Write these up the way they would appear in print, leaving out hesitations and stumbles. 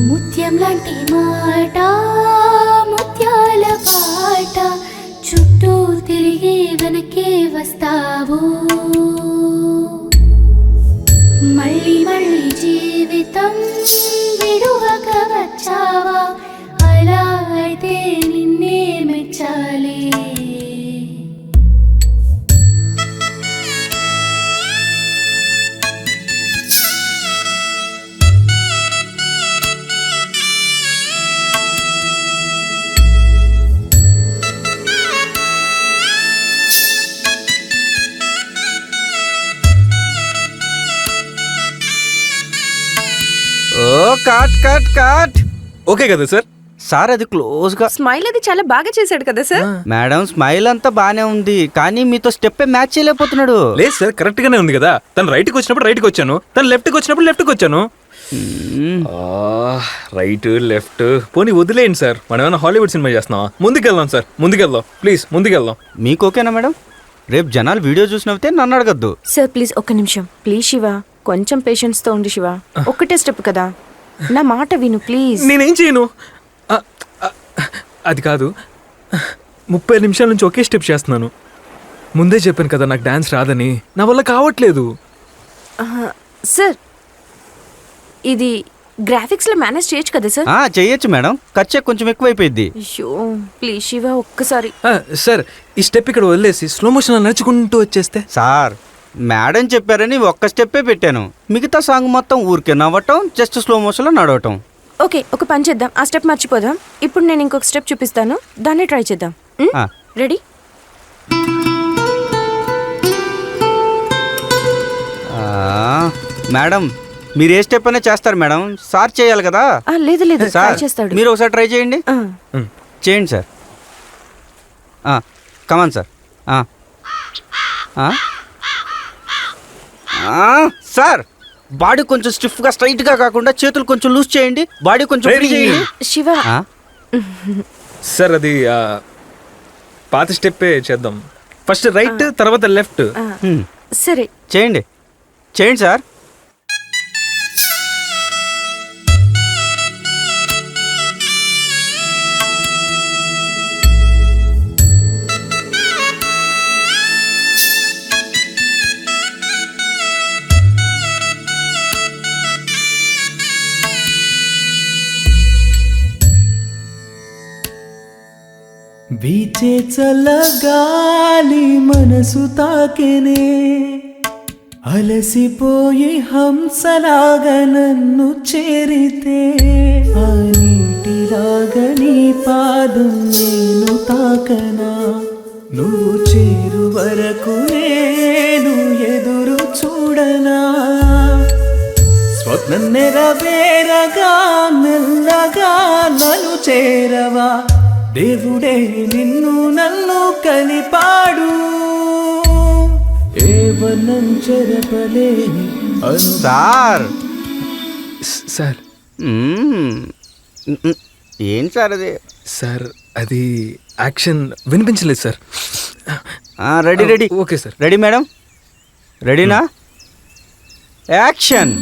ముత్యం లాంటి మాట ముత్యాల పాట చుట్టూ తిరిగి వెనకే వస్తావు మళ్ళీ మళ్ళీ జీవితం విడువక వచ్చావా అలా అయితే నిన్నే మెచ్చాలి కాట్ కాట్ కాట్. ఓకే కదా సార్? సార్ అది క్లోజ్ గా. స్మైల్ అది చాలా బాగా చేశాడు కదా సార్. మేడం స్మైల్ అంతా బానే ఉంది కానీ మీతో స్టెప్ మ్యాచ్ చేయలేకపోతున్నాడు. లేదు సార్, కరెక్ట్ గానే ఉంది కదా. తను రైట్ కి వచ్చినప్పుడు రైట్ కి వచ్చాను, తను లెఫ్ట్ కి వచ్చినప్పుడు లెఫ్ట్ కి వచ్చాను. రైట్ లెఫ్ట్ పోనీ వదిలేయండి సార్. మనం ఏమైనా హాలీవుడ్ సినిమా చేస్తున్నావా? ముందుకెళ్దాం సార్, ముందుకెళ్దాం ప్లీజ్, ముందుకెళ్దాం. మీకు ఓకేనా మేడం? రేపు జనాలు వీడియో చూసినవితే నన్ను అడగద్దు. సార్ ప్లీజ్ ఒక్క నిమిషం ప్లీజ్ శివ, కొంచెం పేషెన్స్ తో ఉండి శివ. ఒక్కటే స్టెప్ కదా, నా మాట విను ప్లీజ్. నేనేం చేయను. అది కాదు, 30 నిమిషాల నుంచి ఒకే స్టెప్ చేస్తున్నాను. ముందే చెప్పాను కదా నాకు డాన్స్ రాదని, నా వల్ల కావట్లేదు. సార్ ఇది గ్రాఫిక్స్ లో మేనేజ్ చేయొచ్చు కదా సార్? చెయ్యొచ్చు మేడం, ఖర్చు కొంచెం ఎక్కువైపోయింది. అయ్యో ప్లీజ్ శివ ఒక్కసారి. సార్ ఈ స్టెప్ ఇక్కడ వదిలేసి స్లో మోషన్ నడుచుకుంటూ వచ్చేస్తే. సార్ మేడం చెప్పారని ఒక్క స్టెప్పే పెట్టాను, మిగతా సాంగ్ మొత్తం ఊరికే నవ్వటం, జస్ట్ స్లో మోషన్లో నడవటం. ఓకే ఒక పని చేద్దాం, ఆ స్టెప్ మర్చిపోదాం. ఇప్పుడు నేను ఇంకొక స్టెప్ చూపిస్తాను, దాన్ని ట్రై చేద్దాం. రెడీ? మేడం మీరు ఏ స్టెప్ అయినా చేస్తారు మేడం, సార్ చేయాలి కదా. లేదు లేదు సార్ చేస్తాడు. మీరు ఒకసారి ట్రై చేయండి. చేయండి sir. Come on sir. Sir body కొంచెం స్టిఫ్ గా స్ట్రైట్ గా కాకుండా చేతులు కొంచెం లూజ్ చేయండి, బాడీ కొంచెం ఫ్రీ చేయండి. శివ సార్ అది పాత స్టెప్పే చేద్దాం. ఫస్ట్ రైట్ తర్వాత లెఫ్ట్. సరే చేయండి చేయండి సార్. వీచే చల్లగాలి మనసు తాకెనే, అలసిపోయి హంసలాగా నన్ను చేరితే, ఆ నీటిలాగా నీ పాదం నేను తాకనా, నువ్వు చేరు వరకు నేను ఎదురు చూడనా, స్వప్నం నెరవేరగా మెల్లగా నన్ను చేరవా, దేవుడే నిన్ను నన్ను కలిపాడు, ఏవనం చెరపలేని సార్. సార్ ఏం సార్ అది? సార్ అది యాక్షన్ వినిపించలేదు sir. Ready ready. Okay sir. Ready madam, రెడీనా? యాక్షన్.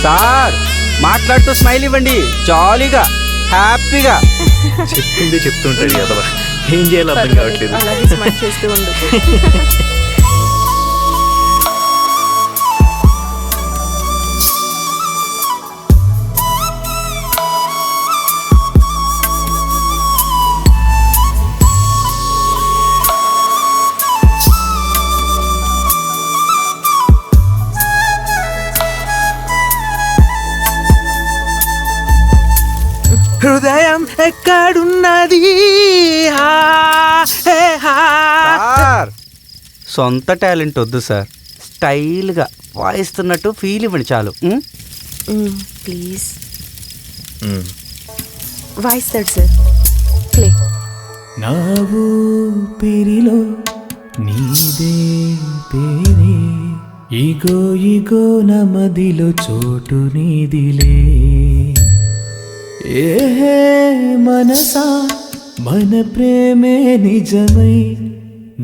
సార్ మాట్లాడుతూ స్మైల్ ఇవ్వండి, జాలీగా హ్యాపీగా. చెప్తుంటే చెప్తుంటాడు కదా, ఏం చేయాలో అర్థం కావట్లేదు. అలాగే స్మైల్ చేస్తూ ఉండు. హృదయం ఎక్కడున్నది? సార్ సొంత టాలెంట్ వద్దు సార్, స్టైల్గా వాయిస్తున్నట్టు ఫీల్ ఇవ్వండి చాలు. ప్లీజ్ వాయిస్తాడు సార్. ప్లే. నా ఊపిరిలో నీదే పేరే, ఇగో ఇగో నమదిలో చోటు నీదిలే. ఏ మనసా మన ప్రేమే నిజమై,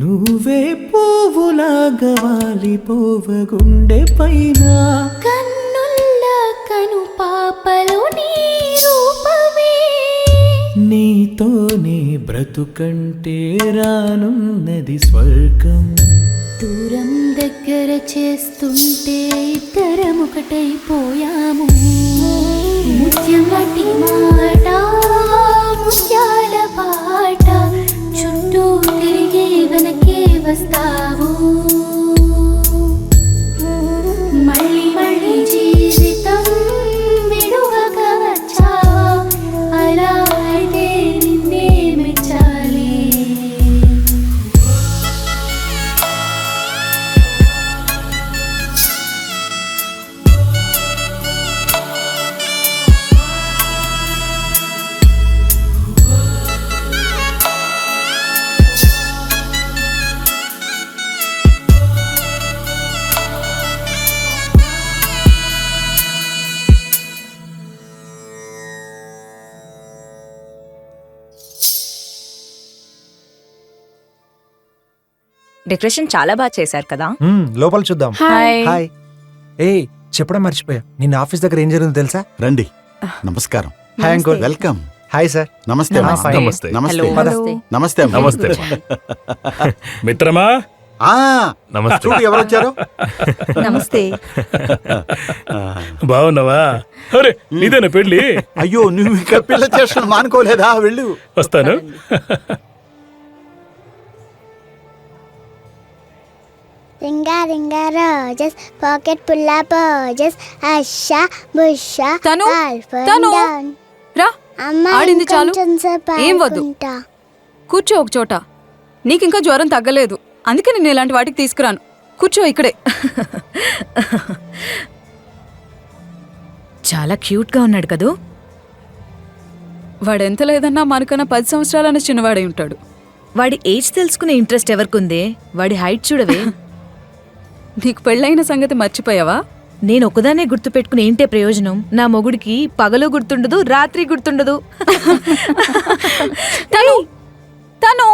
నువ్వే పువ్వులాగా వాలిపోవ గుండె పైన. కన్నుల్ల కను పాపలో నీ రూపమే, నీతోనే బ్రతుకంటే రానున్నది స్వర్గం. దూరం దగ్గర చేస్తుంటే ఇద్దరం ఒకటైపోయాము. ముత్యం లాంటి మాట ముత్యాల పాట, చుట్టూ తిరిగి వెనకే వస్తావు. మళ్ళీ మళ్ళీ జీవితం విడువక వచ్చావా, అలా అయితే నిన్నే మెచ్చాలి. డెకరేషన్ చాలా బాగా చేశారు కదా. లోపల చూద్దాం. హాయ్. హాయ్. ఏయ్ చెప్పడం మర్చిపోయా, నిన్న ఆఫీస్ దగ్గర ఏం జరిగిందో తెలుసా? రండి. నమస్కారం. Hi uncle. Welcome. Hi sir. నమస్తే అమ్మా. fine. నమస్తే. నమస్తే. హలో. నమస్తే అమ్మా. నమస్తే. మిత్రమా ఆ, నమస్తే. చూడు ఎవరు వచ్చారు. నమస్తే. బాగున్నావా? అరే నీదేనా పెళ్ళి? అయ్యో నువ్వు ఇంకా పిల్ల చేసిన మానుకోలేదా? వెళ్ళు. వస్తాను. Ringa ringa roses pocket full of posies అషా బుషా తను, ఆల్ఫా తను. డౌన్. రా, అమ్మ ఆడింది చాలు. ఇంకొంచెం సేపు ఏం వద్దు. ఆడుకుంటా. కూర్చో ఒక చోట. నీకింకా జ్వరం తగ్గలేదు, అందుకే నేను ఇలాంటి వాటికి తీసుకురాను. కూర్చో ఇక్కడే. చాలా క్యూట్గా ఉన్నాడు కదూ. వాడెంత లేదన్నా మనకన్నా 10 సంవత్సరాలన్న చిన్నవాడై ఉంటాడు. వాడి ఏజ్ తెలుసుకునే ఇంట్రెస్ట్ ఎవరికుందే? వాడి హైట్ చూడవే. నీకు పెళ్ళైన సంగతి మర్చిపోయావా? నేను ఒకదానే గుర్తు పెట్టుకుని ఏంటే ప్రయోజనం? నా మొగుడికి పగలు గుర్తుండదు, రాత్రి గుర్తుండదు. తను తను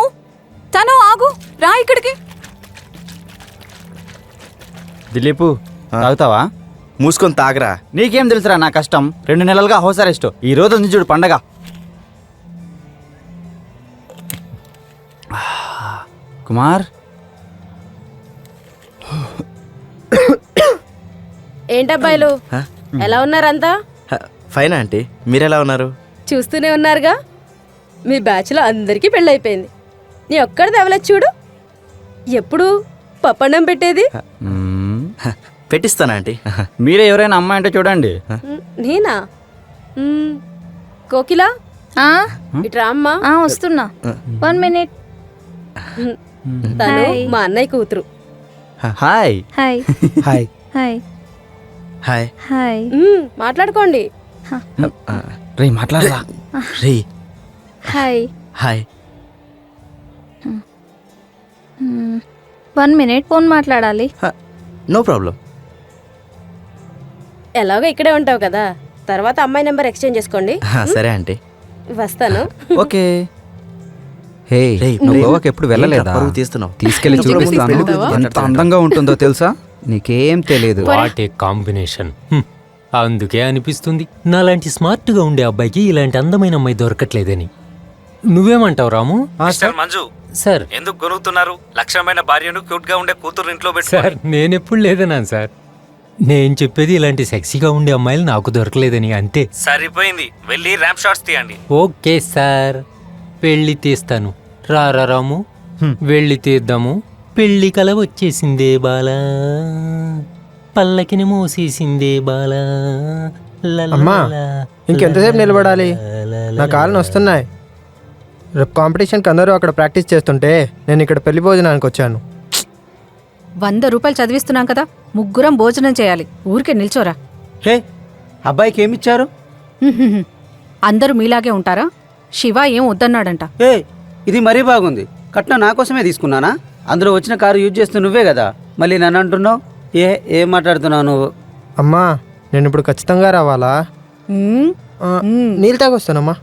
తను ఆగు, రా ఇక్కడికి. దిలీపు తాగుతావా? మూసుకొని తాగరా. నీకేం తెలుసురా నా కష్టం. 2 నెలలుగా హౌస్ అరెస్ట్. ఈ రోజు ఉంది చూడు పండగ. కుమార్, ఏంటబ్బాయిలు ఎలా ఉన్నారంతా? ఫైన్ ఆంటీ, మీరెలా ఉన్నారు? చూస్తూనే ఉన్నారుగా, మీ బ్యాచ్లో అందరికీ పెళ్ళైపోయింది. నీ ఒక్కడిది అవలేదు చూడు. ఎప్పుడు పప్పన్నం పెట్టేది? పెట్టిస్తాను ఆంటీ. మీరే ఎవరైనా అమ్మాయి అంటే చూడండి. నేనా? కోకిలా ఇట్రా అమ్మా. వస్తున్నా. 1 minute. తను హాయ్. మా అన్నయ్య కూతురు. Hi. Hi hi. Hi hi. Hi. మాట్లాడుకోండి. రే మాట్లాడరా. రే హాయ్. హాయ్. 1 minute ఫోన్ మాట్లాడాలి. No problem. ఎలాగో ఇక్కడే ఉంటావు కదా, తర్వాత అమ్మాయి నెంబర్ ఎక్స్చేంజ్ చేసుకోండి. సరే ఆంటీ. వస్తాను. ఓకే. హే, నువ్వు గోవాకి ఎప్పుడు వెళ్ళలేదా? పరువు తీస్తున్నావు. తీసుకెళ్లి చూపిస్తాను. ఎంత అందంగా ఉంటుందో తెలుసా? నీకేం తెలియదు. What a combination. అందుకే అనిపిస్తుంది నాలాంటి స్మార్ట్ గా ఉండే అబ్బాయికి ఇలాంటి అందమైన అమ్మాయి దొరకట్లేదని. నువ్వేమంటావు రాము? మంజు సార్ ఎందుకు గొనుగుతున్నారు? లక్షణమైన భార్యను క్యూట్ గా ఉండే కూతురు ఇంట్లో సార్ నేనెప్పుడు లేదన్నాను సార్. నేను చెప్పేది ఇలాంటి సెక్సీగా ఉండే అమ్మాయిలు నాకు దొరకలేదని అంతే. సరిపోయింది. వెళ్ళి ర్యాంప్ షాట్స్ తీయండి. ఓకే సార్, పెళ్లి తీస్తాను. రారా రాము, వెళ్ళి తీద్దాము. పెళ్లి కల వచ్చేసిందే బాలా, పల్లకిని మోసేసిందే బాలా. అమ్మా, ఇంకెంతసేపు నిలబడాలి? నా కాళ్ళు వస్తున్నాయి. రేపు కాంపిటీషన్కి అందరూ అక్కడ ప్రాక్టీస్ చేస్తుంటే నేను ఇక్కడ పెళ్లి భోజనానికి వచ్చాను. 100 రూపాయలు చదివిస్తున్నాం కదా, ముగ్గురం భోజనం చేయాలి. ఊరికే నిల్చోరా. హే, అబ్బాయికి ఏమిచ్చారు? అందరూ మీలాగే ఉంటారా? శివ ఏం వద్దన్నాడంట. ఏ ఇది మరీ బాగుంది. కట్నం నా కోసమే తీసుకున్నానా? అందులో వచ్చిన కారు యూజ్ చేస్తూ నువ్వే కదా, మళ్ళీ నన్ను అంటున్నావు. ఏం మాట్లాడుతున్నావు నువ్వు? అమ్మా నేను ఇప్పుడు ఖచ్చితంగా రావాలా? నీళ్ళు తాగొస్తానమ్మా.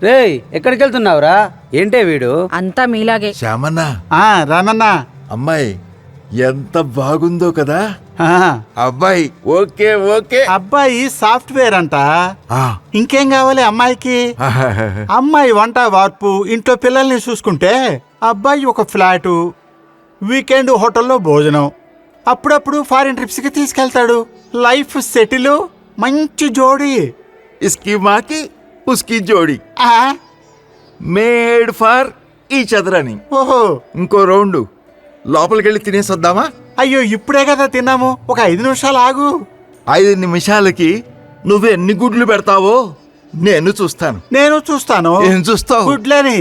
రేయ్ ఎక్కడికి వెళ్తున్నావురా? ఏంటే వీడు? అంతా మీలాగే. శ్యామన్న, రామన్నా, అమ్మాయి ఎంత బాగుందో కదా. అబ్బాయి ఓకే ఓకే. అబ్బాయి సాఫ్ట్వేర్ అంట. ఇంకేం కావాలి అమ్మాయికి? అమ్మాయి వంట వార్పు, ఇంట్లో పిల్లల్ని చూసుకుంటే, అబ్బాయి ఒక ఫ్లాటు, వీకెండ్ హోటల్లో భోజనం, అప్పుడప్పుడు ఫారిన్ ట్రిప్స్ కి తీసుకెళ్తాడు. లైఫ్ సెటిల్, మంచి జోడి. ఇస్కి మాకి ఉస్కి జోడి, మేడ్ ఫర్ ఈచ్ అదర్ అని. ఓహో, ఇంకో రౌండ్ లోపలికెళ్ళి తినేసొద్దామా? అయ్యో ఇప్పుడే కదా తిన్నాము, ఒక 5 నిమిషాలు ఆగు. 5 నిమిషాలకి నువ్వు ఎన్ని గుడ్లు పెడతావో నేను చూస్తాను. నేను చూస్తాను. ఏం చూస్తావు? గుడ్లని.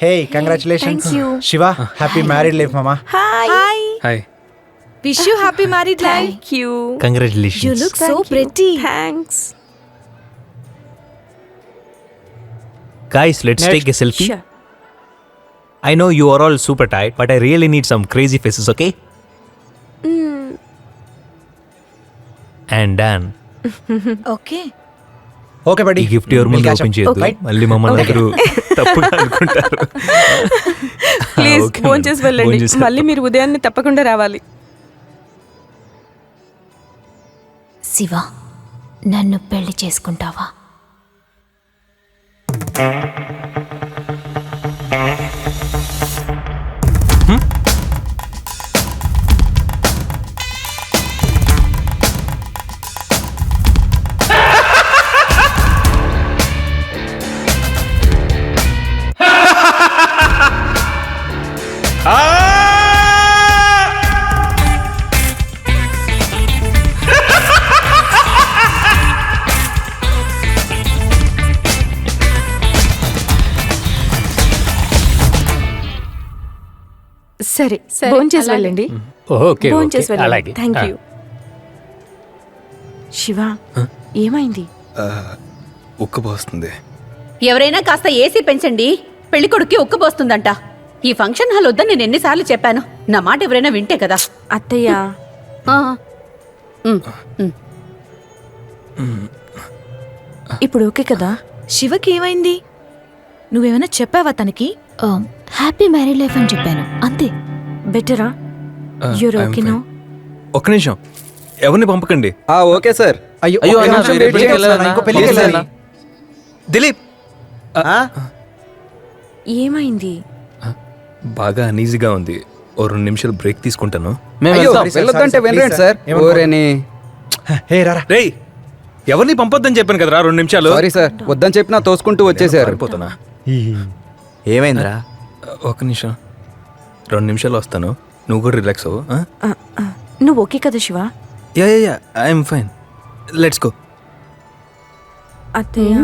Hey congratulations Shiva, happy married life మామా. Hi. Wish you happy married life. Thank you. Congratulations. You look so pretty. Thanks. Guys, let's take a selfie. Sure. I know you are all super tired, but I really need some crazy faces, okay? And done. Okay. Okay బడి. ఈ gift ఎవరి ముందు open చేయొద్దు, మళ్ళీ మమ్మల్ని అందరూ తప్పుగా అనుకుంటారు. ప్లీజ్ Okay, ఫోన్ చేసి వెళ్ళండి. భోంచేసి మళ్ళీ మీరు ఉదయాన్నే తప్పకుండా రావాలి. శివ, నన్ను పెళ్లి చేసుకుంటావా? సరే ఫోన్ చేసి వెళ్ళండి. ఓకే ఫోన్ చేసి ఓకే, వెళ్ళండి. అలాగే. Thank you. శివ ఏమైంది? ఉక్కబోస్తుంది. ఎవరైనా కాస్త ఏసీ పెంచండి, పెళ్లి కొడుక్కి ఉక్కబోస్తుందంట. ఈ ఫంక్షన్ హాల్ వద్దని నేను ఎన్నిసార్లు చెప్పాను. నా మాట ఎవరైనా వింటే కదా. అత్తయ్య ఇప్పుడు ఓకే కదా? శివకి ఏమైంది? నువ్వేమైనా చెప్పావా తనకి? హ్యాపీ మ్యారీడ్ లైఫ్ అని చెప్పాను, అంతే. బెటరా? You're okay no? ఒక్క నిమిషం, ఎవరిని పంపకండి. Okay sir. అయ్యో అయ్యో, ఒక్క అన్న, నిమిషం వేరే wait పెళ్ళికి చేయండి. వెళ్ళాలన్నా? ఇంకో పెళ్ళికి Please వెళ్ళాలి. దిలీప్, ఏమైంది? బాగా అనీజీగా ఉంది. ఓ 2 నిమిషాలు బ్రేక్ తీసుకుంటాను. వెళ్ళొద్దంటే వినరేంటి సార్? ఓరేని. హే రారా. రేయ్, ఎవరిని పంపొద్దని చెప్పాను కదరా 2 నిమిషాలు. సారీ సార్, వద్దని చెప్పినా తోసుకుంటూ వచ్చేసారు. సరిపోతున్నా. ఏమైందిరా? ఒక్క నిమిషం, 2 నిమిషాలు వస్తాను. నువ్వు కూడా రిలాక్స్ అవ్వు. నువ్వు ఓకే కదా Shiva? Yeah I'm fine, let's go. అత్తయ్య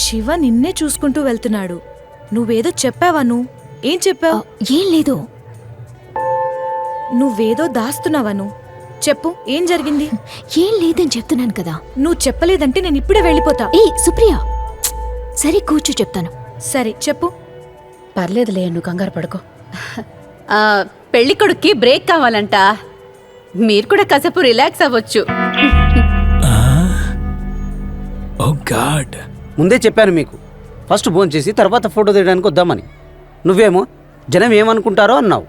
శివ నిన్నే చూసుకుంటూ వెళ్తున్నాడు. నువ్వేదో చెప్పావా? ఏం చెప్పావు? ఏం లేదు. నువ్వేదో దాస్తున్నావా? చెప్పు, ఏం జరిగింది? ఏం లేదని చెప్తున్నాను కదా. నువ్వు చెప్పలేదంటే నేను ఇప్పుడే వెళ్ళిపోతా. ఏ సుప్రియ, సరే కూర్చో చెప్తాను. సరే చెప్పు. పర్లేదులే, నువ్వు కంగారు పడుకో. పెళ్లి కొడుక్కి బ్రేక్ కావాలంట. మీరు కూడా కాసేపు రిలాక్స్ అవ్వచ్చు. ఓ గాడ్, ముందే చెప్పాను మీకు, ఫస్ట్ ఫోన్ చేసి తర్వాత ఫోటో తీయడానికి వద్దామని. నువ్వేమో జనం ఏమనుకుంటారో అన్నావు.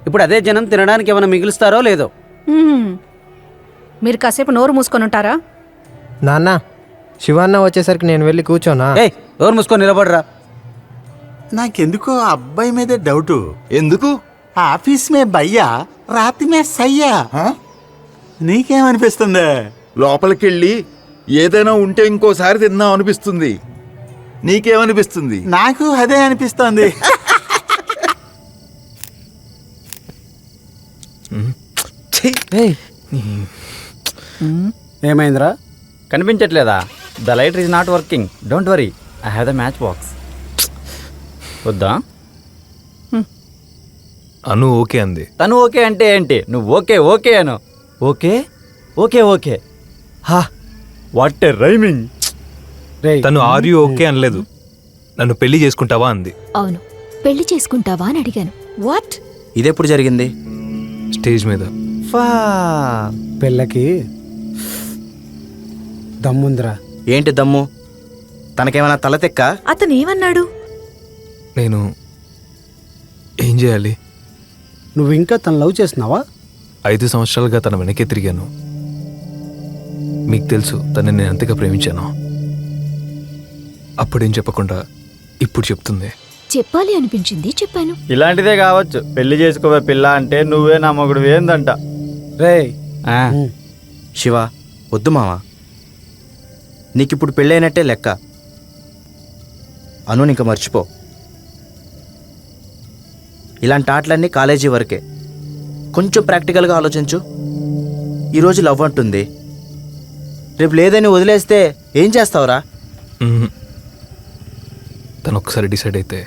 ఇప్పుడు అదే జనం తినడానికి ఏమైనా మిగులుస్తారో లేదో. మీరు కాసేపు నోరు మూసుకొని ఉంటారా? నాన్న, శివన్న వచ్చేసరికి నేను వెళ్ళి కూర్చోనా? ఏయ్, ఎవరు మూసుకొని నిలబడరా. నాకెందుకో ఆ అబ్బాయి మీదే డౌటు. ఎందుకు? ఆఫీస్ మే భయ్యా, రాతి మే సయ్యా. నీకేమనిపిస్తుంది? లోపలికెళ్ళి ఏదైనా ఉంటే ఇంకోసారి తిందాం అనిపిస్తుంది. నీకేమనిపిస్తుంది? నాకు అదే అనిపిస్తోంది. ఏమైందిరా? కనిపించట్లేదా? The light is not working. Don't worry, I have the match box. వద్దా? అను ఓకే అంది. తను ఓకే అంటే ఏంటి? నువ్వు ఓకే ఓకే అను. Okay okay okay what a rhyming. తను ఆర్ యు ఓకే అనలేదు, నన్ను పెళ్లి చేసుకుంటావా అంది. అవును, పెళ్లి చేసుకుంటావా అని అడిగాను. వాట్? ఇదెప్పుడు జరిగింది? స్టేజ్ మీద. పిల్లకి దమ్ముందిరా. ఏంటి దమ్ము? తనకేమైనా తలతెక్క? అతను ఏమన్నాడు? నేను ఏం చేయాలి? నువ్వు ఇంకా తను లవ్ చేస్తున్నావా? 5 సంవత్సరాలుగా తన వెనకే తిరిగాను. మీకు తెలుసు తనని నేను అంతగా ప్రేమించాను. అప్పుడేం చెప్పకుండా ఇప్పుడు చెప్తుంది. చెప్పాలి అనిపించింది, చెప్పాను. ఇలాంటిదే కావచ్చు. పెళ్లి చేసుకోవే పిల్ల అంటే నువ్వే నా మొగుడు ఏందంట. రే శివ, వద్దు మావా, నీకిప్పుడు పెళ్ళైనట్టే లెక్క. అను ఇంక మర్చిపో. ఇలాంటి ఆటలన్నీ కాలేజీ వరకే. కొంచెం ప్రాక్టికల్గా ఆలోచించు. ఈరోజు లవ్ అంటుంది, రేపు లేదని వదిలేస్తే ఏం చేస్తావురా? తను ఒకసారి డిసైడ్ అయితే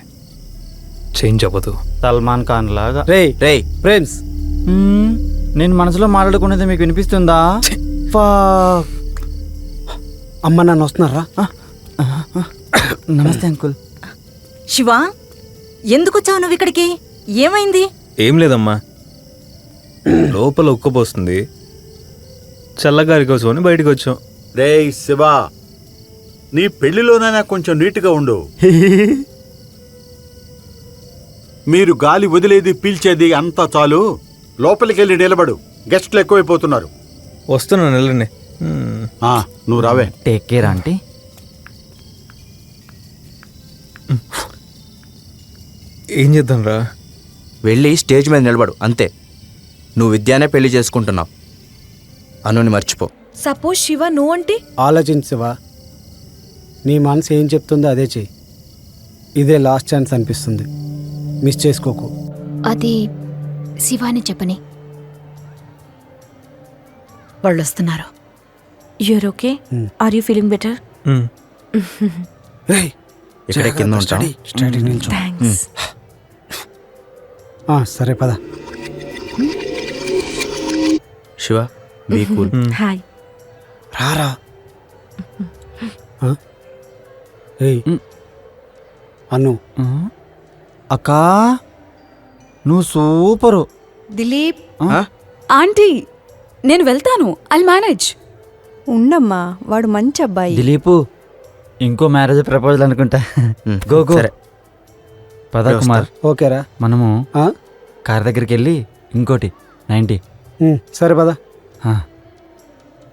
చేంజ్ అవ్వదు. సల్మాన్ ఖాన్ లాగా. రే ఫ్రెండ్స్, నేను మనసులో మాట్లాడుకునేది మీకు వినిపిస్తుందా? అమ్మ నన్ను వస్తున్నారా? నమస్తే అంకుల్. శివ, ఎందుకు వచ్చావు నువ్వు ఇక్కడికి? ఏమైంది? ఏం లేదమ్మా, లోపల ఉక్కపోస్తుంది, చల్లగారి కోసం అని బయటకు వచ్చాం. రే శివ, నీ పెళ్లిలోనైనా కొంచెం నీట్గా ఉండు. మీరు గాలి వదిలేది పీల్చేది అంతా చాలు. లోపలికి వెళ్ళి నిలబడు, గెస్ట్లు ఎక్కువైపోతున్నారు. వస్తున్నాను వెళ్ళండి. నువ్వు రావే. Take care aunty. ఏం చేద్దాం రా? వెళ్ళి స్టేజ్ మీద నిలబడు, అంతే. నువ్వు విద్యానే పెళ్లి చేసుకుంటున్నావు, అనుని మర్చిపో. సపోజ్ శివ నువ్వు అంటే? ఆలోచించవా? నీ మనసు ఏం చెప్తుందో అదే చెయ్యి. ఇదే లాస్ట్ ఛాన్స్ అనిపిస్తుంది, మిస్ చేసుకోకు. అది శివాని చెప్పని. వాళ్ళు వస్తున్నారు. You're okay? Are you feeling better? ఇక్కడ కింద ఉంటాం. థ్యాంక్స్. సరే పద. Shiva, be cool. హాయ్. రారా. అన్ను, అక్కా నువ్వు సూపరు. దిలీప్. ఆంటీ, నేను వెళ్తాను, ఐల్ మేనేజ్. ఉండమ్మా, వాడు మంచి అబ్బాయి. దిలీపు, ఇంకో మ్యారేజ్ ప్రపోజల్ అనుకుంటా. Go go. పద కుమార్. ఓకేరా. మనము కార్ దగ్గరికి వెళ్ళి ఇంకోటి 90. సరే పద.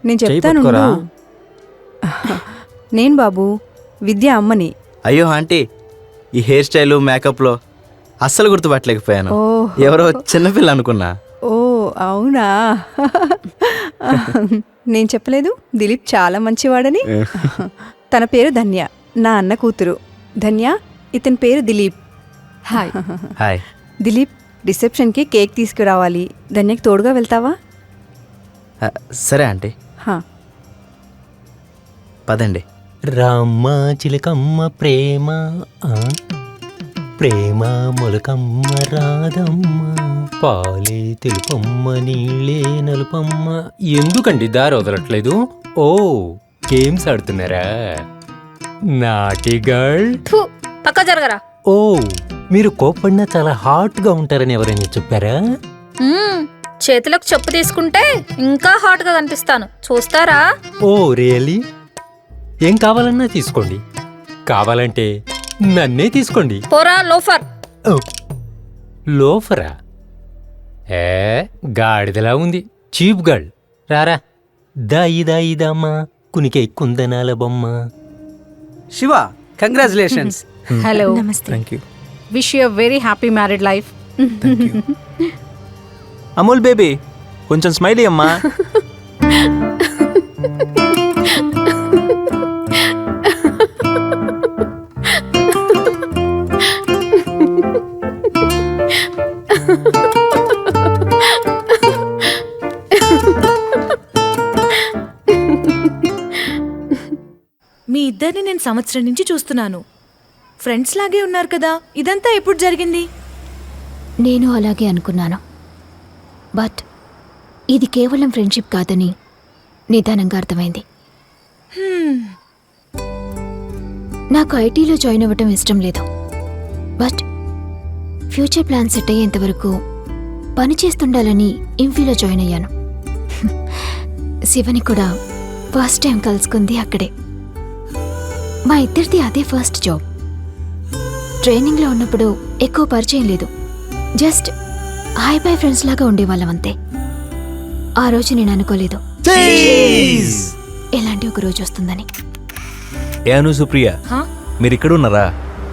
నేను చెప్తాను. నేను బాబు విద్య అమ్మని. అయ్యో ఆంటీ, ఈ హెయిర్ స్టైల్ మేకప్లో అస్సలు గుర్తుపట్టలేకపోయాను. ఎవరో చిన్నపిల్ల అనుకున్నా. ఓ అవునా? నేను చెప్పలేదు దిలీప్ చాలా మంచివాడని? తన పేరు ధన్య, నా అన్న కూతురు. ధన్య, ఇతని పేరు దిలీప్. హాయ్. హాయ్. దిలీప్, రిసెప్షన్కి కేక్ తీసుకురావాలి. ధన్యకి తోడుగా వెళ్తావా? సరే ఆంటీ, హా. పదండి. రామ్మ చిలకమ్మ ప్రేమ, ప్రేమ మొలకమ్మ రాదమ్మ, పాలే తెలుపమ్మ నీళ్ళే నలుపమ్మ. ఎందుకండి దారి వదలట్లేదు? ఓ, గేమ్స్ ఆడుతున్నారా? నాటి గర్ల్. పక్క జరగరా. ఓ, మీరు కోపడినా చాలా హాట్ గా ఉంటారని ఎవరైనా చెప్పారా? చేతులకు చెప్పు తీసుకుంటే ఇంకా హాట్ గా కనిపిస్తాను, చూస్తారా? Oh really? ఏం కావాలన్నా తీసుకోండి, కావాలంటే నన్నే తీసుకోండి. పోరా లోఫర్. లోఫరా? గాడిదలా ఉంది, చీప్ గర్ల్. రారా, దాయి దాయి దమ్మా కునికే కుందనాల బొమ్మ. శివ, కంగ్రాచులేషన్స్. హలో. నమస్తే. Thank you. Wish you very happy married life. Amul baby, కొంచెం స్మైలీ అమ్మా. మీ ఇద్దరిని నేను సంవత్సరం నుంచి చూస్తున్నాను. ఫ్రెండ్స్ లాగే ఉన్నారు కదా, ఇదంతా ఎప్పుడు జరిగింది? నేను అలాగే అనుకున్నాను, బట్ ఇది కేవలం ఫ్రెండ్షిప్ కాదని నిదానంగా అర్థమైంది. నాకు ఐటీలో జాయిన్ అవ్వటం ఇష్టం లేదు. బట్ ఫ్యూచర్ ప్లాన్ సెట్ అయ్యేంత వరకు పని చేస్తుండాలని ఇంఫీలో జాయిన్ అయ్యాను. శివని కూడా ఫస్ట్ టైం కలుసుకుంది అక్కడే. మా ఇద్దరిది అదే ఫస్ట్ జాబ్. ట్రైనింగ్లో ఉన్నప్పుడు ఎక్కువ పరిచయం లేదు. జస్ట్ హాయ్ బై ఫ్రెండ్స్ లాగా ఉండేవాళ్ళం అంతే. ఆ రోజు నేను అనుకోలేదు ఎలాంటి ఒక రోజు వస్తుందని. ఏ అను, సుప్రియ, హా? మీరు ఇక్కడ ఉన్నారా?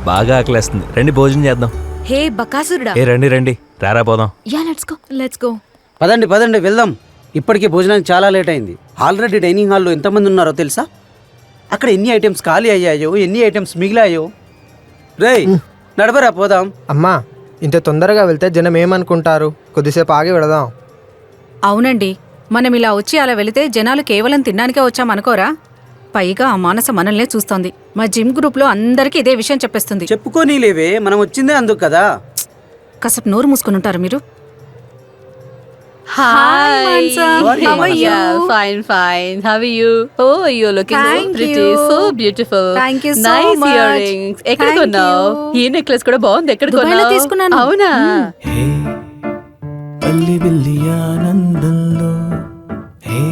బాగా ఆకలేస్తుంది, రండి భోజనం చేద్దాం. హే బకాసురుడా, ఏ రండి రండి, రారా పోదాం. Yeah let's go. Let's go. పదండి పదండి వెళ్దాం. ఇప్పటికే భోజనానికి చాలా లేట్ అయింది. ఆల్రెడీ డైనింగ్ హాల్లో ఎంతమంది ఉన్నారో తెలుసా? అక్కడ ఎన్ని ఐటమ్స్ ఖాళీ అయ్యాయో, ఎన్ని ఐటమ్స్ మిగిలాయో. రేయ్ నడవరా పోదాం. అమ్మా, ఇంత తొందరగా వెళ్తే జనం ఏమనుకుంటారు? కొద్దిసేపు ఆగి వెళదాం. అవునండి, మనం ఇలా వచ్చి అలా వెళితే జనాలు కేవలం తినడానికే వచ్చామనుకోరా? పైగా ఆ మానస మనల్నే చూస్తోంది. మా జిమ్ గ్రూప్లో అందరికీ ఇదే విషయం చెప్పేస్తుంది. చెప్పుకోనీ లేవే, మనం వచ్చిందే అందుకు కదా. కాసేపు నోరు మూసుకొని ఉంటారు మీరు. Hi, Mansa. How are you? Yeah, fine, fine. How are you? Oh, you're looking so Thank pretty, you. so beautiful. Thank you so nice much. earrings. ఎక్కడ Thank కొన్నావు? you. ఈ నెక్లెస్ కూడా బాగుంది. ఎక్కడ దుబాయ్లో కొన్నావు? తీసుకున్నాను. అవునా? అల్లి బిల్లి ఆనందంలో, హే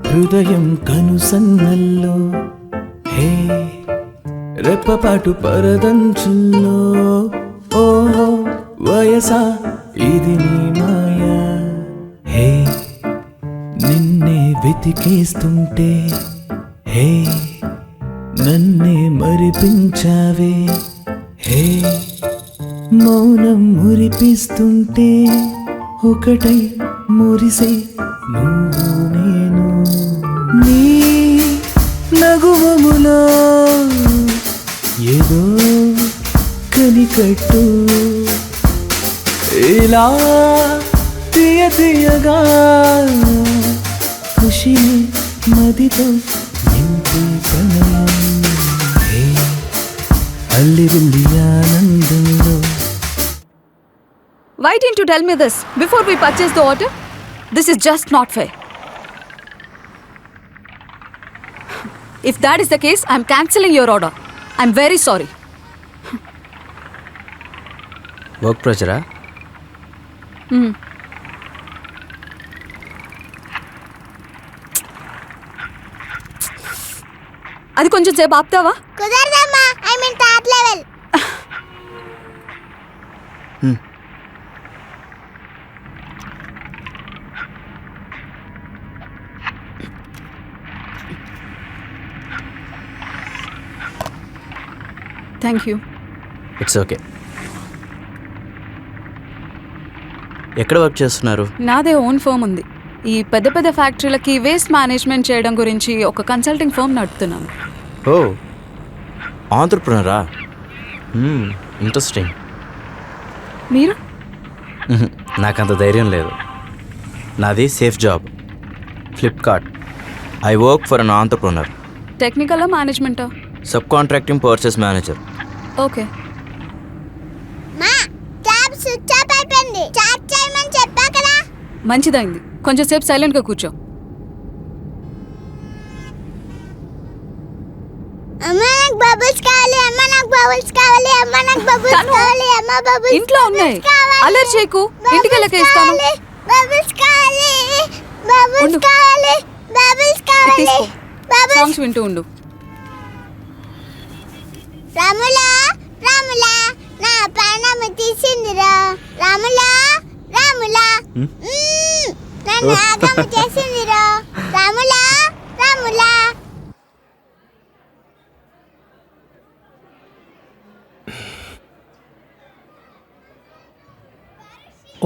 హృదయం కనుసన్నల్లో, హే రెప్పపాటు పరదంచుల్లో, ఓహో వయసా ఇది నీ మాయా, హే నిన్నే వెతికేస్తుంటే, హే నన్నే మరిపించావే, హే మౌనం మురిపిస్తుంటే, ఒకటై మురిసే నువ్వు నేను. నీ నగుమములో ఏదో కనికట్టు, ఇలా తీయ తీయగా ఖుషి మదితో నింపే ప్రణయం, హే అల్లి బిల్లి ఆనందంలో. Why didn't you tell me this before we purchased the order? This is just not fair. If that is the case, I'm cancelling your order. I'm very sorry. Work ప్రెషరా? అది కొంచెం సేపు ఆపుతావా? కుదరదమ్మా, I mean third level. Thank you. It's okay. ఎక్కడ work చేస్తున్నారు? నాదే own firm ఉంది. ఈ పెద్ద పెద్ద ఫ్యాక్టరీలకి వేస్ట్ మేనేజ్మెంట్ చేయడం గురించి ఒక కన్సల్టింగ్ ఫర్మ్ నడుపుతున్నాను. ఓ ఆంట్రప్రెనరా? ఇంట్రెస్టింగ్. మీరు? నాకంత ధైర్యం లేదు. నాది safe job, Flipkart. I work for an entrepreneur. టెక్నికలా మేనేజ్మెంటా? Sub contracting purchase manager. Okay. మా ట్యాబ్ స్విచ్ ఆఫ్ అయిపోయింది. చార్జ్ చేయమని చెప్పా కదా. మంచిదైంది. కొంచెం సేపు సైలెంట్గా కూర్చో. అమ్మ నాకు బబుల్స్ కావాలి, అమ్మ నాకు బబుల్స్ కావాలి, అమ్మ నాకు బబుల్స్ కావాలి, అమ్మ బబుల్స్ ఇంట్లో ఉన్నాయి. అలర్ట్ చేయకు, ఇంటికి వెళ్ళక ఇస్తాను. బబుల్స్ కావాలి, బబుల్స్ కావాలి, బబుల్స్ కావాలి. సాంగ్స్ వింటూ ఉండు. రాములా రాములా నా ప్రాణము తీసిందిరా. రాములా రాములా నన్ను ఆగము చేసిందిరా. రాములా రాములా.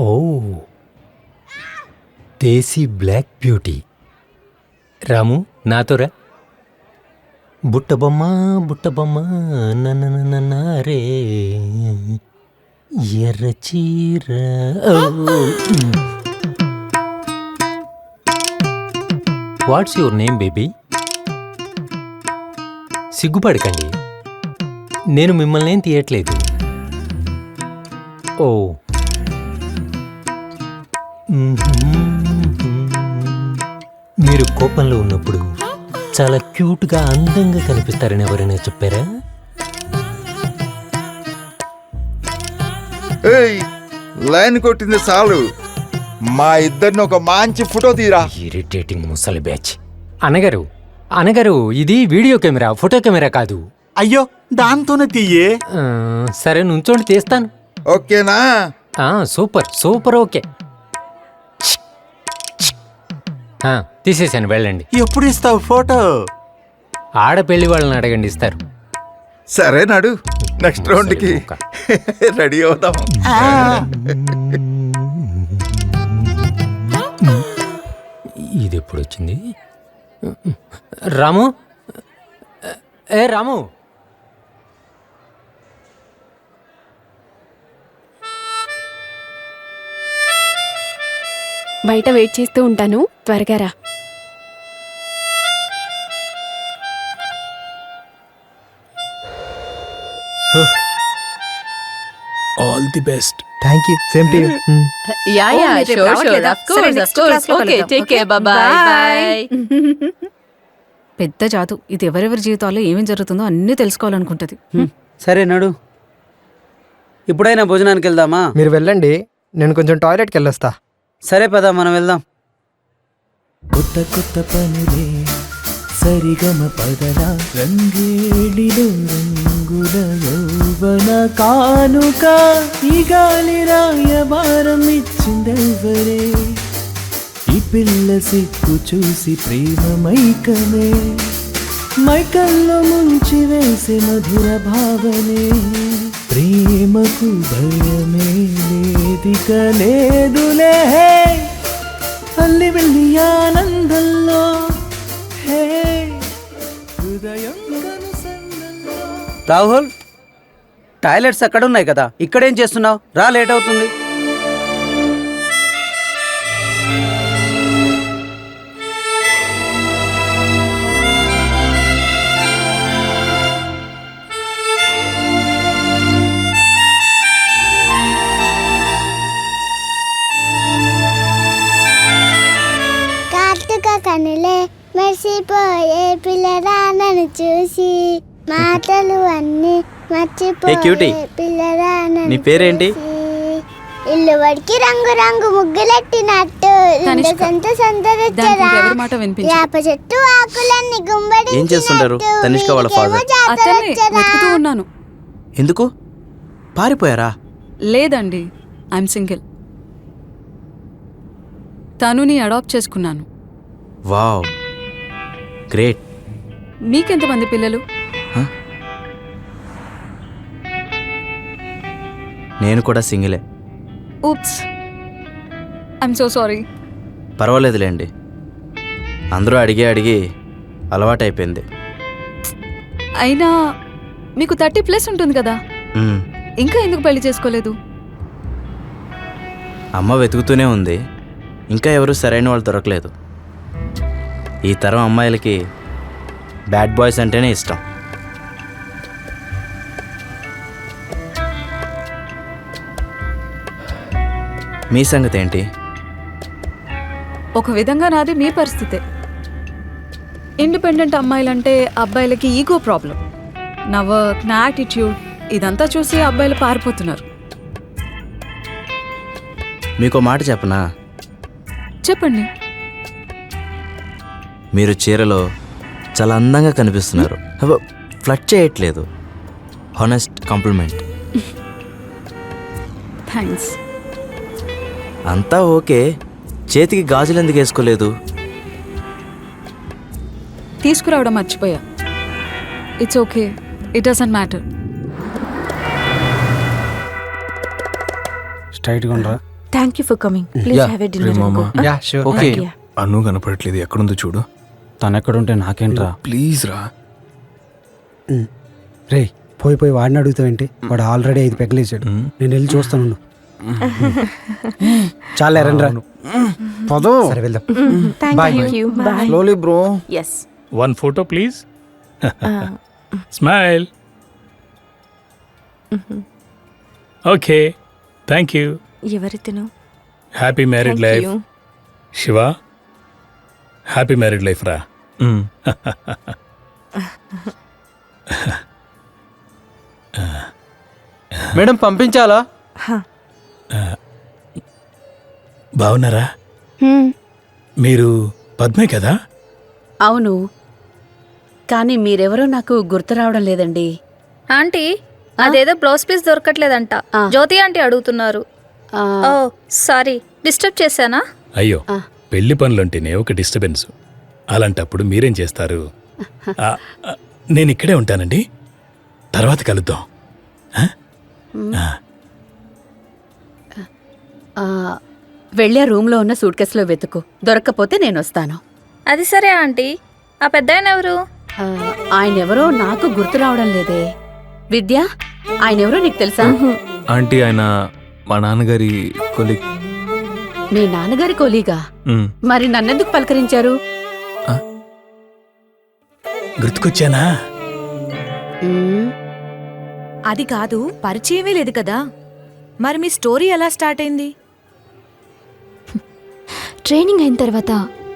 ఓ దేశీ బ్లాక్ బ్యూటీ. రాము నాతో రా. బుట్టబొమ్మ బుట్టబొమ్మ నరే ఎర్ర చీర. What's your name baby? సిగ్గుపడకండి, నేను మిమ్మల్ని ఏం తీయట్లేదు. ఓ మీరు కోపంలో ఉన్నప్పుడు చాలా క్యూట్గా అందంగా కనిపిస్తారని ఎవరైనా చెప్పారా? ఏయ్ లైన్ కొట్టింది చాలు, మా ఇద్దరిని ఒక మంచి ఫోటో తీరా. ఇరిటేటింగ్ ముసలి బ్యాచ్. అనగారు ఇది వీడియో కెమెరా, ఫోటో కెమెరా కాదు. అయ్యో దాంతోనే తీయే. సరే నుంచోండి, తీస్తాను. ఓకేనా? Super super, okay. తీసేసాను, వెళ్ళండి. ఎప్పుడు ఇస్తావు ఫోటో? ఆడపెళ్లి వాళ్ళని అడగండి, ఇస్తారు. సరే నడు, నెక్స్ట్ రౌండ్కి రెడీ అవుతాం. ఇది ఎప్పుడు వచ్చింది? రాము, రాము, బయట వెయిట్ చేస్తూ ఉంటాను, త్వరగా రా. All the best. Thank you, same to you. Yeah yeah, sure, of course. Okay, take care, bye. పెద్ద జాదు, ఇది ఎవరెవరి జీవితాల్లో ఏమేం జరుగుతుందో అన్నీ తెలుసుకోవాలనుకుంటది. సరే నడు, ఇప్పుడైనా భోజనానికి వెళ్దామా? మీరు వెళ్ళండి, నేను కొంచెం టాయిలెట్కి వెళ్ళొస్తా. సరే పద, మనం వెళ్దాం. కొత్త కొత్త పనులే సరిగమ పదల రంగేడిలో రంగుల యౌవన కానుక, ఈ గాలి రాయబారం ఇచ్చిందెవరే, ఈ పిల్ల సిక్కు చూసి ప్రేమ మైకమే, మైకల్లో ముంచి వేసే మధుర భావనే, ప్రేమకు భయమే లేదిక లేదులే, అల్లి వెళ్ళి ఆనందంలో హృదయం కనుసందంలో. రాహుల్, టాయిలెట్స్ అక్కడ ఉన్నాయి కదా, ఇక్కడేం చేస్తున్నావు? రా, లేట్ అవుతుంది. కాటుక కనులే మెరిసిపోయే పిల్లరా నన్ను చూసి, మాటలు అన్ని మర్చిపోయే పిల్లరా నన్ను పేరేంటి? ఇల్లు వడికి రంగు రంగు ముగ్గులెట్టినట్టు సంత సంతరించరా, వేప చెట్టు ఆకులన్నీ గుంబడి. ఏం చేస్తుంటారు తనిష్క వాళ్ళ ఫాదర్? ఉన్నాను. ఎందుకు పారిపోయారా? లేదండి, ఐఎమ్ సింగిల్. తనుని అడాప్ట్ చేసుకున్నాను. Wow, great. మీకెంతమంది పిల్లలు? నేను కూడా సింగిలే. Oops, I'm so sorry. పర్వాలేదులేండి, అందరూ అడిగి అలవాటైపోయింది. అయినా మీకు 30+ ఉంటుంది కదా, ఇంకా ఎందుకు పెళ్లి చేసుకోలేదు? అమ్మ వెతుకుతూనే ఉంది, ఇంకా ఎవరు సరైన వాళ్ళు దొరకలేదు. ఈ తరం అమ్మాయిలకి బ్యాడ్ బాయ్స్ అంటేనే ఇష్టం. మీ సంగతి ఏంటి? ఒక విధంగా నాది మీ పరిస్థితే. ఇండిపెండెంట్ అమ్మాయిలంటే అబ్బాయిలకి ఈగో ప్రాబ్లం, నా వర్క్, నా యాటిట్యూడ్, ఇదంతా చూసి అబ్బాయిలు పారిపోతున్నారు. మీకో మాట చెప్పనా? చెప్పండి. మీరు చీరలో చాలా అందంగా కనిపిస్తున్నారు. ఫ్లట్ చేయట్లేదు, హానెస్ట్ కాంప్లిమెంట్. థ్యాంక్స్. అంతా ఓకే, చేతికి గాజులు ఎందుకు వేసుకోలేదు? తీసుకురావడం మర్చిపోయా. It's okay, it doesn't matter. స్ట్రైట్గా ఉండరా. Thank you for coming. Please have a dinner. Yeah sure. Okay. Annu కనపడట్లేదు, ఎక్కడుందో చూడు. తను ఎక్కడుంటే నాకేంట్రా. ప్లీజ్ రా. రే, పోయి వాడిని అడుగుతావేంటి? వాడు ఆల్రెడీ 5 పెగ్గలేసాడు. నేను వెళ్ళి చూస్తాను. చాలా ఎరండ్రా. సరే వెళ్దాం. Thank you. Bye. Slowly bro. Yes. 1 photo please. Smile. Okay, thank you. ఎవరితను? Happy married life. Shiva, happy married life రా. మేడం పంపించాలా? బాగున్నారా? మీరు పద్మే కదా? అవును, కానీ మీరెవరో నాకు గుర్తు రావడం లేదండి. ఆంటీ, అదేదో బ్లౌజ్ పీస్ దొరకట్లేదంట. జ్యోతి ఆంటీ అడుగుతున్నారు. ఓ సారీ, డిస్టర్బ్ చేశానా? అయ్యో, పెళ్లి పనులంటేనే ఒక డిస్టర్బెన్స్. అలాంటప్పుడు మీరేం చేస్తారు? నేను ఇక్కడే ఉంటానండి, తర్వాత కలుద్దాం. వెళ్ళే రూమ్లో ఉన్న సూట్ కేసులో వెతుకు, దొరక్కపోతే నేను వస్తాను. అది సరే ఆంటీ, ఆ పెద్దాయన ఎవరు? ఆయన ఎవరో నాకు గుర్తు రావడం లేదే. విద్య, ఆయన ఎవరో నీకు తెలుసా? ఆంటీ, ఆయన మా నాన్నగారి కొలీగ్. మీ నాన్నగారి కొలీగా? మరి నన్నెందుకు పలకరించారు? గుర్తుకొచ్చానా? అది కాదు, పరిచయమే లేదు కదా. మరి మీ స్టోరీ ఎలా స్టార్ట్ అయింది? ట్రైనింగ్ అయిన తర్వాత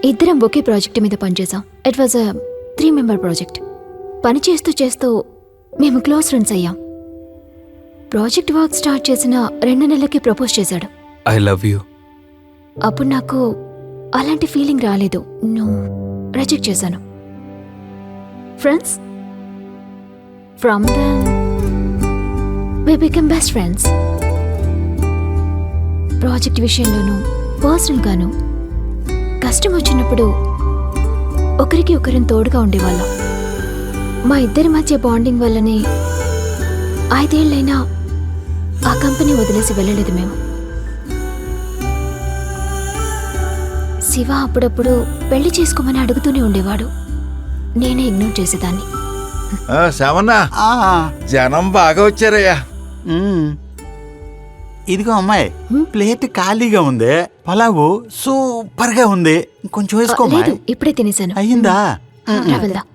ఇద్దరం ఒకే ప్రాజెక్ట్ మీద పనిచేసాం. It was 3 member project. పని చేస్తూ చేస్తూ మేము క్లోజ్ ఫ్రెండ్స్ అయ్యాం. ప్రాజెక్ట్ వర్క్ స్టార్ట్ చేసిన 2 నెలలకి ప్రపోజ్ చేశాడు. I love you. అప్పుడు నాకు అలాంటి ఫీలింగ్ రాలేదు. రిజెక్ట్ చేశాను. Friends, from then we become best friends. Project విషయంలోనూ పర్సనల్గాను కష్టం వచ్చినప్పుడు ఒకరికి ఒకరిని తోడుగా ఉండేవాళ్ళం. మా ఇద్దరి మధ్య బాండింగ్ వల్లనే 5 ఏళ్ళైనా ఆ కంపెనీ వదిలేసి వెళ్ళలేదు మేము. శివ అప్పుడప్పుడు పెళ్లి చేసుకోమని అడుగుతూనే ఉండేవాడు. నేనే ఇగ్నోర్ చేసేదాన్ని. శ్యామన్నా, జనం బాగా వచ్చారయ్యా. ఇదిగో అమ్మాయి, ప్లేట్ ఖాళీగా ఉంది, పలావు సూపర్ గా ఉంది, కొంచెం వేసుకో. లేదు, ఇప్పుడే తినేసాను. అయ్యిందా? వెళ్దాం.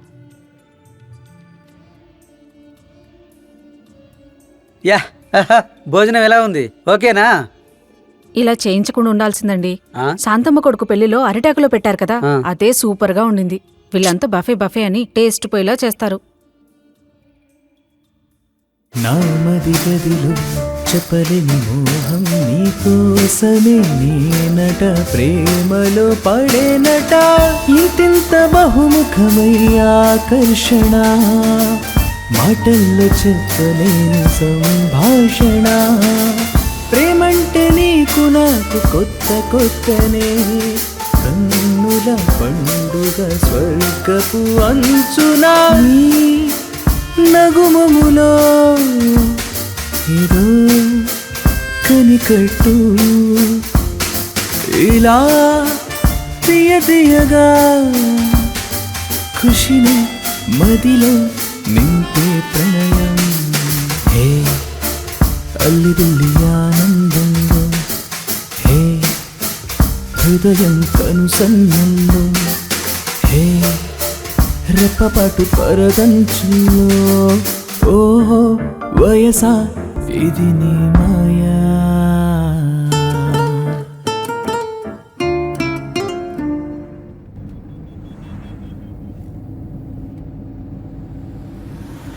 యా, భోజనం ఎలా ఉంది? ఓకేనా? ఇలా చేయించకుండా ఉండాల్సిందండి. శాంతమ్మ కొడుకు పెళ్లిలో అరిటాకులో పెట్టారు కదా, అదే సూపర్ గా ఉండింది. వీళ్ళంతా బఫే బఫే అని టేస్ట్ పోయేలా చేస్తారు. నామది గదిలో చెప్పలేని మోహం నీకోసమే నేనట, ప్రేమలో పడేనట, ఇంతింత బహుముఖమై ఆకర్షణ, మాటల్లో చెప్పలేని సంభాషణ, ప్రేమంటే నీకు నాకు కొత్త కొత్తనే, కన్నుల పండుగ స్వర్గపు అంచునా, నగుమములో ఏదో కనికట్టు, ఇలా తీయ తీయగా ఖుషిని మదిలో నింపే ప్రణయం. హే అల్లిదుల్లి ఆనందంలో, హే హృదయం కనుసన్నంలో, హే రెప్పపాటు పరదంచుల్లో, ఓహో వయసా ఇది నీ మాయా.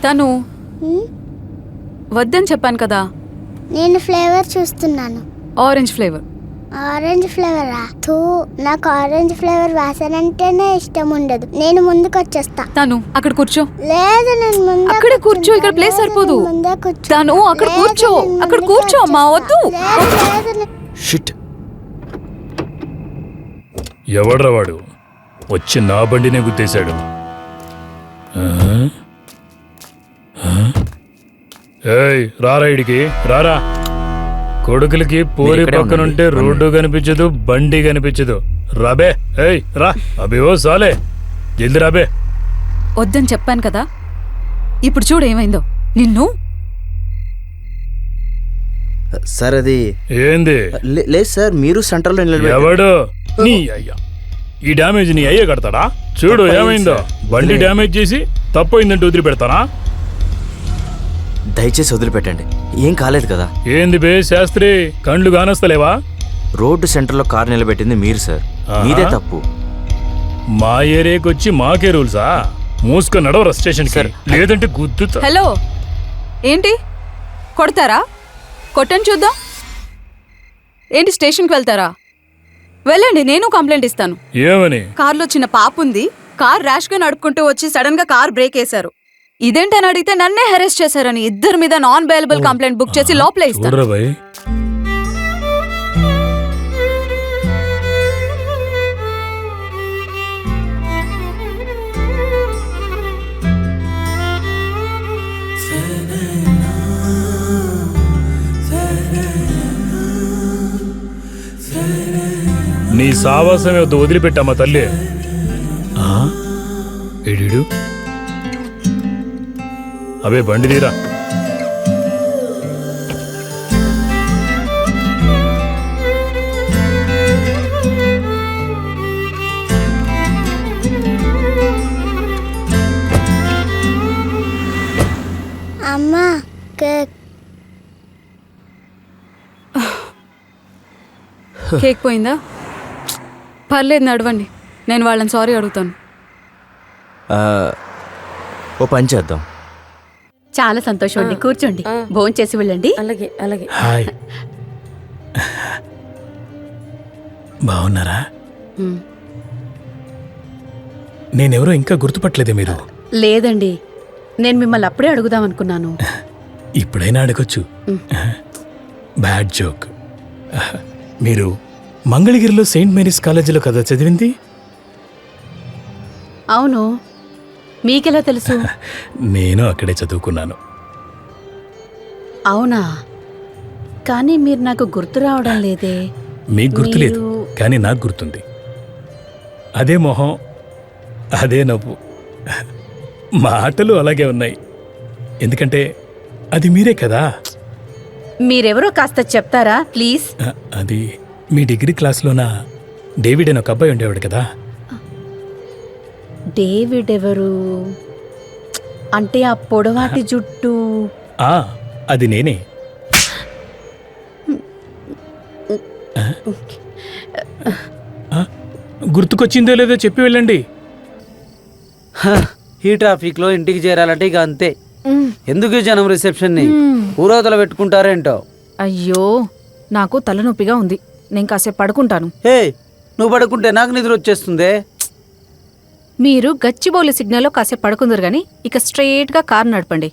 తను వద్దని చెప్పాను కదా. నేను ఫ్లేవర్ చూస్తున్నాను. Orange flavour. ఆరెంజ్ ఫ్లేవరా? నాకు ఆరెంజ్ ఫ్లేవర్ వాసన అంటేనే ఇష్టం ఉండదు. నేను ముందుకు వచ్చేస్తా. తను అక్కడ కూర్చో. లేదు, నేను ముందు అక్కడే కూర్చో, ఇక్కడ ప్లేస్ సరిపోదు. తను అక్కడ కూర్చో, అక్కడ కూర్చో అమ్మా. వద్దు. షిట్, ఎవడ్రా వాడు? వచ్చి నా బండినే గుద్దేశాడు. ఏయ్, రారా ఇడికి, రారా. కొడుకులకి పోరి పక్కనుంటే రోడ్డు కనిపించదు, బండి కనిపించదు. రాబే. ఏయ్ రా. అబే ఓ సాలే, జల్ది రాబే. వద్దని చెప్పాను కదా, ఇప్పుడు చూడు ఏమైందో. నిన్ను సార్ అది ఏంది? లేదు సార్, మీరు సెంటర్లో ఎవడు? నీ అయ్యా, ఈ డ్యామేజ్ నీ అయ్యే కడతాడా? చూడు ఏమైందో. బండి డ్యామేజ్ చేసి తప్పైందంటే వదిలిపెడతానా? దయచేసి వదిలిపెట్టండి, ఏం కాలేదు కదా. ఏంది బే శాస్త్రి, కండ్లు కానొస్తలేవా? రోడ్డు సెంటర్లో కారు నిలబెట్టింది మీరు సార్, మీదే తప్పు. మా ఏరియాకి వచ్చి మాకే రూల్సా? మూసుకొని నడవరా స్టేషన్ లేదంటే గుద్దుతా. హలో, ఏంటి కొడతారా? కొట్టని చూద్దాం. ఏంటి స్టేషన్కి వెళ్తారా? వెళ్ళండి, నేను కంప్లైంట్ ఇస్తాను. ఏమని? కార్లో చిన్న పాప ఉంది, కార్ ర్యాష్ గా నడుపుకుంటూ వచ్చి సడన్ గా కార్ బ్రేక్ వేశారు. ఇదేంటని అడిగితే నన్నే హెరెస్ట్ చేశారని ఇద్దరి మీద నాన్ బెయిలబుల్ కంప్లైంట్ బుక్ చేసి లోపలే ఇస్తాను. చూడరా భయ్, నీ సావాసమే వదిలిపెట్టామా తల్లి. ఏడు అవే బండి తీరా. అమ్మా కేక్. కేక్ పోయిందా? పర్లేదు, నడవండి, నేను వాళ్ళని సారీ అడుగుతాను. ఓ పని చేద్దాం. చాలా సంతోషం అండి, కూర్చోండి, భోంచేసి వెళ్ళండి. అలాగే అలాగే. హాయ్, బాగున్నారా? నేనెవరో ఇంకా గుర్తుపట్టలేదే మీరు? లేదండి, నేను మిమ్మల్ని అప్పుడే అడుగుదాం అనుకున్నాను. ఇప్పుడైనా అడగొచ్చు. Bad joke. మీరు మంగళగిరిలో సెయింట్ మేరీస్ కాలేజీలో కదా చదివింది? అవును, మీకెలా తెలుసు? నేను అక్కడే చదువుకున్నాను. అవునా? కానీ మీరు నాకు గుర్తు రావడం లేదే. మీకు గుర్తులేదు, కానీ నాకు గుర్తుంది. అదే మొహం, అదే నవ్వు, మాటలు అలాగే ఉన్నాయి. ఎందుకంటే అది మీరే కదా. మీరెవరో కాస్త చెప్తారా ప్లీజ్? అది మీ డిగ్రీ క్లాస్లోన డేవిడ్ అని ఒక అబ్బాయి ఉండేవాడు కదా. డేవిడ్ ఎవరు? అంటే ఆ పొడవాటి జుట్టు. అది నేనే. గుర్తుకొచ్చిందో లేదో చెప్పి వెళ్ళండి. ఈ ట్రాఫిక్లో ఇంటికి చేరాలంటే ఇక అంతే. ఎందుకు జనం రిసెప్షన్ని ఊరవతల పెట్టుకుంటారేంటో. అయ్యో, నాకు తలనొప్పిగా ఉంది, నేను కాసేపు పడుకుంటాను. హే, నువ్వు పడుకుంటే నాకు నిద్ర వచ్చేస్తుందే. మీరు గచ్చిబౌలి సిగ్నల్లో కాసేపు పడుకుందరు గాని ఇక స్ట్రెయిట్ గా కార్ నడపండి.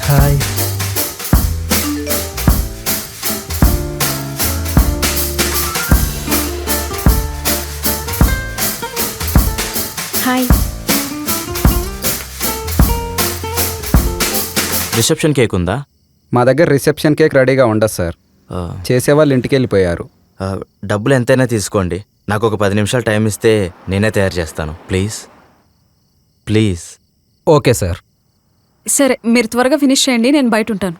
హాయ్. హాయ్. రిసెప్షన్ కేక్ ఉందా? మా దగ్గర రిసెప్షన్ కేక్ రెడీగా ఉండదు సార్. చేసేవాళ్ళు ఇంటికి వెళ్ళిపోయారు. డబ్బులు ఎంతైనా తీసుకోండి, నాకు ఒక 10 నిమిషాలు టైం ఇస్తే నేనే తయారు చేస్తాను. Please please. Okay sir. సరే, మీరు త్వరగా ఫినిష్ చేయండి, నేను బయట ఉంటాను.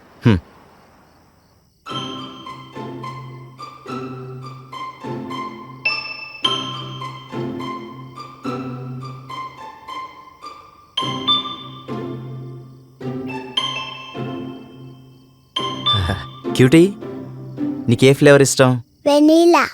క్యూటీ, నీకే ఫ్లేవర్ ఇష్టం? వెనీలా.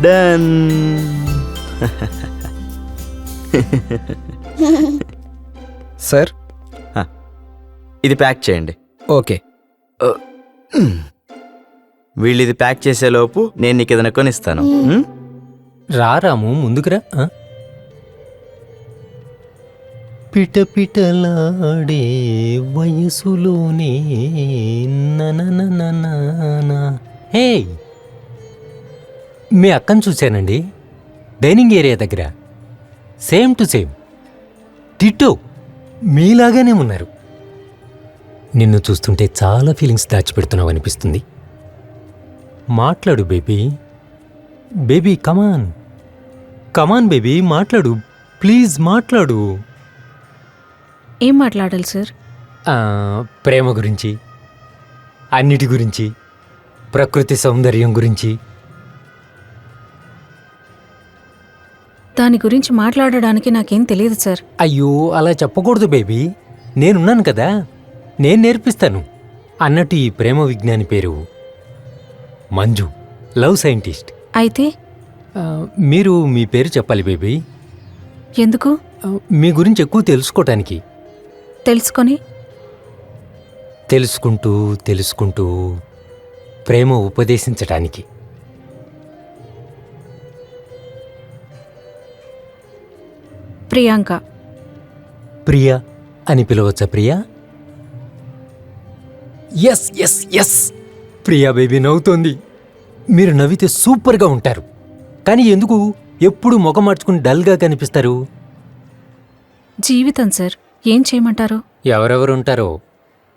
డన్. సార్ ఇది ప్యాక్ చేయండి. ఓకే. వీళ్ళు ఇది ప్యాక్ చేసేలోపు నేను నీకు ఏదైనా కొనిస్తాను. రారాము ముందుకురా. పిటపిటలాడే వయసులోనే ననననననా. హే, మీ అక్కను చూశానండి డైనింగ్ ఏరియా దగ్గర. సేమ్ టు సేమ్ టిట్టో మీలాగానే ఉన్నారు. నిన్ను చూస్తుంటే చాలా ఫీలింగ్స్ దాచిపెడుతున్నావు అనిపిస్తుంది. మాట్లాడు baby. Baby come on come on baby, మాట్లాడు ప్లీజ్, మాట్లాడు. ఏం మాట్లాడాలి సార్? ప్రేమ గురించి, అన్నిటి గురించి, ప్రకృతి సౌందర్యం గురించి. దాని గురించి మాట్లాడడానికి నాకేం తెలియదు సార్. అయ్యో అలా చెప్పకూడదు బేబీ, నేనున్నాను కదా, నేను నేర్పిస్తాను. అన్నట్టు ఈ ప్రేమ విజ్ఞాని పేరు మంజు, లవ్ సైంటిస్ట్. అయితే మీరు మీ పేరు చెప్పాలి బేబీ. ఎందుకు? మీ గురించి ఎక్కువ తెలుసుకోవటానికి. తెలుసుకుంటూ తెలుసుకుంటూ ప్రేమ ఉపదేశించటానికి. ప్రియాంక. ప్రియా అని పిలవచ్చా? Priya? Yes yes yes, Priya baby నవ్వుతోంది. మీరు నవ్వితే సూపర్గా ఉంటారు, కానీ ఎందుకు ఎప్పుడు ముఖం మార్చుకుని డల్గా కనిపిస్తారు? జీవితం సార్, ఏం చేయమంటారు? ఎవరెవరు ఉంటారో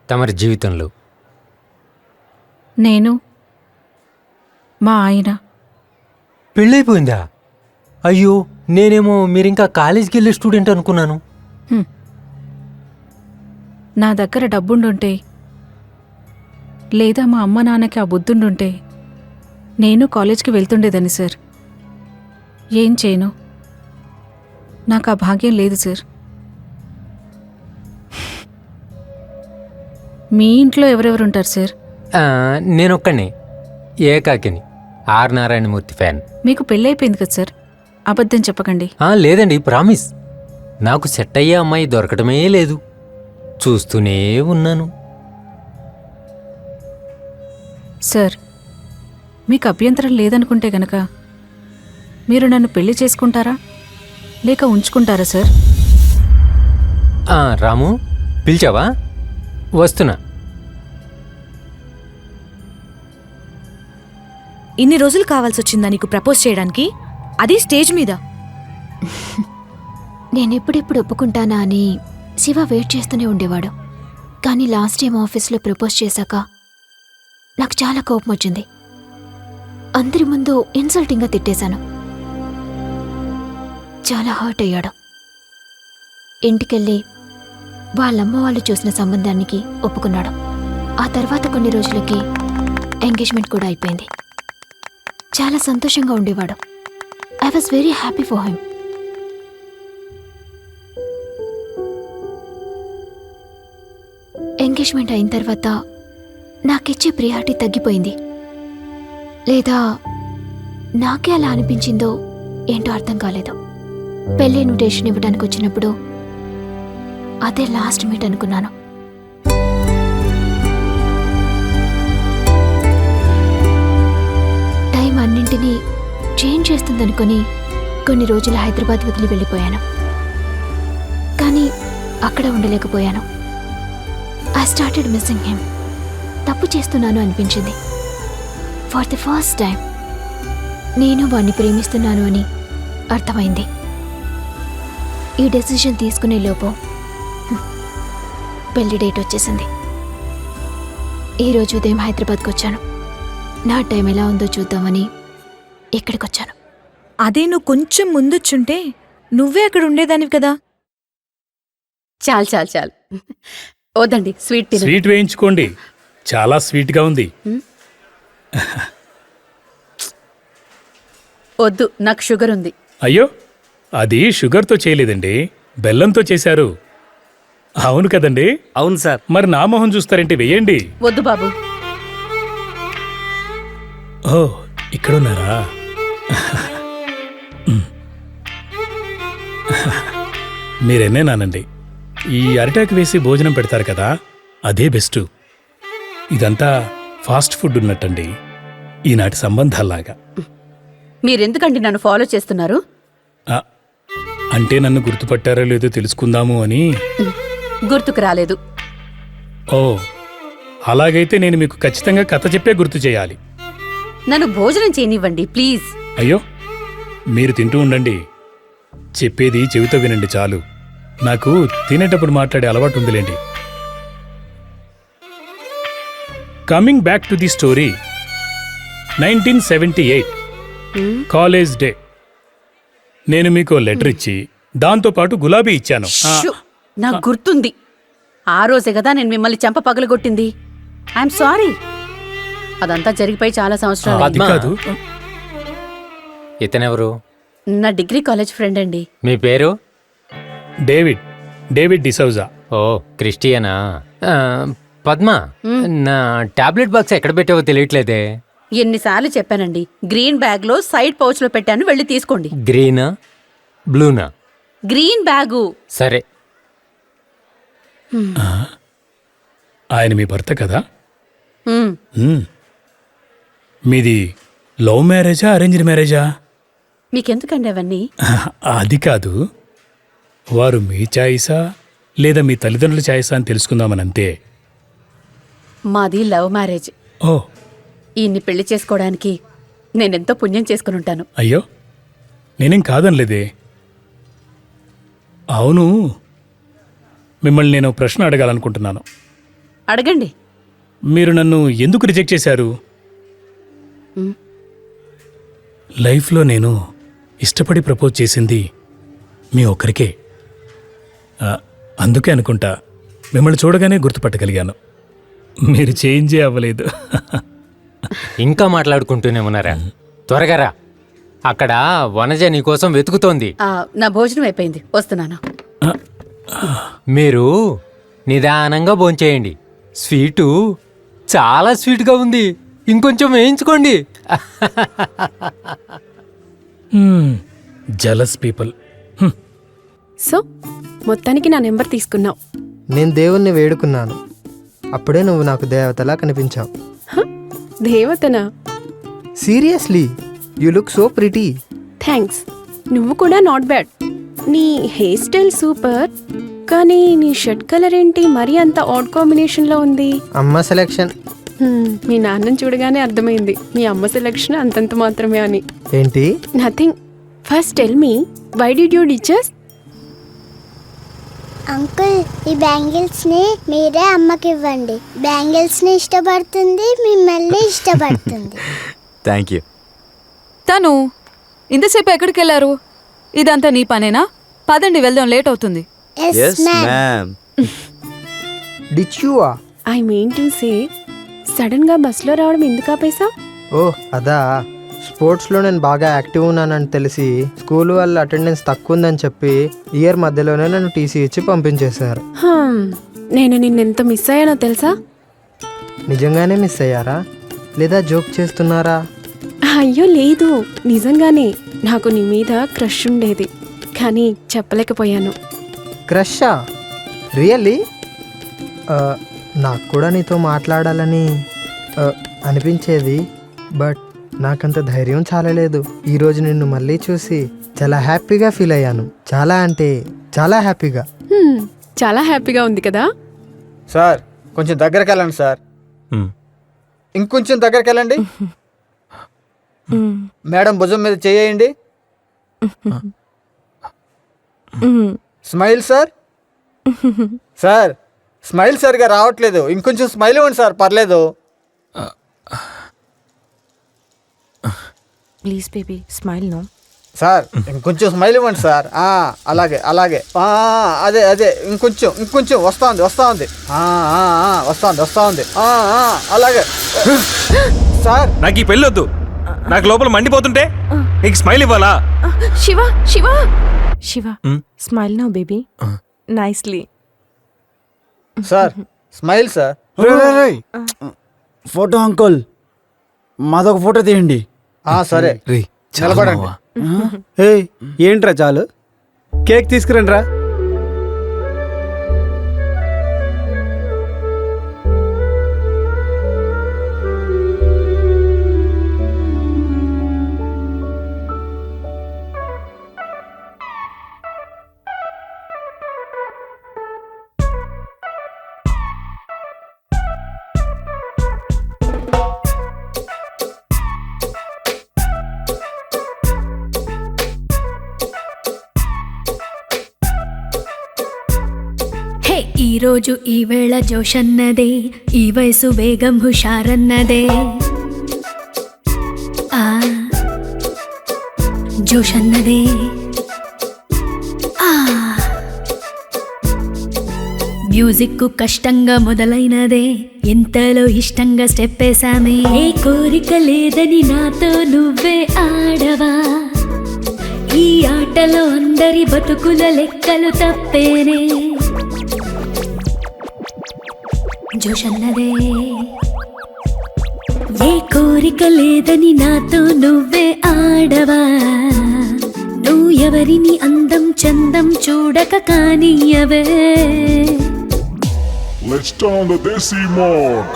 తమరి జీవితంలో? నేను, మా ఆయన. పెళ్ళైపోయిందా? అయ్యో, నేనేమో మీరింకా కాలేజీకి వెళ్ళే స్టూడెంట్ అనుకున్నాను. నా దగ్గర డబ్బుండుంటే, లేదా మా అమ్మ నాన్నకి ఆ బుద్ధుండుంటే నేను కాలేజ్కి వెళ్తుండేదని సార్. ఏం చేయను, నాకు ఆ భాగ్యం లేదు సార్. మీ ఇంట్లో ఎవరెవరు ఉంటారు సార్? నేనొక్కనే, ఏకాకిని, ఆర్ నారాయణమూర్తి ఫ్యాన్. మీకు పెళ్ళైపోయింది కదా సార్, అబద్ధం చెప్పకండి. లేదండి, ప్రామిస్. నాకు సెట్ అయ్యే అమ్మాయి దొరకటమే లేదు, చూస్తూనే ఉన్నాను. సార్, మీకు అభ్యంతరం లేదనుకుంటే గనక మీరు నన్ను పెళ్లి చేసుకుంటారా లేక ఉంచుకుంటారా సార్? రాము, పిలిచావా? వస్తున్నా. ఇన్ని రోజులు కావాల్సి వచ్చిందా నీకు ప్రపోజ్ చేయడానికి, అది స్టేజ్ మీద? నేనెప్పుడెప్పుడు ఒప్పుకుంటానా అని శివ వెయిట్ చేస్తూనే ఉండేవాడు. కానీ లాస్ట్ టైం ఆఫీస్లో ప్రపోజ్ చేశాక నాకు చాలా కోపం వచ్చింది. అందరి ముందు ఇన్సల్టింగ్గా తిట్టేశాను. చాలా హర్ట్ అయ్యాడు. ఇంటికెళ్ళి వాళ్ళమ్మ వాళ్ళు చూసిన సంబంధానికి ఒప్పుకున్నాడు. ఆ తర్వాత కొన్ని రోజులకి ఎంగేజ్మెంట్ కూడా అయిపోయింది. చాలా సంతోషంగా ఉండేవాడు. I was very happy for him. Engagement అయిన తర్వాత నాకిచ్చే ప్రియారిటీ తగ్గిపోయింది. లేదా నాకే అలా అనిపించిందో ఏంటో అర్థం కాలేదు. పెళ్లి ఇన్విటేషన్ ఇవ్వడానికి వచ్చినప్పుడు అదే లాస్ట్ మీట్ అనుకున్నాను. టైం అన్నింటినీ చేంజ్ చేస్తుందనుకొని కొన్ని రోజులు హైదరాబాద్ వదిలి వెళ్ళిపోయాను. కానీ అక్కడ ఉండలేకపోయాను. I started missing him. తప్పు చేస్తున్నాను అనిపించింది. ఫర్ ది ఫస్ట్ టైం నేను వాణ్ణి ప్రేమిస్తున్నాను అని అర్థమైంది. ఈ డెసిషన్ తీసుకునే లోపు పెళ్లి డేట్ వచ్చేసింది. ఈరోజు ఉదయం హైదరాబాద్కి వచ్చాను. నా టైం ఎలా ఉందో చూద్దామని ఇక్కడికి వచ్చాను. అదే నువ్వు కొంచెం ముందొచ్చుంటే నువ్వే అక్కడ ఉండేదానివి కదా. చాలు చాలు చాలు, వద్దండి, స్వీట్ తినండి. స్వీట్ వేయించుకోండి, చాలా స్వీట్గా ఉంది. వద్దు, నాకు షుగర్ ఉంది. అయ్యో, అది షుగర్తో చేయలేదండి, బెల్లంతో చేశారు. అవును కదండి? అవును సార్. మరి నా మొహం చూస్తారేంటి, వెయ్యండి. వద్దు బాబు. ఓ, ఇక్కడున్నారా? మీరెన్నేనానండి, ఈ అరిటాకు వేసి భోజనం పెడతారు కదా, అదే బెస్ట్. ఇదంతా ఫాస్ట్ ఫుడ్ ఉన్నట్టండి, ఈనాటి సంబంధాల్లాగా. మీరెందుకండి నన్ను ఫాలో చేస్తున్నారు? ఆ, అంటే నన్ను గుర్తుపట్టారో లేదో తెలుసుకుందాము అని. గుర్తుకు రాలేదు. ఓ, అలాగైతే నేను మీకు ఖచ్చితంగా కథ చెప్పే గుర్తు చేయాలి. నన్ను భోజనం చేయనివ్వండి ప్లీజ్. అయ్యో, మీరు తింటూ ఉండండి, చెప్పేది చెవితో వినండి చాలు. నాకు తినేటప్పుడు మాట్లాడే అలవాటు ఉందిలేండి. Coming back to the story, 1978 college day. నేను మీకు లెటర్ ఇచ్చి దాంతోపాటు గులాబీ ఇచ్చాను. షూ, నాకు గుర్తుంది. ఆ రోజే కదా నేను మిమ్మల్ని చెంప పగలగొట్టింది. I'm sorry. అదంతా జరిగిపోయి చాలా సంవత్సరాలు. అది కాదు. ఇతనెవరు? నా డిగ్రీ కాలేజ్ ఫ్రెండ్ అండి. మీ పేరు? డేవిడ్ డిసౌజా. ఓ, క్రిస్టియనా? పద్మ, నా టాబ్లెట్ బాక్స్ ఎక్కడ పెట్టావో తెలియట్లేదే. ఎన్నిసార్లు చెప్పానండి, గ్రీన్ బ్యాగ్ లో సైడ్ పౌచ్ లో పెట్టాను, వెళ్ళి తీసుకోండి. గ్రీనా బ్లూనా? Green bag. సరే. ఆయన మీ భర్త కదా? హ్మ్. మీది లవ్ మ్యారేజా, అరేంజ్డ్ మ్యారేజా? మీకెందుకండి అవన్నీ? అది కాదు, వారు మీ ఛాయిసా లేదా మీ తల్లిదండ్రుల ఛాయిసా అని తెలుసుకుందామని అంతే. మాది లవ్ మ్యారేజ్. ఓ, ఈయన్ని పెళ్లి చేసుకోవడానికి నేనెంతో పుణ్యం చేసుకుని ఉంటాను. అయ్యో, నేనేం కాదనలేదే. అవును, మిమ్మల్ని నేను ప్రశ్న అడగాలనుకుంటున్నాను. అడగండి. మీరు నన్ను ఎందుకు రిజెక్ట్ చేశారు? లైఫ్లో నేను ఇష్టపడి ప్రపోజ్ చేసింది మీ ఒక్కరికే. అందుకే అనుకుంటా మిమ్మల్ని చూడగానే గుర్తుపట్టగలిగాను. మీరు చేంజే అవ్వలేదు. ఇంకా మాట్లాడుకుంటూనే ఉన్నారా? త్వరగా రా, అక్కడ వనజ నీకోసం వెతుకుతోంది. నా భోజనం అయిపోయింది, వస్తున్నాను. మీరు నిదానంగా భోంచేయండి. స్వీటు చాలా స్వీట్గా ఉంది, ఇంకొంచెం వేయించుకోండి. Jealous people. సో మొత్తానికి నా నెంబర్ తీసుకున్నావు. నేను దేవుణ్ణి వేడుకున్నాను, అప్పుడే నువ్వు నాకు దేవతలా కనిపించావు. దేవతనా? Seriously, you look so pretty. Thanks. నువ్వు కూడా నాట్ బ్యాడ్. నీ హెయిర్ స్టైల్ సూపర్, కానీ నీ షర్ట్ కలర్ ఏంటి మరీ అంత ఆడ్ కాంబినేషన్లో ఉంది? అమ్మ సెలెక్షన్. మీ నాన్నని చూడగానే అర్థమైంది మీ అమ్మ సెలెక్షన్ అంతంత మాత్రమే అని. ఏంటి? Nothing. First tell me, why did you ditch us? Uncle, ఈ బ్యాంగిల్స్ ని మీరే అమ్మకి ఇవ్వండి. బ్యాంగిల్స్ ని ఇష్టపడుతుంది, మిమ్మల్ని ఇష్టపడుతుంది. Thank you. తను ఇంతసేపు ఎక్కడికి వెళ్ళారు? ఇదంతా నీ పనేనా? పదండి వెళ్దాం, లేట్ అవుతుంది. Yes ma'am. డిచ్యూవా? I mean to say, sudden గా బస్లో రావడం ఎందుకు ఆపేసా? ఓ అదా, స్పోర్ట్స్లో నేను బాగా యాక్టివ్ ఉన్నానని తెలిసి స్కూల్ వాళ్ళ అటెండెన్స్ తక్కువ ఉందని చెప్పి ఇయర్ మధ్యలోనే నన్ను టీసీ ఇచ్చి పంపించేశారు. నేను నిన్నెంత మిస్ అయ్యానో తెలుసా? నిజంగానే మిస్ అయ్యారా లేదా జోక్ చేస్తున్నారా? అయ్యో లేదు, నిజంగానే నాకు నీ మీద క్రష్ ఉండేది, కానీ చెప్పలేకపోయాను. క్రషా? రియల్లీ? నాకు కూడా నీతో మాట్లాడాలని అనిపించేది, బట్ నాకంత ధైర్యం చాలలేదు. ఈరోజు నిన్ను మళ్ళీ చూసి చాలా హ్యాపీగా ఫీల్ అయ్యాను. చాలా అంటే చాలా హ్యాపీగా. చాలా హ్యాపీగా ఉంది కదా? సార్ కొంచెం దగ్గరికి వెళ్ళండి సార్. ఇంకొంచెం దగ్గరికి వెళ్ళండి. మేడం భుజం మీద చేయండి. Smile sir. సార్ స్మైల్ సరిగా రావట్లేదు, ఇంకొంచెం స్మైల్ ఇవ్వండి సార్. పర్లేదు. Please baby smile. No sir ఇంకొంచెం స్మైల్ ఇవ్వండి సార్. అలాగే అలాగే, అదే అదే, ఇంకొంచెం ఇంకొంచెం. వస్తుంది వస్తుంది వస్తుంది. అలాగే సార్. నాకు ఈ పెళ్ళొద్దు, నాకు లోపల మండిపోతుంటే నీకు స్మైల్ ఇవ్వాలా? Shiva Shiva Shiva, smile no baby, nicely. Sir smile sir. Photo uncle, మాదొక ఫోటో తీయండి. సరే నిలబడండి. ఏంట్రా చాలు, కేక్ తీసుకురండి రా. ఈరోజు ఈ వేళ జోషన్నదే, ఈ వయసు వేగం హుషారన్నదే. ఆ జోషన్నదే. ఆ మ్యూజిక్ కష్టంగా మొదలైనదే, ఎంతలో ఇష్టంగా స్టెప్ వేసామే. ఏ కోరిక లేదని నాతో నువ్వే ఆడవా, ఈ ఆటలో అందరి బతుకుల లెక్కలు తప్పేనే. జోషన్నదే. ఏ కోరిక లేదని నాతో నువ్వే ఆడవా, నువ్వు ఎవరిని అందం చందం చూడక కానియవే. Let's turn the Desi mode.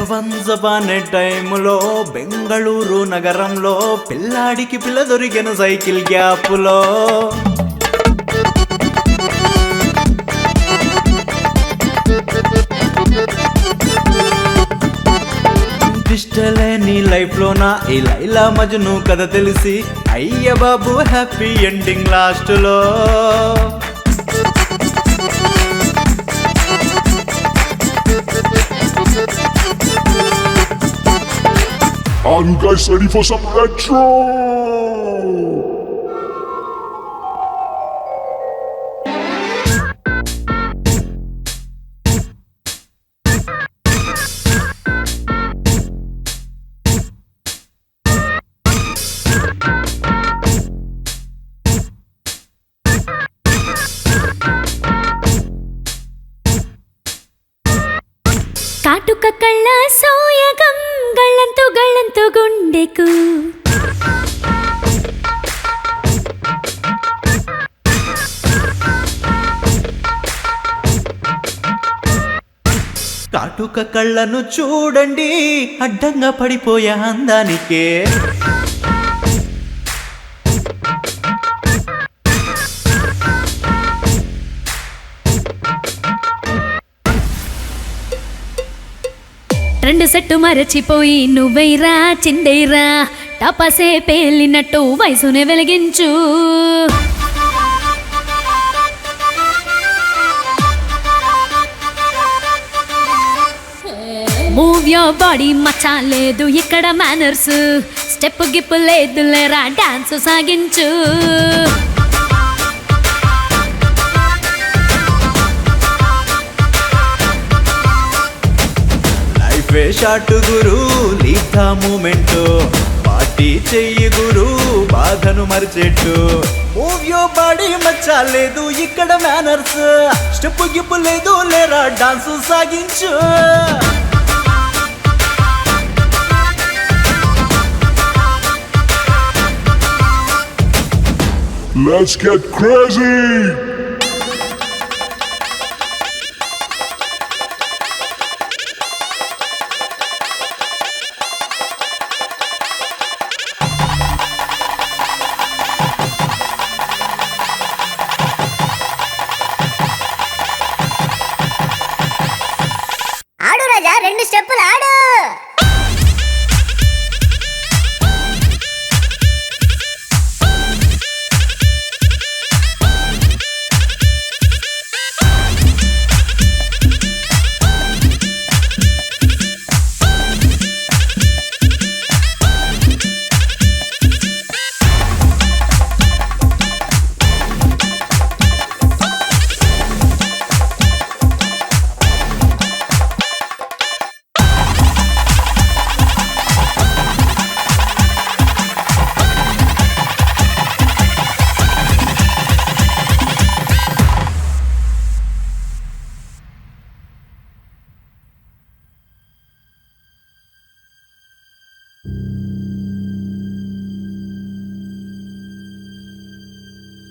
వన్సపానే టైములో బెంగళూరు నగరంలో పిల్లాడికి పిల్ల దొరికిన సైకిల్ గ్యాపులో. ఇష్టలే నీ లైఫ్ లో నా ఈ లైలా మజ్ను కథ తెలిసి, అయ్య బాబు హ్యాపీ ఎండింగ్ లాస్ట్ లో. Are you guys ready for some retro? కాటుక కళ్ళ సోయగం గళ్ళంతో గళ్ళంతో గుండెకు, కాటుక కళ్ళను చూడండి అడ్డంగా పడిపోయే అందానికే. రెండు సెట్టు మరచిపోయి నువ్వైరా చిందేరా, టపాసే పేలినట్టు వయసునే వెలిగించు. మూవ్ యోర్ బాడీ మచ్చా, లేదు ఇక్కడ మేనర్స్, స్టెప్ గిప్పు లేదు లేరా డాన్స్ సాగించు. షాట్ గురు లీవ్ మూమెంట్, పార్టీ చెయ్యి గురు బాధను మరిచెట్టు. మూవ్ యో బాడీ మచ్చా, లేదు ఇక్కడ మేనర్స్, స్టెప్ గిప్పు లేదు లేరా డాన్స్ సాగించు. Let's get crazy! ఆడు రాజా, రెండు స్టెప్పులు ఆడు.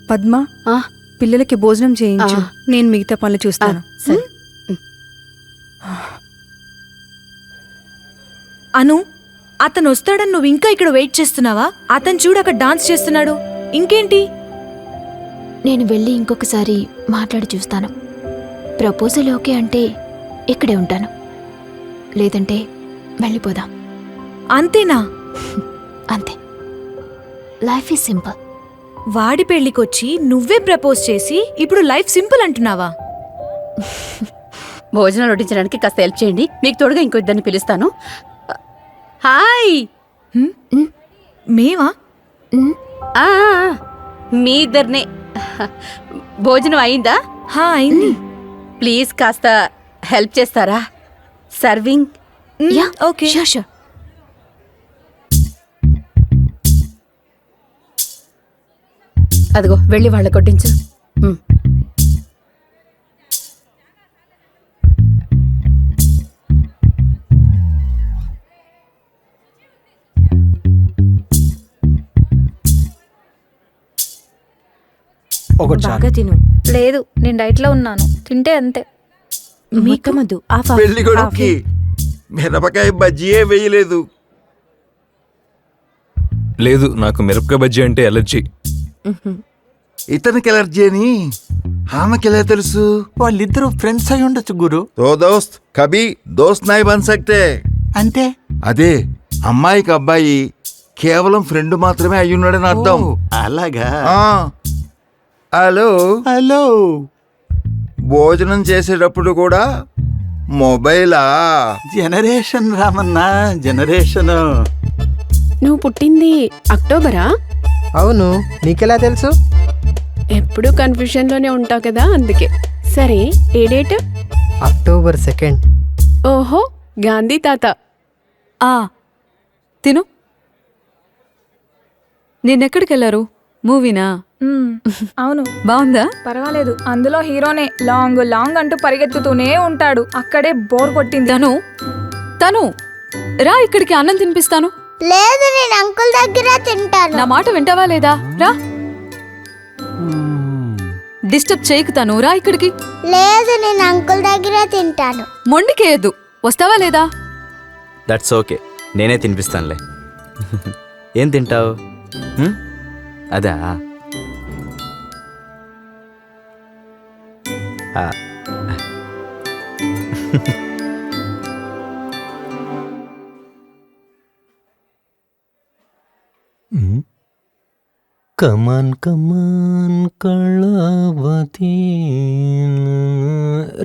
పద్మ, పిల్లలకి భోజనం చేయించు, నేను మిగతా పనులు చూస్తాను. అను, అతను వస్తాడని నువ్వు ఇంకా ఇక్కడ వెయిట్ చేస్తున్నావా? అతను చూడు అక్కడ డాన్స్ చేస్తున్నాడు. ఇంకేంటి? నేను వెళ్ళి ఇంకొకసారి మాట్లాడి చూస్తాను. ప్రపోజల్ ఓకే అంటే ఇక్కడే ఉంటాను, లేదంటే వెళ్ళిపోదాం. అంతేనా? అంతే. Life is simple. వాడి పెళ్లికొచ్చి నువ్వే ప్రపోజ్ చేసి ఇప్పుడు లైఫ్ సింపుల్ అంటున్నావా? భోజనాలు వడ్డించడానికి కాస్త హెల్ప్ చేయండి. మీకు తోడుగా ఇంకో ఇద్దరిని పిలుస్తాను. హాయ్. మేమా? ఆ, మీ ఇద్దరినే. భోజనం అయిందా? అయింది. ప్లీజ్ కాస్త హెల్ప్ చేస్తారా? Serving. Yeah okay, sure sure. అదిగో వెళ్ళి వాళ్ళ కొట్టించు. బాగా తిను. లేదు, నేను డైట్లో ఉన్నాను, తింటే అంతే. మీకమద్దు. పెళ్లి కొడుక్కి మిరపకాయ బజ్జీయే వేయలేదు. లేదు, నాకు మిరపకాయ బజ్జీ అంటే ఎలర్జీ. ఇతనికి ఎలర్జీ అని ఆమెకి ఎలా తెలుసు? వాళ్ళిద్దరూ ఫ్రెండ్స్ అయి ఉండొచ్చు గురు. తో దోస్త్ కభీ దోస్త్ నాయ్ బన్ సక్తే. అంటే అదే అమ్మాయికి అబ్బాయి కేవలం ఫ్రెండ్ మాత్రమే అయ్యున్నాడని అర్థం. అలాగా? Hello hello. భోజనం చేసేటప్పుడు కూడా మొబైలా? Generation Ramanna, generation. నువ్వు పుట్టింది అక్టోబరా? అవును, నీకెలా తెలుసు? ఎప్పుడు కన్ఫ్యూషన్లోనే ఉంటావు కదా, అందుకే. సరే, ఏ డేట్? అక్టోబర్ 2. ఓహో, గాంధీ తాత. తిను. నిన్నెక్కడికి వెళ్ళారు? మూవీనా? అవును. బాగుందా? పర్వాలేదు. అందులో హీరోనే లాంగ్ లాంగ్ అంటూ పరిగెత్తుతూనే ఉంటాడు. అక్కడే బోర్ కొట్టింది. తను రా, ఇక్కడికి అన్నం తినిపిస్తాను. లేదు, నేను అంకుల్ దగ్గర తింటాను. నా మాట వింటావా లేదా? రా. డిస్టర్బ్ చేయకు, తను రా ఇక్కడికి. లేదు, నేను అంకుల్ దగ్గర తింటాను. మొండికేయద్దు. వస్తావా లేదా? దట్స్ ఓకే, నేనే తినిపిస్తానులే. ఏం తింటావు? అదా? కమాన్ కమాన్ కళావతి.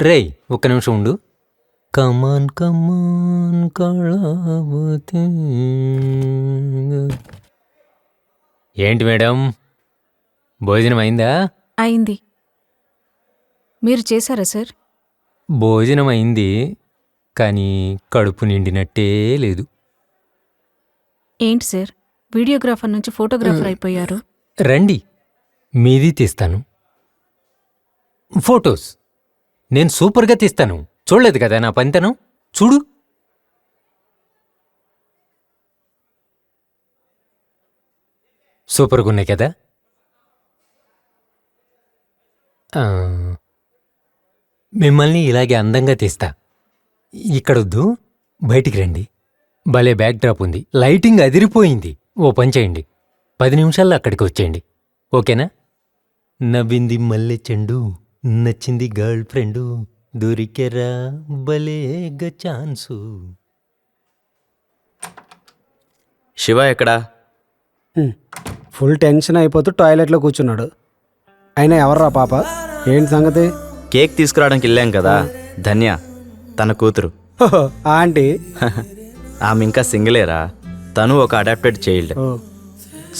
రేయ్, ఒక్క నిమిషం ఉండు. కమాన్ కమాన్ కళావతి. ఏంటి మేడం, భోజనం అయిందా? అయింది. మీరు చేశారా సార్? భోజనం అయింది, కానీ కడుపు నిండినట్టే లేదు. ఏంటి సార్, వీడియోగ్రాఫర్ నుంచి ఫోటోగ్రాఫర్ అయిపోయారు? రండి, మీది తీస్తాను. ఫొటోస్ నేను సూపర్గా తీస్తాను. చూడలేదు కదా నా పనితనం? చూడు. సూపర్గా ఉన్నాయి కదా? మిమ్మల్ని ఇలాగే అందంగా తీస్తా. ఇక్కడొద్దు, బయటికి రండి. భలే బ్యాక్ డ్రాప్ ఉంది, లైటింగ్ అదిరిపోయింది. ఓ పని చేయండి, 10 నిమిషాల్లో అక్కడికి వచ్చేయండి. ఓకేనా? నవ్వింది మల్లె చెండు, నచ్చింది గర్ల్ ఫ్రెండు, దొరికెరా భలేగా ఛాన్సు. శివ ఎక్కడా? ఫుల్ టెన్షన్ అయిపోతూ టాయిలెట్లో కూర్చున్నాడు. అయినా ఎవర్రా పాప? ఏంటి సంగతి? కేక్ తీసుకురావడానికి వెళ్ళాం కదా, ధన్య తన కూతురు. ఆంటీ ఆమె ఇంకా సింగిలేరా. తను ఒక అడాప్టెడ్ చైల్డ్.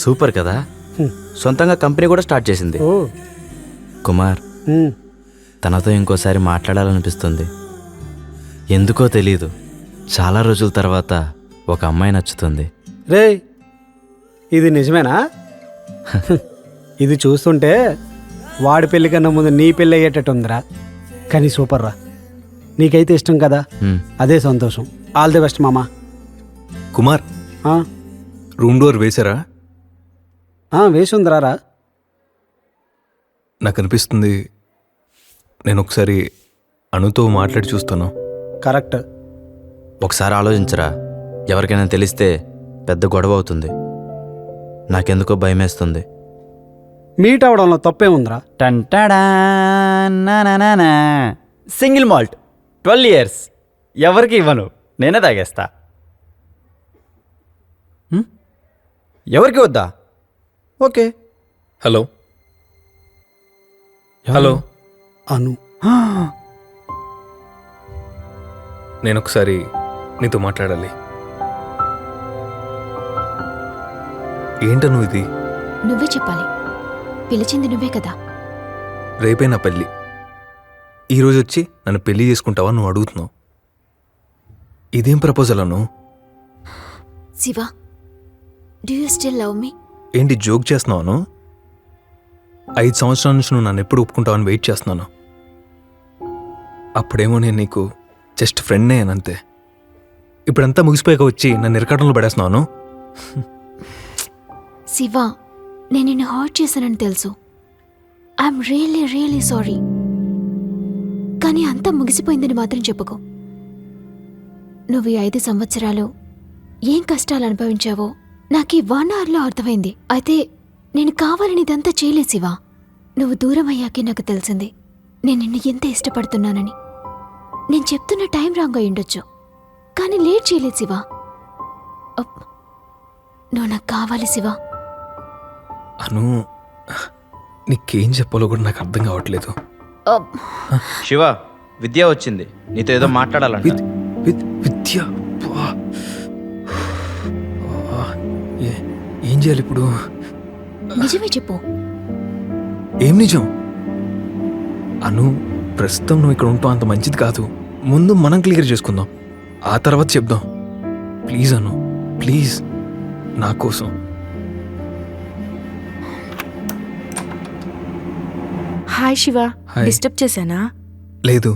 సూపర్ కదా. సొంతంగా కంపెనీ కూడా స్టార్ట్ చేసింది. కుమార్, తనతో ఇంకోసారి మాట్లాడాలనిపిస్తుంది. ఎందుకో తెలీదు, చాలా రోజుల తర్వాత ఒక అమ్మాయి నచ్చుతుంది. రే, ఇది నిజమేనా? ఇది చూస్తుంటే వాడి పెళ్లి కన్నా ముందు నీ పెళ్ళి అయ్యేటట్టు ఉందిరా. కానీ సూపర్ రా, నీకైతే ఇష్టం కదా, అదే సంతోషం. ఆల్ ది బెస్ట్ మామా. కుమార్, రూమ్ డోర్ వేశారా? వేసి ఉందిరా. నాకు అనిపిస్తుంది నేను ఒకసారి అనుతో మాట్లాడి చూస్తాను. కరెక్ట్. ఒకసారి ఆలోచించరా, ఎవరికైనా తెలిస్తే పెద్ద గొడవ అవుతుంది. నాకెందుకో భయమేస్తుంది. మీట్ అవడంలో తప్పే ఉందిరా. Single malt 12 years. ఎవరికి ఇవ్వను, నేనే తాగేస్తా. ఎవరికి వద్దా? ఓకే. హలో హలో అను, నేను ఒకసారి నీతో మాట్లాడాలి. ఏంటను ఇది? నువ్వే చెప్పాలి. పిలిచింది నువ్వే కదా. రేపే నా పెళ్ళి. ఈరోజు వచ్చి నన్ను పెళ్లి చేసుకుంటావా నువ్వు అడుగుతున్నావు. ఇదేం proposal Anu? Shiva, do you still love మీ? ఏంటి జోక్ చేస్తున్నావు? 5 సంవత్సరాల నుంచి నువ్వు నన్ను ఎప్పుడు ఒప్పుకుంటావని వెయిట్ చేస్తున్నాను. అప్పుడేమో నేను నీకు జస్ట్ ఫ్రెండ్నే అంతే. ఇప్పుడంతా ముగిసిపోయాక వచ్చి నన్ను ఇరకాటంలో పడేస్తున్నాను. శివ, నేను నిన్ను హర్ట్ చేశానని తెలుసు. I'm really really sorry. కానీ అంతా ముగిసిపోయిందని మాత్రం చెప్పుకో. నువ్వు ఈ 5 సంవత్సరాలు ఏం కష్టాలు అనుభవించావో నాకు ఈ 1 hourలో అర్థమైంది. అయితే నేను కావాలని ఇదంతా చేయలేదు శివ. నువ్వు దూరం అయ్యాకే నాకు తెలిసింది నేను నిన్ను ఎంత ఇష్టపడుతున్నానని. నేను చెప్తున్న టైం రాంగ్ అయి ఉండొచ్చు, కానీ లేట్ చేయలేదు శివ. నువ్వు నాకు కావాలి శివ. అను, నీకేం చెప్పాలో కూడా నాకు అర్థం కావట్లేదు. శివ, విద్య వచ్చింది, నీతో ఏదో మాట్లాడాలంట. విద్య? ఏం చేయాలి ఇప్పుడు? నిజమే చెప్పు. ఏం నిజం? అను, ప్రస్తుతం నువ్వు ఇక్కడ ఉంటావు అంత మంచిది కాదు. ముందు మనం క్లియర్ చేసుకుందాం, ఆ తర్వాత చెప్దాం. ప్లీజ్ అను, ప్లీజ్, నా కోసం. Hi Shiva, hi. డిస్టర్బ్ చేశానా? లేదు.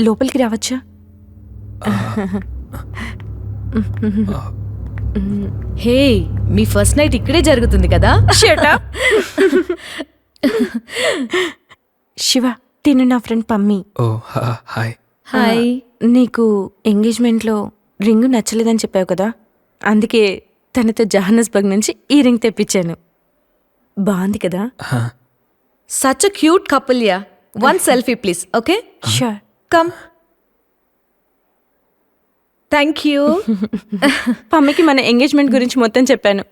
లోపలికి రావచ్చా? హే, మీ ఫస్ట్ నైట్ ఇక్కడే జరుగుతుంది కదా? Shut up. శివ, తిను నా ఫ్రెండ్ పమ్మి. ఓ హాయ్. హాయ్. నీకు ఎంగేజ్మెంట్లో రింగు నచ్చలేదని చెప్పావు కదా, అందుకే తనతో జహానస్బర్గ్ నుంచి ఈ రింగ్ తెప్పించాను. బాగుంది కదా? Such a cute couple yeah. One selfie please. Okay, sure. Come. Thank you. పమ్మికి మన ఎంగేజ్మెంట్ గురించి మొత్తం చెప్పాను.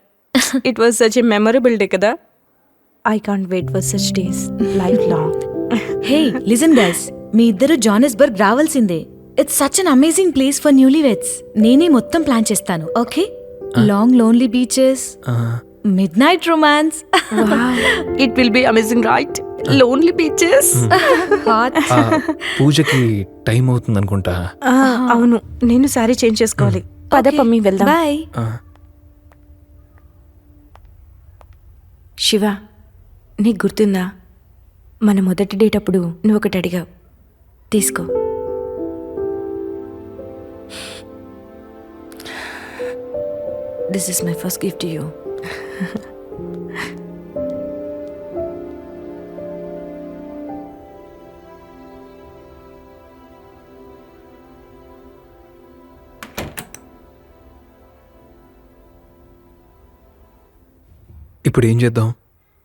It was such a memorable day కదా. I can't wait for such days life long. Hey listen guys, మీ ఇద్దరు Johannesburg రావాల్సిందే. It's such an amazing place for newlyweds. నేనే మొత్తం ప్లాన్ చేస్తాను. Okay, long lonely beaches, midnight romance. It will be amazing right? Lonely beaches. పూజకి time అవుతుంది అనుకుంటా. అవును, నేను సారీ చేంజ్ చేసుకోవాలి. పద పమ్మి, వెళ్దాం. బాయ్. శివ, నీకు గుర్తుందా మన మొదటి డేట్ అప్పుడు నువ్వు ఒకటి అడిగావు, తీసుకో. This is my first gift to you. ఇప్పుడు ఏం చేద్దాం?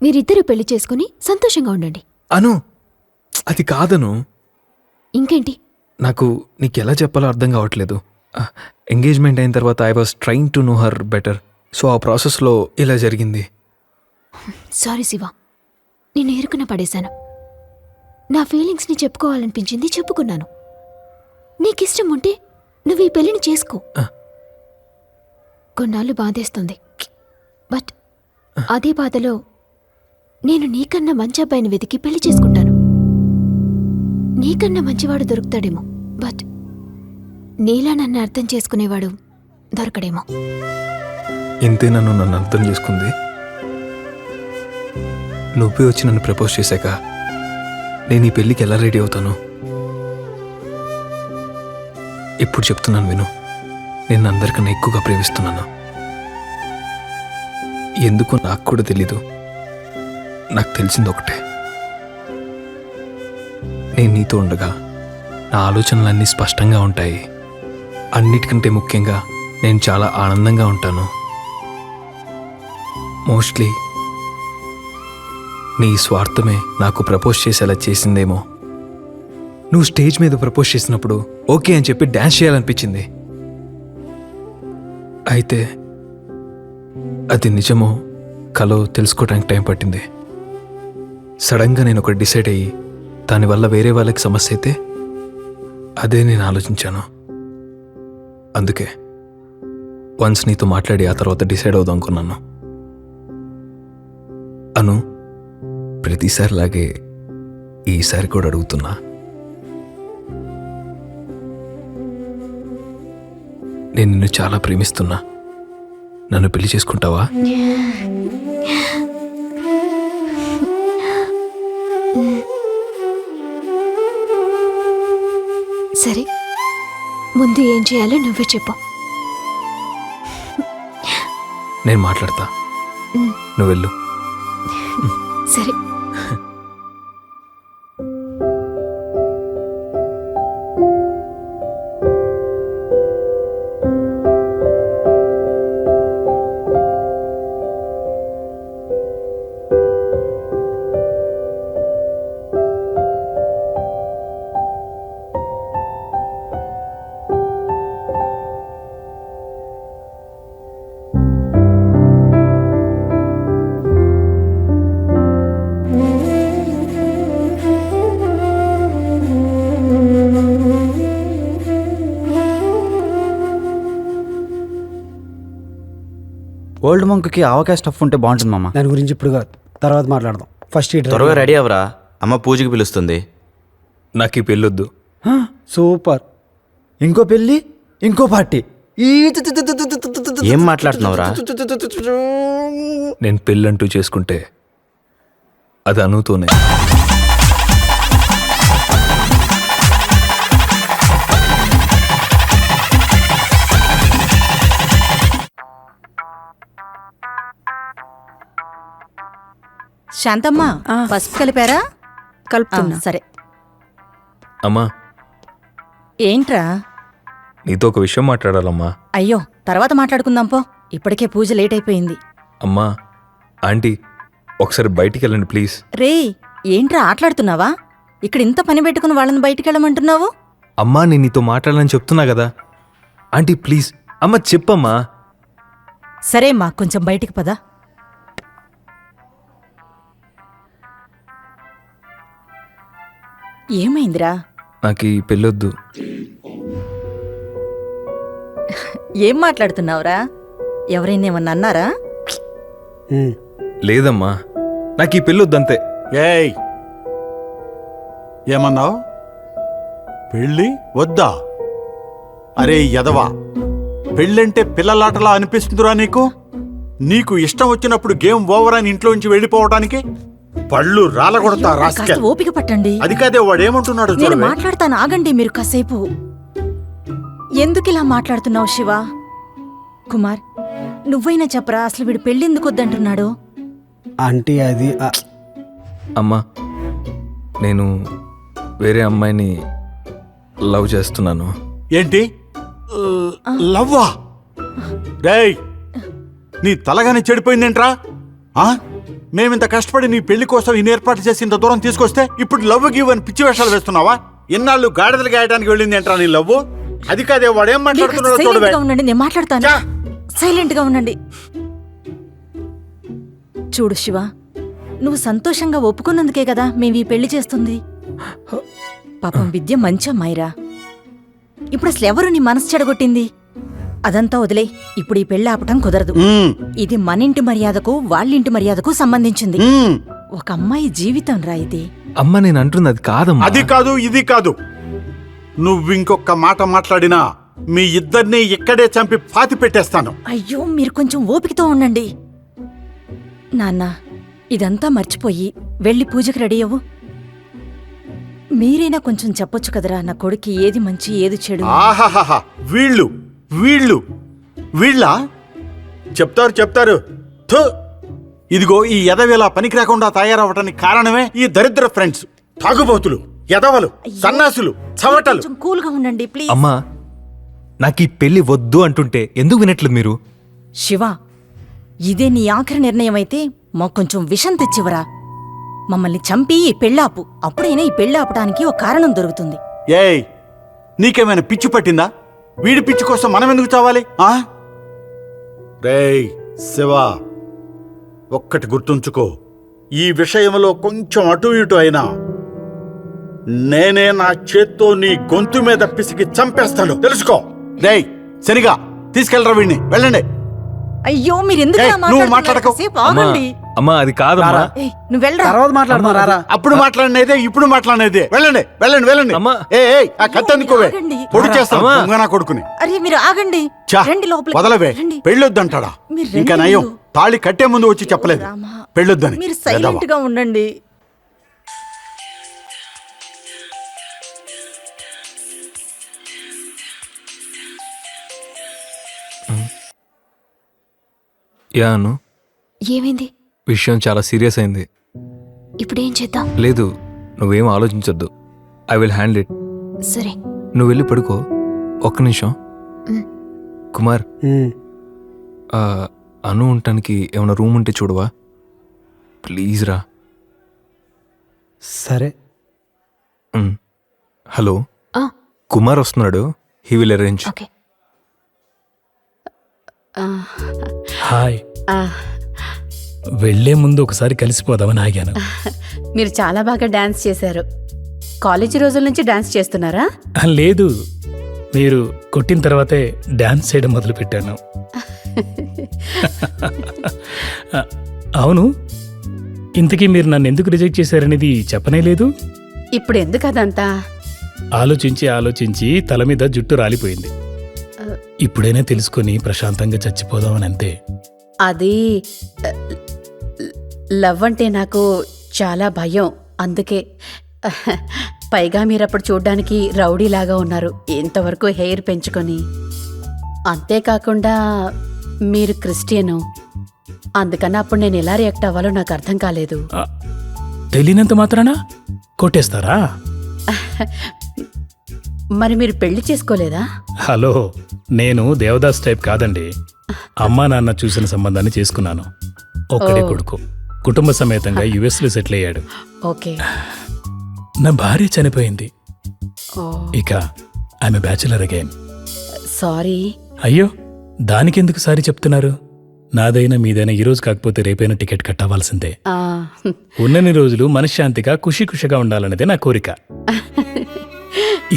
మీరిద్దరూ పెళ్లి చేసుకుని సంతోషంగా ఉండండి. అను, అది కాదను. ఇంకేంటి? నాకు నీకు ఎలా చెప్పాలో అర్థం కావట్లేదు. ఎంగేజ్మెంట్ అయిన తర్వాత I was trying to know her better. So ఆ ప్రాసెస్లో ఇలా జరిగింది. సారీ శివ, నేను ఎరుకున పడేశాను. నా ఫీలింగ్స్ని చెప్పుకోవాలనిపించింది, చెప్పుకున్నాను. నీకిష్టం ఉంటే నువ్వు ఈ పెళ్లిని చేసుకో. కొన్నాళ్ళు బాధేస్తుంది, బట్ అదే బాధలో నేను నీకన్నా మంచి అబ్బాయిని వెతికి పెళ్లి చేసుకుంటాను. నీకన్నా మంచివాడు దొరుకుతాడేమో, బట్ నీలా నన్ను అర్థం చేసుకునేవాడు దొరకడేమో. ఇంతే నన్ను అర్థం చేసుకుంది. నువ్వే వచ్చి నన్ను ప్రపోజ్ చేశాక నేను ఈ పెళ్ళికి ఎలా రెడీ అవుతాను? ఇప్పుడు చెప్తున్నాను విను, నేను అందరికన్నా ఎక్కువగా ప్రేమిస్తున్నాను. ఎందుకో నాకు కూడా తెలీదు. నాకు తెలిసింది ఒకటే, నేను నీతో ఉండగా నా ఆలోచనలన్నీ స్పష్టంగా ఉంటాయి. అన్నిటికంటే ముఖ్యంగా నేను చాలా ఆనందంగా ఉంటాను. మోస్ట్లీ నీ స్వార్థమే నాకు ప్రపోజ్ చేసేలా చేసిందేమో. నువ్వు స్టేజ్ మీద ప్రపోజ్ చేసినప్పుడు ఓకే అని చెప్పి డ్యాన్స్ చేయాలనిపించింది. అయితే అది నిజమో కలో తెలుసుకోవడానికి టైం పట్టింది. సడన్గా నేను ఒకటి డిసైడ్ అయ్యి దానివల్ల వేరే వాళ్ళకి సమస్య అయితే అదే నేను ఆలోచించాను. అందుకే వన్స్ నీతో మాట్లాడి ఆ తర్వాత డిసైడ్ అవుదాం అనుకున్నాను. అను, ప్రతిసారిలాగే ఈసారి కూడా అడుగుతున్నా, నేను నిన్ను చాలా ప్రేమిస్తున్నా. నన్ను పెళ్లి చేసుకుంటావా? సరే, ముందు ఏం చేయాలో నువ్వే చెప్పు. నేను మాట్లాడతా, నువ్వు వెళ్ళు. సరే. ఓల్డ్ మంక్కి ఆవకాయ స్టఫ్ ఉంటే బాగుంటుంది మామ. దాని గురించి ఇప్పుడు కాదు, తర్వాత మాట్లాడదాం. ఫస్ట్ త్వరగా రెడీ అవరా, అమ్మ పూజకి పిలుస్తుంది. నాకు ఈ పెళ్ళొద్దు. సూపర్. ఇంకో పెళ్ళి, ఇంకో పార్టీ. ఏం మాట్లాడుతున్నావురా? నేను పెళ్ళంటూ చేసుకుంటే అది అనుతోనే. శాంతమ్మ, పసుపు కలిపారా? కలుపుతున్నా. సరే. అమ్మా, ఏంట్రా? నీతో ఒక విషయం మాట్లాడాలమ్మా. అయ్యో, తర్వాత మాట్లాడుకుందాం పో. ఇప్పటికే పూజ లేట్ అయిపోయింది. అమ్మా, ఆంటీ ఒకసారి బయటికి వెళ్ళండి ప్లీజ్. రే, ఏంట్రా ఆటలాడుతున్నావా? ఇక్కడ ఇంత పని పెట్టుకుని వాళ్ళని బయటికి వెళ్ళమంటున్నావు? అమ్మా, నేను నీతో మాట్లాడాలని చెప్తున్నా కదా. ఆంటీ ప్లీజ్, అమ్మ చెప్పమ్మా. సరే అమ్మా, కొంచెం బయటికి పదా. ఏమైందిరా? నాకు ఈ పెళ్ళొద్దు. ఏం మాట్లాడుతున్నావురా? ఎవరైనా ఏమన్నా అన్నారా? లేదమ్మా, నాకు ఈ పెళ్ళొద్దంతే. ఏయ్, ఏమన్నావు? పెళ్ళి వద్దా? అరే యదవా, పెళ్ళంటే పిల్లలాటలా అనిపిస్తుందిరా నీకు? నీకు ఇష్టం వచ్చినప్పుడు గేమ్ ఓవర్ అని ఇంట్లో నుంచి వెళ్ళిపోవడానికి పళ్ళు రాలగొడతా రాస్కెల్. కాస్త ఓపిక పట్టండి. అది కాదే, వాడు ఏమంటున్నాడు నేను చూడవే. మాట్లాడతాను, ఆగండి మీరు కాసేపు. ఎందుకు ఇలా మాట్లాడుతున్నావు శివ? కుమార్, నువ్వైనా చెప్పరా, అసలు వీడు పెళ్ళెందుకు వద్దంటున్నాడు? ఆంటీ అది అమ్మా, నేను వేరే అమ్మాయిని లవ్ చేస్తున్నాను. ఏంటి? లవ్వా? రేయ్, నీ తలగాని చెడిపోయిందేంట్రా? మేమింత కష్టపడి నీ పెళ్లి కోసం ఇన్ని ఏర్పాట్లు చేసి ఇంత దూరం తీసుకొస్తే ఇప్పుడు లవ్ గివ్ అని పిచ్చి వేషాలు వేస్తున్నావా? ఇన్నాళ్ళు గాడిదలు గాయడానికి వెళ్ళింది ఏంట్రా నీ లవ్? అది కాదే, వాడేం మాట్లాడుతున్నాడో చూడవే. ఉండండి, నేను మాట్లాడతాను. సైలెంట్ గా ఉండండి. చూడు శివ, నువ్వు సంతోషంగా ఒప్పుకున్నందుకే కదా మేము ఈ పెళ్లి చేస్తుంది. పాపం విద్య మంచి అమ్మాయిరా. ఇప్పుడు అసలు ఎవరు నీ మనసు చెడగొట్టింది? అదంతా వదిలే. ఇప్పుడు ఈ పెళ్లి ఆపటం కుదరదు. ఇది మన ఇంటి మర్యాదకు వాళ్ళింటి మర్యాదకు సంబంధించింది. ఒక అమ్మాయి జీవితం రా ఇది. అమ్మ, నేను అంటున్నది అది కాదమ్మా. అది కాదు, ఇది కాదు. నువ్వు ఇంకొక మాట మాట్లాడినా మీ ఇద్దరిని ఇక్కడే చంపి పాతి పెట్టేస్తాను. అయ్యో, మీరు కొంచెం ఓపికతో ఉండండి. నాన్న, ఇదంతా మర్చిపోయి వెళ్ళి పూజకి రెడీ అవ్వు. మీరైనా కొంచెం చెప్పొచ్చు కదరా నా కొడుకు ఏది మంచి ఏది చెడు. ఆహాహా, వీళ్ళు వీళ్ళు వీళ్ళ చెప్తారు. థు, ఇదిగో ఈ ఎదవేలా పనికి రాకుండా తయారవటానికి కారణమే ఈ దరిద్ర ఫ్రెండ్స్, తాగుబోతులు, ఎదవలు, సన్నాసులు, చవటలు. కొంచెం కూల్గా ఉండండి ప్లీజ్. అమ్మా, నాకు ఈ పెళ్లి వద్దు అంటుంటే ఎందుకు వినట్లేదు మీరు? శివ, ఇదే నీ ఆఖరి నిర్ణయం అయితే మాకు కొంచెం విషం తెచ్చివరా. మమ్మల్ని చంపి ఈ పెళ్ళాపు, అప్పుడైనా ఈ పెళ్ళి ఆపడానికి ఒక కారణం దొరుకుతుంది. ఏయ్, నీకేమైనా పిచ్చి పట్టిందా? వీడి పిచ్చి కోసం మనం ఎందుకు చావాలి? రేయ్ శివ, ఒక్కటి గుర్తుంచుకో, ఈ విషయంలో కొంచెం అటు ఇటు అయినా నేనే నా చేత్తో నీ గొంతు మీద పిసికి చంపేస్తాను, తెలుసుకో. రేయ్ సరిగా తీసుకెళ్ళరా వీడిని, వెళ్ళండి. అయ్యో మీరు ఎందుకు ఏయ్, నువ్వు మాట్లాడకు. అమ్మా అది కాదమ్మా. నువ్వు వెళ్ళరా. తర్వాత మాట్లాడదాం. అప్పుడు మాట్లాడినదే ఇప్పుడు మాట్లాడినదే. వెళ్ళండి వెళ్ళండి వెళ్ళండి. ఏయ్, ఆ కత్తి అందుకోవే, పొడి చేస్తాను నా కొడుకుని. అరే మీరు ఆగండి. చా, రండి లోపల. వదలవే, పెళ్ళొద్దంటాడా? ఇంకా నయం, తాళి కట్టే ముందు వచ్చి చెప్పలేదు పెళ్ళొద్దని. మీరు సైలెంట్ గా ఉండండి. యాను, ఏమైంది? విషయం చాలా సీరియస్ అయింది. ఇప్పుడేం చేద్దాం? లేదు, నువ్వేం ఆలోచించొద్దు. I will handle it. సరే. నువ్వు వెళ్ళి పడుకో. ఒక్క నిమిషం. కుమార్, అను ఉండటానికి ఏమైనా రూమ్ ఉంటే చూడవా ప్లీజ్ రా. సరే. హలో, కుమార్ వస్తున్నాడు. He will arrange. హాయ్. వెళ్లే ముందు ఒకసారి కలిసిపోదామని ఆగాను. మీరు చాలా బాగా డాన్స్ చేశారు. కాలేజీ రోజుల నుంచి డాన్స్ చేస్తున్నారా? లేదు, మీరు కొట్టిన తర్వాతే డాన్స్ చేయడం మొదలు పెట్టాను. అవును, ఇంతకీ మీరు నన్ను ఎందుకు రిజెక్ట్ చేశారనేది చెప్పనే లేదు. ఇప్పుడు ఎందుకు అదంతా? ఆలోచించి ఆలోచించి తల మీద జుట్టు రాలిపోయింది. ఇప్పుడైనా తెలుసుకొని ప్రశాంతంగా చచ్చిపోదామని అంతే. అది లవ్ అంటే నాకు చాలా భయం, అందుకే. పైగా మీరప్పుడు చూడ్డానికి రౌడీలాగా ఉన్నారు, ఇంతవరకు హెయిర్ పెంచుకొని. అంతేకాకుండా మీరు క్రిస్టియను, అందుకని అప్పుడు నేను ఎలా రియాక్ట్ అవ్వాలో నాకు అర్థం కాలేదు. తెలియనంత మాత్రాన కొట్టేస్తారా? మరి మీరు పెళ్లి చేసుకోలేదా? హలో, నేను దేవదాస్ టైప్ కాదండి. అమ్మా నాన్న చూసిన సంబంధాన్ని చేసుకున్నాను. ఒక్కడే కొడుకు, కుటుంబ సమేతంగా యుఎస్ లో సెటిల్ అయ్యాడు. ఓకే. నా భార్య చనిపోయింది. ఇక ఆమె బ్యాచులర్ అగైన్. సారీ. అయ్యో, దానికెందుకు సారీ చెప్తున్నారు? నాదైనా మీదైనా ఈరోజు కాకపోతే రేపైనా టికెట్ కట్టవలసిందే. ఉన్నన్ని రోజులు మనశ్శాంతిగా ఖుషిగా ఉండాలన్నదే నా కోరిక.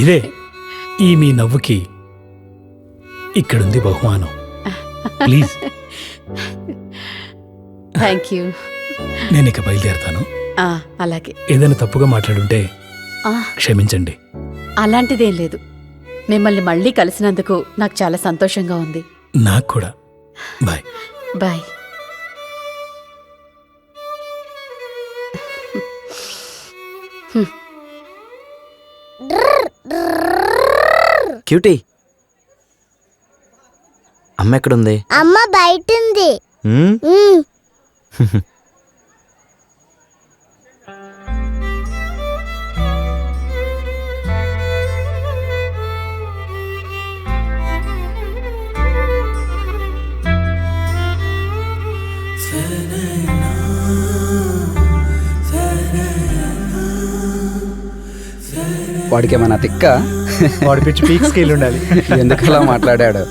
ఇదే ఈ మీ నవ్వుకి ఇక్కడుంది బహుమానం. ప్లీజ్. Thank you. నేను ఇక బయలుదేరతాను. అలాగే. ఏదైనా తప్పుగా మాట్లాడుంటే క్షమించండి. అలాంటిదేం లేదు. మిమ్మల్ని మళ్ళీ కలిసినందుకు నాకు చాలా సంతోషంగా ఉంది. నాకు కూడా. బాయ్. బాయ్. క్యూటీ, అమ్మ ఎక్కడుంది? అమ్మ బయట ఉంది. వాడికి ఏమన్నా తిక్క? వాడి పిచ్చి పీక్ స్కేల్ ఉండాలి. ఎందుకలా మాట్లాడాడు?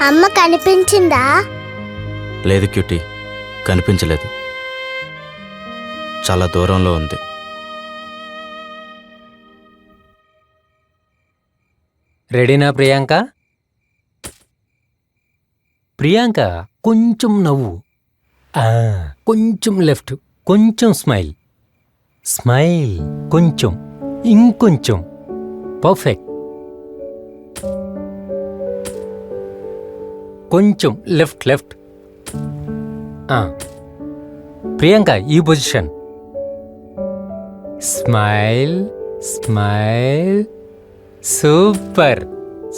అమ్మ కనిపించిందా? లేదు క్యూటీ, కనిపించలేదు. చాలా దూరంలో ఉంది. రెడీనా ప్రియాంక? ప్రియాంక కొంచెం నవ్వు, కొంచెం లెఫ్ట్, కొంచెం స్మైల్, స్మైల్ కొంచెం, ఇంకొంచెం. పర్ఫెక్ట్. కొంచెం లెఫ్ట్ లెఫ్ట్. ప్రియాంక ఈ position. Smile smile. Super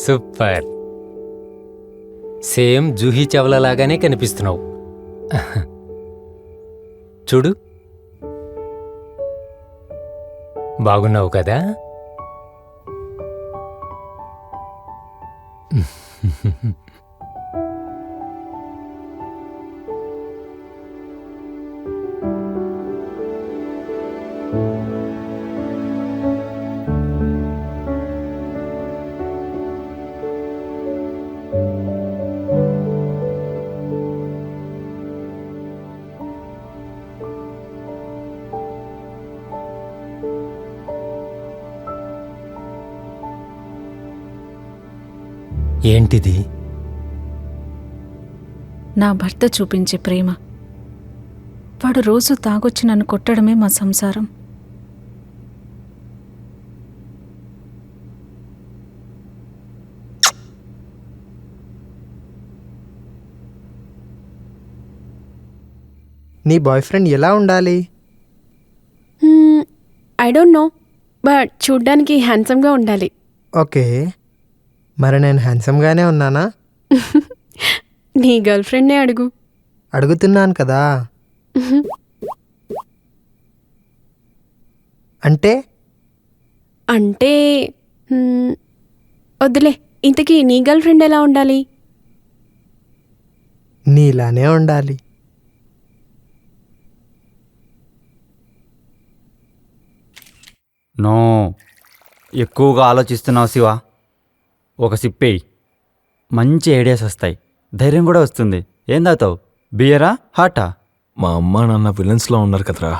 super. Same Juhi Chawla లాగానే కనిపిస్తున్నావు. చూడు, బాగున్నావు కదా? ఏంటిది? నా భర్త చూపించే ప్రేమ. వాడు రోజు తాగొచ్చి నన్ను కొట్టడమే మా సంసారం. నీ బాయ్ ఫ్రెండ్ ఎలా ఉండాలి? ఐ డోంట్ నో, బట్ చూడ్డానికి హ్యాండ్సమ్గా ఉండాలి. ఓకే, మరి నేను హ్యాండ్సమ్గానే ఉన్నానా? నీ గర్ల్ ఫ్రెండ్నే అడుగు. అడుగుతున్నాను కదా. అంటే అంటే వద్దులే. ఇంతకీ నీ గర్ల్ ఫ్రెండ్ ఎలా ఉండాలి? నీలానే ఉండాలి. నో, ఎక్కువగా ఆలోచిస్తున్నావు శివ. ఒక సిప్పేయి, మంచి ఐడియాస్ వస్తాయి, ధైర్యం కూడా వస్తుంది. ఏం తాగుతావు? బియరా, హాటా? మా అమ్మ నాన్న విలన్స్లో ఉన్నారు కదరా.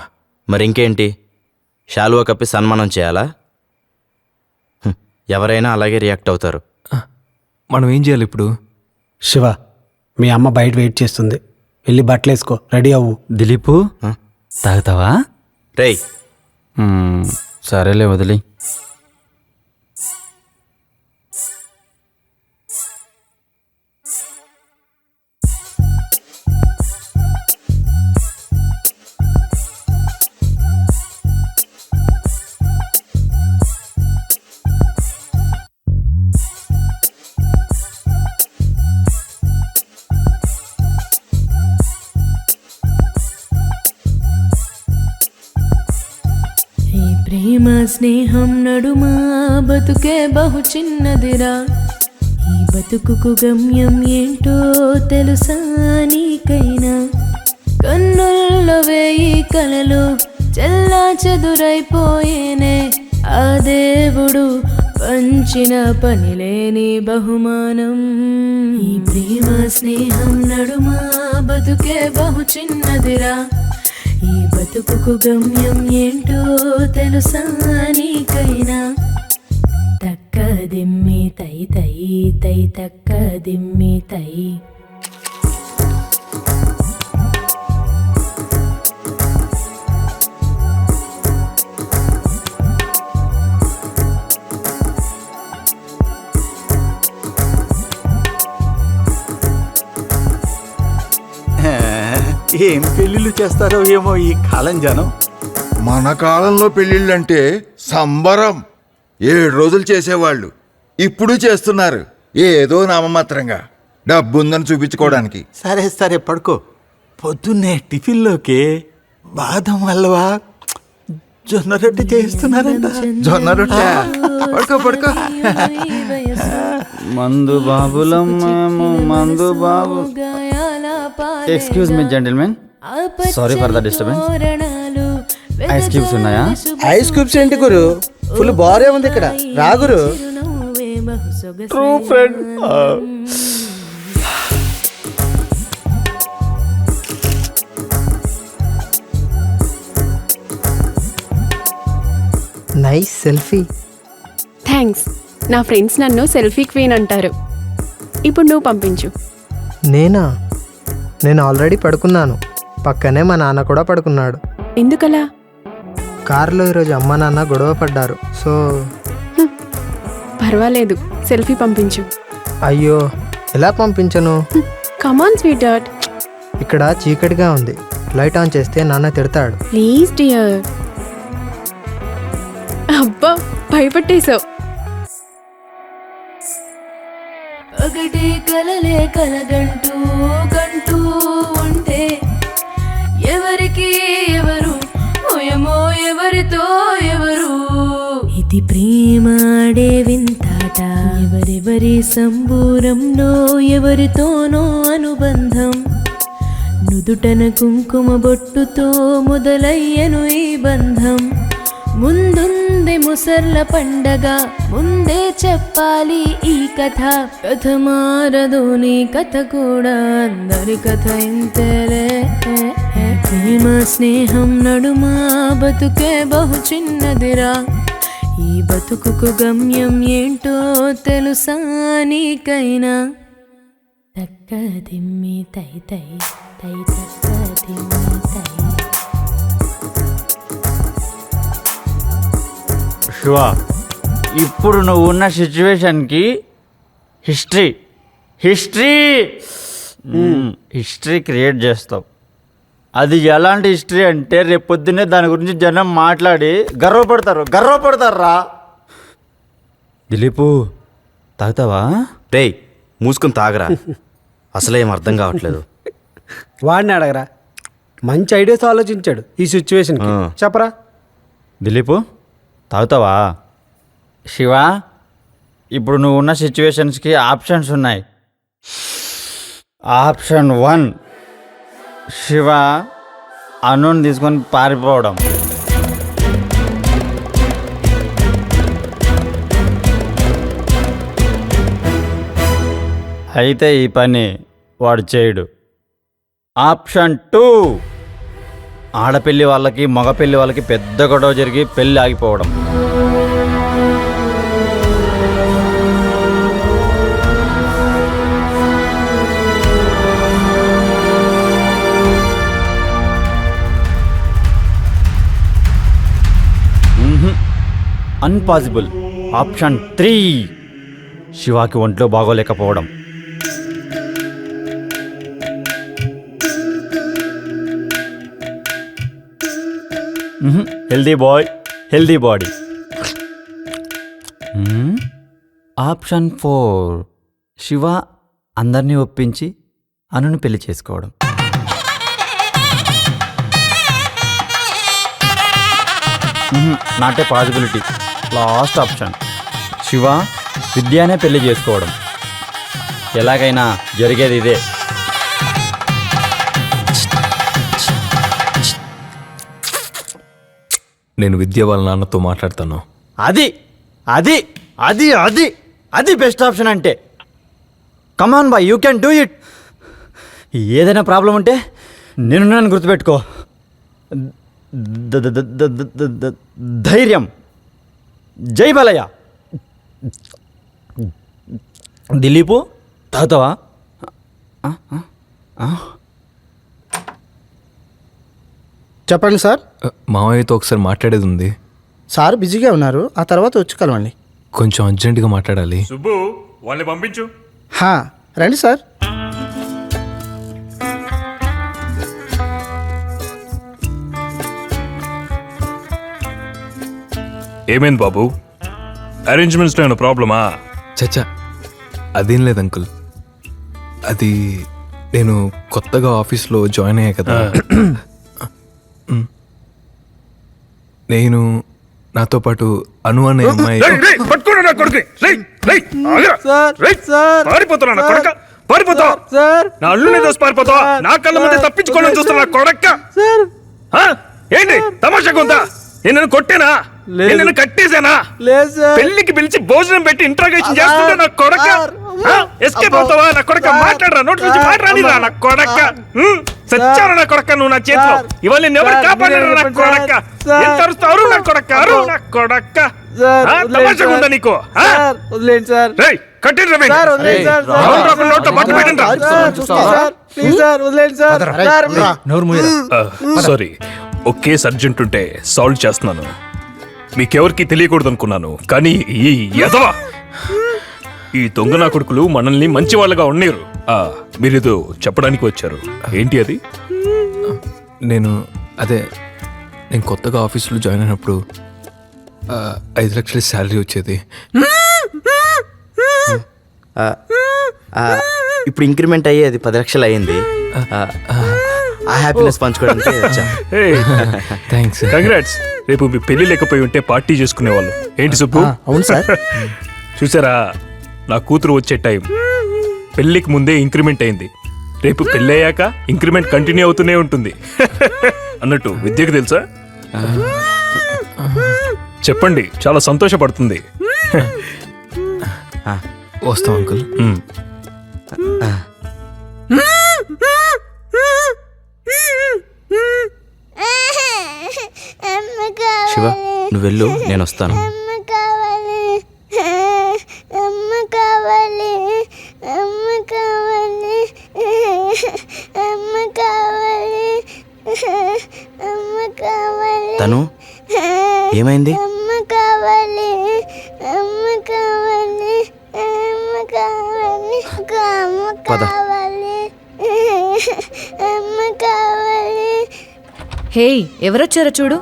మరి ఇంకేంటి, శాలువా కప్పి సన్మానం చేయాలా? ఎవరైనా అలాగే రియాక్ట్ అవుతారు. మనం ఏం చేయాలి ఇప్పుడు? శివ, మీ అమ్మ బయట వెయిట్ చేస్తుంది, వెళ్ళి బట్టలు వేసుకో, రెడీ అవ్వు. దిలీపు, తాగుతావా? రేయ్, సరేలే, వదిలి. ప్రేమ స్నేహం నడుమా బతుకే బహు చిన్నదిరా. ఈ బతుకుకు గమ్యం ఏంటో తెలుసా నీకైనా? కన్నుల్లో వేయి కలలు చెల్లా చెదురైపోయేనే. ఆ దేవుడు పంచిన పనిలేని బహుమానం. ఈ ప్రేమ స్నేహం నడుమా బతుకే బహు చిన్నదిరా. ఈ బతుకుకు గమ్యం ఏంటో తెలుసా నీకైనా? తక్క దిమ్మి తై తై తై తక్క దిమ్మి తై. ఏం పెళ్ళిళ్ళు చేస్తారో ఏమో ఈ కాలం జనం. మన కాలంలో పెళ్ళిళ్ళంటే సంబరం. 7 రోజులు చేసేవాళ్ళు ఇప్పుడు చేస్తున్నారు, ఏదో నామమాత్రంగా డబ్బుందని చూపించుకోవడానికి. సరే సరే పడుకో. పొద్దున్నే టిఫిన్లోకి బాదం హల్వా, జొన్న రొట్టె చేస్తున్నారంట. జొన్న రొట్టె. పడుకో పడుకో. మందు బాబులం మేము, మందు బాబు. Excuse me gentlemen, sorry for the disturbance. Ice cubes ఉన్నాయా? ఐస్ క్యూబ్స్ ఏంటి గురు, ఫుల్ బారే ఉంది ఇక్కడ. రా గురు. True friend. Nice selfie. Thanks. నా ఫ్రెండ్స్ నన్ను సెల్ఫీ క్వీన్ అంటారు. ఇప్పుడు నువ్వు పంపించు. నేను ఆల్రెడీ పడుకున్నాను. పక్కనే మా నాన్న కూడా పడుకున్నాడు. ఎందుకలా? కారులో ఈరోజు అమ్మ నాన్న గొడవ పడ్డారు. సో పర్వాలేదు, సెల్ఫీ పంపించు. అయ్యో, ఎలా పంపించను? కమాన్ స్వీట్ హార్ట్. ఇక్కడ చీకటిగా ఉంది. లైట్ ఆన్ చేస్తే నాన్న తిడతాడు. Please dear. అబ్బా, భయపట్టేశావు. ఒకటి కలలే కలగంటూ కంటూ ఉంటే ఎవరికి ఎవరు ఓయమో ఎవరితో ఎవరు. ఇది ప్రేమాడే వింతాట, ఎవరెవరి సంబూరంలో ఎవరితోనో అనుబంధం. నుదుటన కుంకుమ బొట్టుతో మొదలయ్యను ఈ బంధం. ముందుంది ముసర్ల పండగ, ముందే చెప్పాలి ఈ కథ. కథ మారదు నీ కథ కూడా, అందరి కథ ఇంతేలే. ప్రేమ స్నేహం నడుమా బతుకే బహు చిన్నదిరా. ఈ బతుకుకు గమ్యం ఏంటో తెలుసా నీకైనా? తక్క దిమ్మి తై తై తై తక్క దిమ్మి తై. శివ, ఇప్పుడు నువ్వు ఉన్న సిచ్యువేషన్కి హిస్టరీ క్రియేట్ చేస్తావు. అది ఎలాంటి హిస్టరీ అంటే రేపు పొద్దున్నే దాని గురించి జనం మాట్లాడి గర్వపడతారా. దిలీపు, తాగుతావా? రేయ్, మూసుకొని తాగరా. అసలేం అర్థం కావట్లేదు. వాడిని అడగరా, మంచి ఐడియాస్ ఆలోచించాడు ఈ సిచ్యువేషన్కి. చెప్పరా. దిలీపు, తాగుతావా? శివ, ఇప్పుడు నువ్వు ఉన్న సిచ్యువేషన్స్కి ఆప్షన్స్ ఉన్నాయి. ఆప్షన్ 1, శివ అనుని తీసుకొని పారిపోవడం. అయితే ఈ పని వాడు చేయడు. ఆప్షన్ 2, ఆడపెళ్లి వాళ్ళకి మగపెళ్లి వాళ్ళకి పెద్ద గొడవ జరిగి పెళ్ళి ఆగిపోవడం. అన్పాసిబుల్. ఆప్షన్ 3, శివాకి ఒంట్లో బాగోలేకపోవడం. Healthy boy, healthy body. Option 4, Shiva అందరినీ ఒప్పించి అనుని పెళ్లి చేసుకోవడం. Not a possibility. Last option, Shiva విద్యానే పెళ్లి చేసుకోవడం. ఎలాగైనా జరిగేది ఇదే. నేను విద్య వాళ్ళ నాన్నతో మాట్లాడతాను. అది అది అది అది అది బెస్ట్ ఆప్షన్ అంటే. Come on boy, you can do it. ఏదైనా ప్రాబ్లం ఉంటే నేను గుర్తుపెట్టుకో. ధైర్యం. జై బాలయ్య. దిలీపు, తాగుతావా? చెప్పండి సార్. మావయ్యతో ఒకసారి మాట్లాడేది ఉంది. సార్ బిజీగా ఉన్నారు, ఆ తర్వాత వచ్చి కలవండి. కొంచెం అర్జెంటుగా మాట్లాడాలి. సుబ్బు, వాళ్ళని పంపించు. రండి సార్. ఏమైంది బాబు? అరేంజ్మెంట్స్లో ఏమైనా ప్రాబ్లమా? చచ్చా, అదేం లేదు అంకుల్. అది నేను కొత్తగా ఆఫీస్లో జాయిన్ అయ్యా కదా. నేను నాతో పాటు అను అనే అమ్మాయి. ఏంటి తమాషా కొంత? నేను కొట్టేనా? నేను కట్టేశానా? పెళ్లికి పిలిచి భోజనం పెట్టి ఇంట్రాగేషన్ చేస్తుంటే నా కొడక ఎస్కేప్ అవుతావా? నా కొడక మాట్లాడరా, నోటి నుంచి మాట్లాడిరా నా కొడక. సచ్చారు నా కొడక నువ్వు నా చేతిలో ఇవాళ నేను ఎవరు కాపాడారు నా కొడక ఎంత అరుస్తావు నా కొడక అరు నా కొడక తమాషగా ఉందా నీకు వదిలేండి సార్. రేయ్ కట్టిండ్రా వీడిని. సార్, వదిలేండి సార్. అవును రా, వీడి నోట్లో బట్ట పెట్టండ్రా. సార్, ప్లీజ్ సార్, వదిలేండి సార్. సార్, సారీ ఒక కేసు అర్జెంట్ ఉంటే సాల్వ్ చేస్తున్నాను. మీకెవరికి తెలియకూడదు అనుకున్నాను, కానీ ఈ ఎదవా ఈ దొంగ నా కొడుకులు మనల్ని మంచి వాళ్ళగా ఉండేరు. మీరేదో చెప్పడానికి వచ్చారు, ఏంటి అది? నేను కొత్తగా ఆఫీసులో జాయిన్ అయినప్పుడు 5 లక్షల శాలరీ వచ్చేది. ఇప్పుడు ఇంక్రిమెంట్ అయ్యి అది 10 లక్షలు అయ్యింది. ఆ హ్యాపీనెస్ పంచుకోవడానికి వచ్చా. థ్యాంక్స్. కంగ్రాట్స్. రేపు మీ పెళ్లి లేకపోయి ఉంటే పార్టీ చేసుకునేవాళ్ళు. ఏంటి సుబ్బు? అవును సార్. చూసారా, నా కూతురు వచ్చే టైం. పెళ్లికి ముందే ఇంక్రిమెంట్ అయింది. రేపు పెళ్ళి అయ్యాక ఇంక్రిమెంట్ కంటిన్యూ అవుతూనే ఉంటుంది. అన్నట్టు విద్యకు తెలుసా? చెప్పండి, చాలా సంతోషపడుతుంది. వస్తాం అంకుల్. శివ, నువ్వు వెళ్ళు, నేను వస్తాను. అమ్మ కావాలి, అమ్మ కావాలి, అమ్మ కావాలి, అమ్మ కావాలి, అమ్మ కావాలి. తను ఏమైంది? అమ్మ కావాలి, అమ్మ కావాలి, అమ్మ కావాలి, అమ్మ కావాలి, అమ్మ కావాలి. హే, ఎవరొచ్చారో చూడు.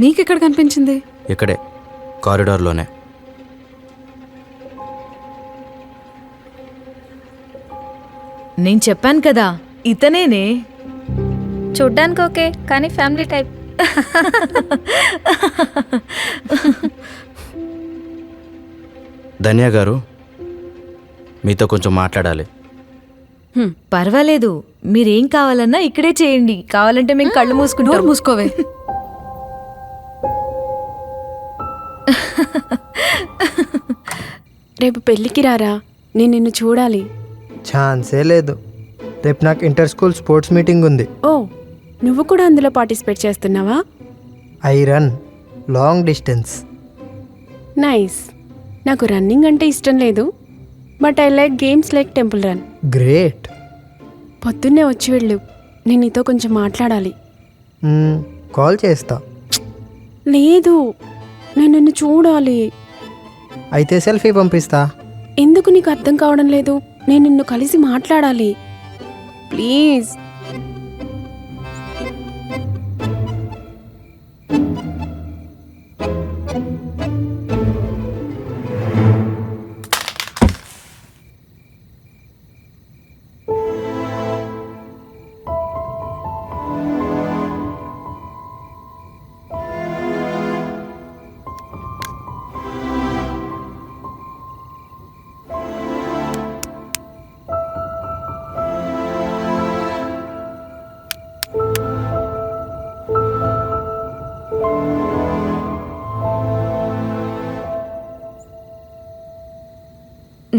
మీకెక్కడ కనిపించింది? ఇక్కడే కారిడార్లోనే. నేను చెప్పాను కదా, ఇతనేనే. చూడ్డానికి ఓకే, కానీ ఫ్యామిలీ టైప్. ధన్య గారు, మీతో కొంచెం మాట్లాడాలి. పర్వాలేదు, మీరేం కావాలన్నా ఇక్కడే చేయండి. కావాలంటే మేము కళ్ళు మూసుకుంటాం. మూసుకోవే. రేపు పెళ్ళికి రారా, నేను నిన్ను చూడాలి. ఛాన్సే లేదు. రేపు నాకు ఇంటర్ స్కూల్ స్పోర్ట్స్ మీటింగ్ ఉంది. ఓ, నువ్వు కూడా అందులో పార్టిసిపేట్ చేస్తున్నావా? I run long distance. Nice. నాకు రన్నింగ్ అంటే ఇష్టం లేదు, but I like games like temple run. Great. పొద్దున్నే వచ్చి వెళ్ళు, నేను నీతో కొంచెం మాట్లాడాలి. కాల్ చేస్తా. లేదు, నేను నిన్ను చూడాలి. అయితే సెల్ఫీ పంపిస్తా. ఎందుకు నీకు అర్థం కావడం లేదు? నేను నిన్ను కలిసి మాట్లాడాలి, ప్లీజ్.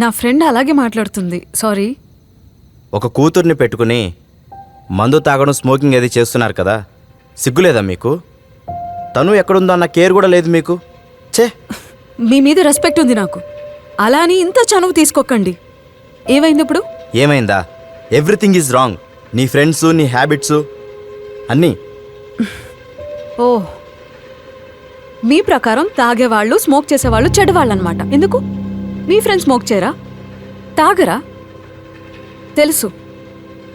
నా ఫ్రెండ్ అలాగే మాట్లాడుతుంది, సారీ. ఒక కూతుర్ని పెట్టుకుని మందు తాగడం, స్మోకింగ్ అది చేస్తున్నారు కదా, సిగ్గులేదా మీకు? తను ఎక్కడుందో అన్న కేర్ కూడా లేదు మీకు. చే, మీ మీద రెస్పెక్ట్ ఉంది నాకు, అలా అని ఇంత చనువు తీసుకోకండి. ఏమైంది ఇప్పుడు? ఏమైందా? Everything is wrong. నీ ఫ్రెండ్స్, నీ హ్యాబిట్స్ అన్నీ. ఓ, మీ ప్రకారం తాగేవాళ్ళు, స్మోక్ చేసేవాళ్ళు చెడ్డవాళ్ళు అనమాట. ఎందుకు? మీ ఫ్రెండ్స్ స్మోక్ చేయరా, తాగరా? తెలుసు,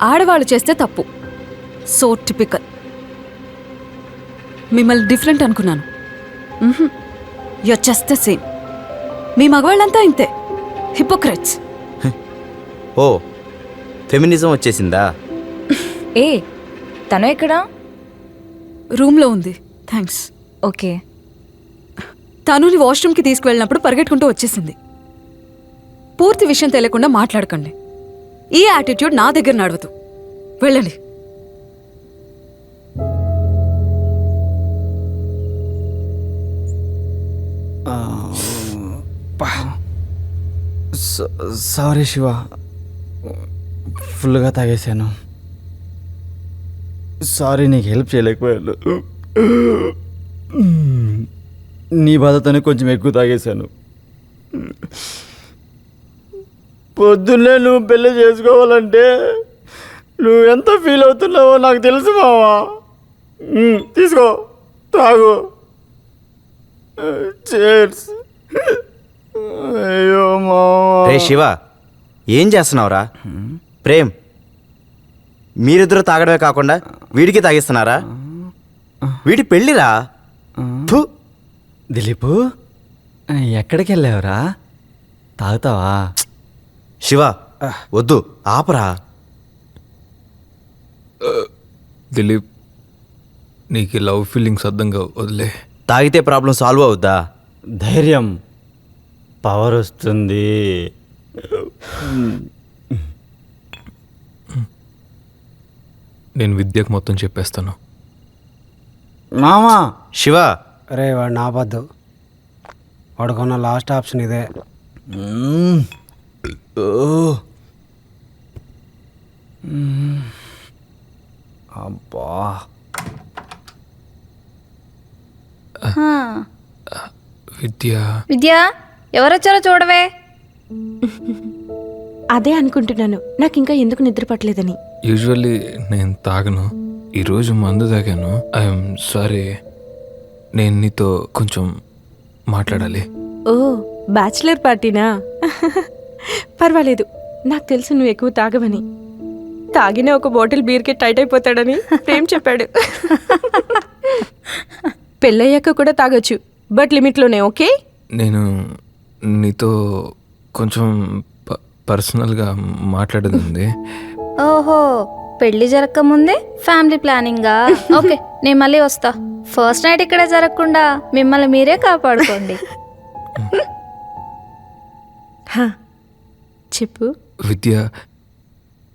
ఆడవాళ్ళు చేస్తే తప్పు. So typical. మిమ్మల్ని డిఫరెంట్ అనుకున్నాను. You're just the same. మీ మగవాళ్ళంతా ఇంతే, హిపోక్రెట్స్. ఓ, ఫెమినిజం వచ్చేసిందా? ఏ, తను ఎక్కడా? రూమ్లో ఉంది. థ్యాంక్స్. ఓకే. తనుని వాష్రూమ్కి తీసుకువెళ్ళినప్పుడు పరిగెట్టుకుంటూ వచ్చేసింది. పూర్తి విషయం తెలియకుండా మాట్లాడకండి. ఈ యాటిట్యూడ్ నా దగ్గర నడవదు. వెళ్ళండి. సారీ శివ, ఫుల్గా తాగేశాను. సారీ, నీకు హెల్ప్ చేయలేకపోయాను. నీ బాధతోనే కొంచెం ఎక్కువ తాగేశాను. పొద్దున్నే నువ్వు పెళ్లి చేసుకోవాలంటే నువ్వు ఎంత ఫీల్ అవుతున్నావో నాకు తెలుసు మావా. తీసుకో, తాగు. చేర్స్. అయ్యో మావా. రే శివ, ఏం చేస్తున్నావురా? ప్రేమ్, మీరిద్దరూ తాగడమే కాకుండా వీడికి తాగిస్తున్నారా? వీడి పెళ్ళిరా. దిలీపు, ఎక్కడికి వెళ్ళావురా? తాగుతావా? శివ వద్దు, ఆపరా. దిలీప్, నీకు లవ్ ఫీలింగ్స్ అర్థంగా వదిలే. తాగితే ప్రాబ్లం సాల్వ్ అవుద్దా? ధైర్యం, పవర్ వస్తుంది. నేను విద్యకు మొత్తం చెప్పేస్తాను. మామా. శివ, అరే వాడు నా వద్దు, వాడుకున్న లాస్ట్ ఆప్షన్ ఇదే. అబ్బా, విద్య ఎవరొచ్చారో చూడవే. అదే అనుకుంటున్నాను, నాకు ఇంకా ఎందుకు నిద్ర పట్టలేదని. యూజువల్లీ నేను తాగను, ఈరోజు మందు తాగాను. ఐఎమ్ సారీ, నేను నీతో కొంచెం మాట్లాడాలి. ఓ, బ్యాచిలర్ పార్టీనా? పర్వాలేదు, నాకు తెలుసు నువ్వు ఎక్కువ తాగవని. తాగిన ఒక బాటిల్ బీర్కి టైట్ అయిపోతాడని ప్రేమ్ చెప్పాడు. పెళ్ళయ్యాక కూడా తాగొచ్చు, బట్ లిమిట్లోనే, ఓకే? నేను నీతో కొంచెం పర్సనల్గా మాట్లాడేది ఉంది. ఓహో, పెళ్లి జరగక ముందే ఫ్యామిలీ ప్లానింగా? ఓకే, నేను మళ్ళీ వస్తా. ఫస్ట్ నైట్ ఇక్కడ జరగకుండా మిమ్మల్ని మీరే కాపాడుకోండి. చెప్పు. విద్య,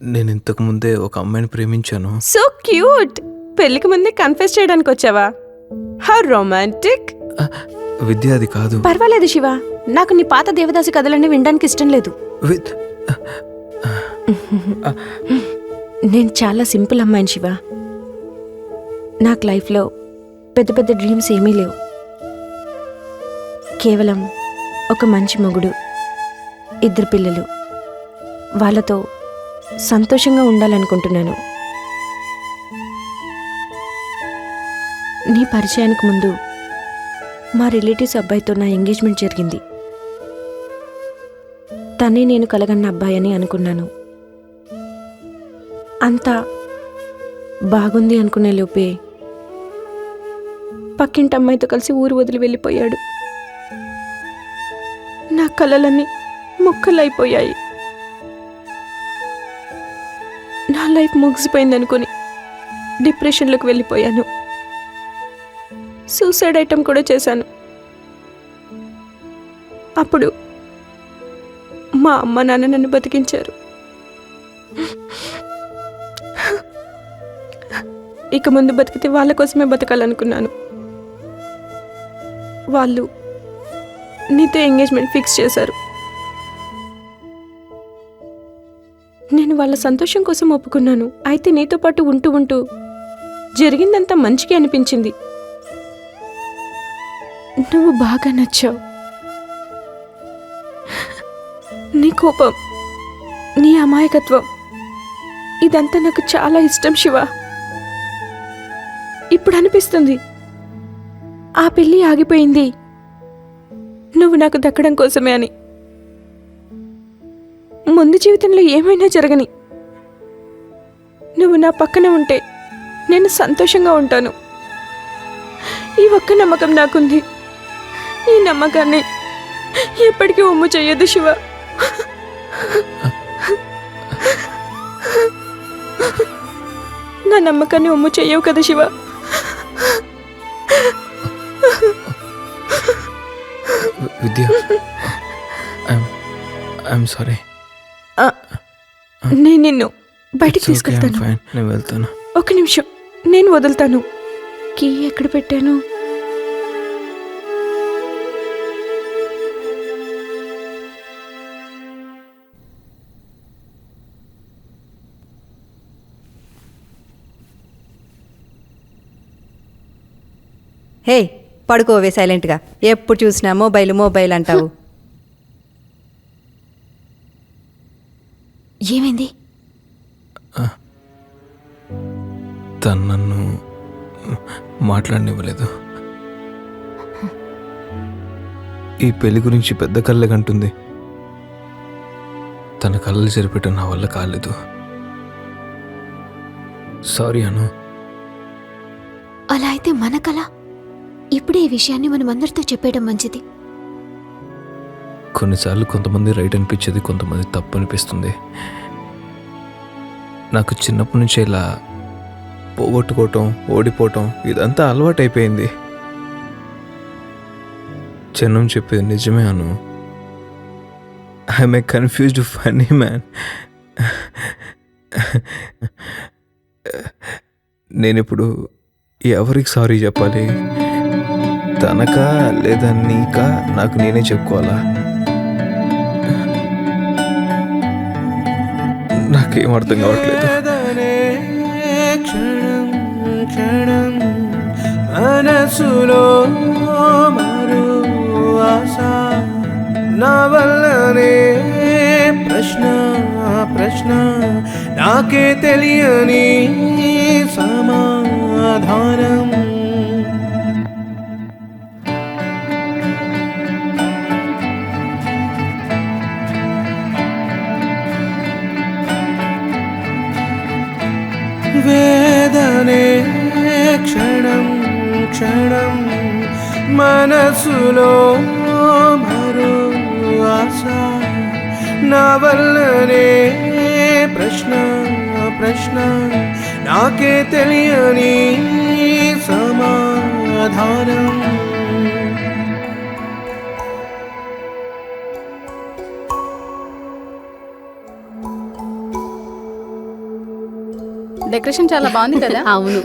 నేను ఇంతకు ముందే ఒక అమ్మాయిని ప్రేమించాను. So cute. పెళ్లికి ముందే కన్ఫెస్ చేయడానికి వచ్చావా? How romantic. విద్య, అది కాదు. పర్వాలేదు శివ, నాకు నీ పాత దేవదాసి కథలన్నీ వినడానికి ఇష్టం లేదు. నేను చాలా సింపుల్ అమ్మాయిని శివ. నాకు లైఫ్లో పెద్ద పెద్ద డ్రీమ్స్ ఏమీ లేవు. కేవలం ఒక మంచి మొగుడు, 2 పిల్లలు, వాళ్ళతో సంతోషంగా ఉండాలనుకుంటున్నాను. నీ పరిచయానికి ముందు మా రిలేటివ్స్ అబ్బాయితో నా ఎంగేజ్మెంట్ జరిగింది. తనే నేను కలగన్న అబ్బాయి అని అనుకున్నాను. అంతా బాగుంది అనుకునే లోపే పక్కింటి అమ్మాయితో కలిసి ఊరు వదిలి వెళ్ళిపోయాడు. నా కలలన్నీ ముక్కలైపోయాయి. నా లైఫ్ ముగిసిపోయిందనుకుని డిప్రెషన్లోకి వెళ్ళిపోయాను. సూసైడ్ ఐటమ్ కూడా చేశాను. అప్పుడు మా అమ్మ నాన్న నన్ను బతికించారు. ఇక ముందు బతికితే వాళ్ళ కోసమే బతకాలనుకున్నాను. వాళ్ళు నీతో ఎంగేజ్మెంట్ ఫిక్స్ చేశారు. నేను వాళ్ళ సంతోషం కోసం ఒప్పుకున్నాను. అయితే నీతో పాటు ఉంటూ ఉంటూ జరిగిందంతా మంచిగా అనిపించింది. నువ్వు బాగా నచ్చావు. నీ కోపం, నీ అమాయకత్వం, ఇదంతా నాకు చాలా ఇష్టం శివ. ఇప్పుడు అనిపిస్తుంది ఆ పెళ్ళి ఆగిపోయింది నువ్వు నాకు దక్కడం కోసమే అని. ముందు జీవితంలో ఏమైనా జరగని, నువ్వు నా పక్కన ఉంటే నేను సంతోషంగా ఉంటాను. ఈ ఒక్క నమ్మకం నాకుంది. ఈ నమ్మకాన్ని ఎప్పటికీ ఒమ్ము చెయ్యదు శివ. నా నమ్మకాన్ని ఒమ్ము చెయ్యవు కదా శివ. విద్య, ఐఎమ్ సారీ. నేను నిన్ను బయటికి తీసుకెళ్తాను. నేను వెళ్తాను. ఒక నిమిషం, నేను వదులుతాను. కీ ఎక్కడ పెట్టాను? హే పడుకోవే సైలెంట్గా. ఎప్పుడు చూసినా మొబైల్ మొబైల్ అంటావు. ఏమైంది? తను నన్ను మాట్లాడనివ్వలేదు. ఈ పెళ్లి గురించి పెద్ద కళ్ళే కంటుంది. తన కళ్ళలు సరిపెట్ట నా వల్ల కాలేదు. సారీ అను. అలా అయితే మన కళ ఇప్పుడే ఈ విషయాన్ని మనం అందరితో చెప్పేయడం మంచిది. కొన్నిసార్లు కొంతమంది రైట్ అనిపించేది, కొంతమంది తప్పు అనిపిస్తుంది. నాకు చిన్నప్పటి నుంచి ఇలా పోగొట్టుకోవటం, ఓడిపోవటం ఇదంతా అలవాటైపోయింది. చిన్నం చెప్పేది నిజమే Anu. I'm a confused funny man. నేనిప్పుడు ఎవరికి సారీ చెప్పాలి? తనకా లేదా నీకా? నాకు నేనే చెప్పుకోవాలా? నాకేం అర్థం కావట్లేదు. క్షణం క్షణం మనసులో మరో ఆశ, నా వల్లనే ప్రశ్న ప్రశ్న, నాకే తెలియని సమాధానం. వేదనే క్షణం క్షణం మనసులో మరో ఆశ, నా వల్లనే ప్రశ్న ప్రశ్న, నాకే తెలియని సమాధానం. డెకరేషన్ చాలా బాగుంది కదా? అవును.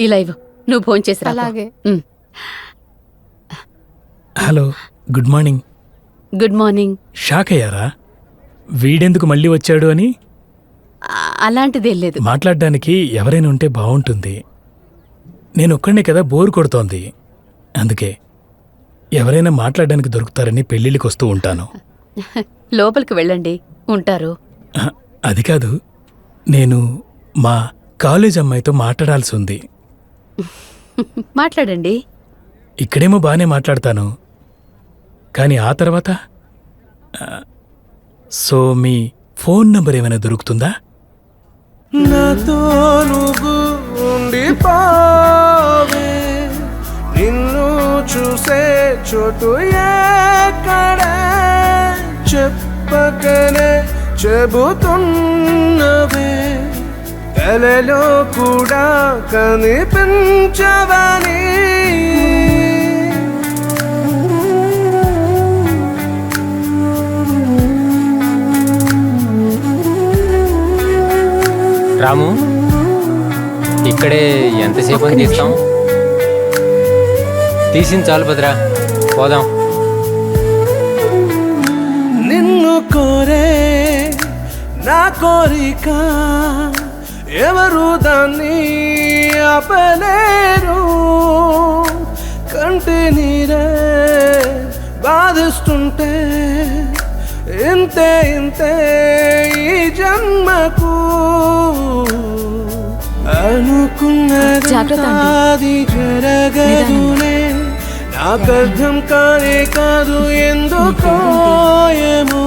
ఇలా ఇవ్వు, నువ్వు ఫోన్ చేసి రా. అలాగే. Hello, good morning. Good morning. Shock అయ్యారా వీడెందుకు మళ్ళీ వచ్చాడు అని? అలాంటిదేం లేదు. మాట్లాడడానికి ఎవరైనా ఉంటే బాగుంటుంది. నేను ఒక్కడే కదా, బోర్ కొడుతోంది. అందుకే ఎవరైనా మాట్లాడడానికి దొరుకుతారని పెళ్ళిళ్ళకి వస్తూ ఉంటాను. లోపలికి వెళ్ళండి, ఉంటారు. అది కాదు, నేను మా కాలేజ్ అమ్మాయితో మాట్లాడాల్సి ఉంది. మాట్లాడండి. ఇక్కడేమో బాగానే మాట్లాడతాను, కానీ ఆ తర్వాత సో మీ ఫోన్ నంబర్ ఏమైనా దొరుకుతుందా? నాతో నువ్వు ఉండిపోవే, నిన్ను చూసే చోటు ఎక్కడే, చెప్పకనే చెబుతున్నవే, కలలో కూడా కనిపించవని. రాము, ఇక్కడే ఎంతసేపు అని తీస్తాం? తీసింది చాలు భద్రా, పోదాం. నిన్ను కోరే నా కోరిక ఎవరు దాన్ని ఆపలేరు, కంటి నీరే బాధిస్తుంటే ఇంతే ఇంతే ఈ జన్మకు, అనుకున్నది జరగదులే, నాకర్థం కానే కాదు ఎందుకో ఏమో,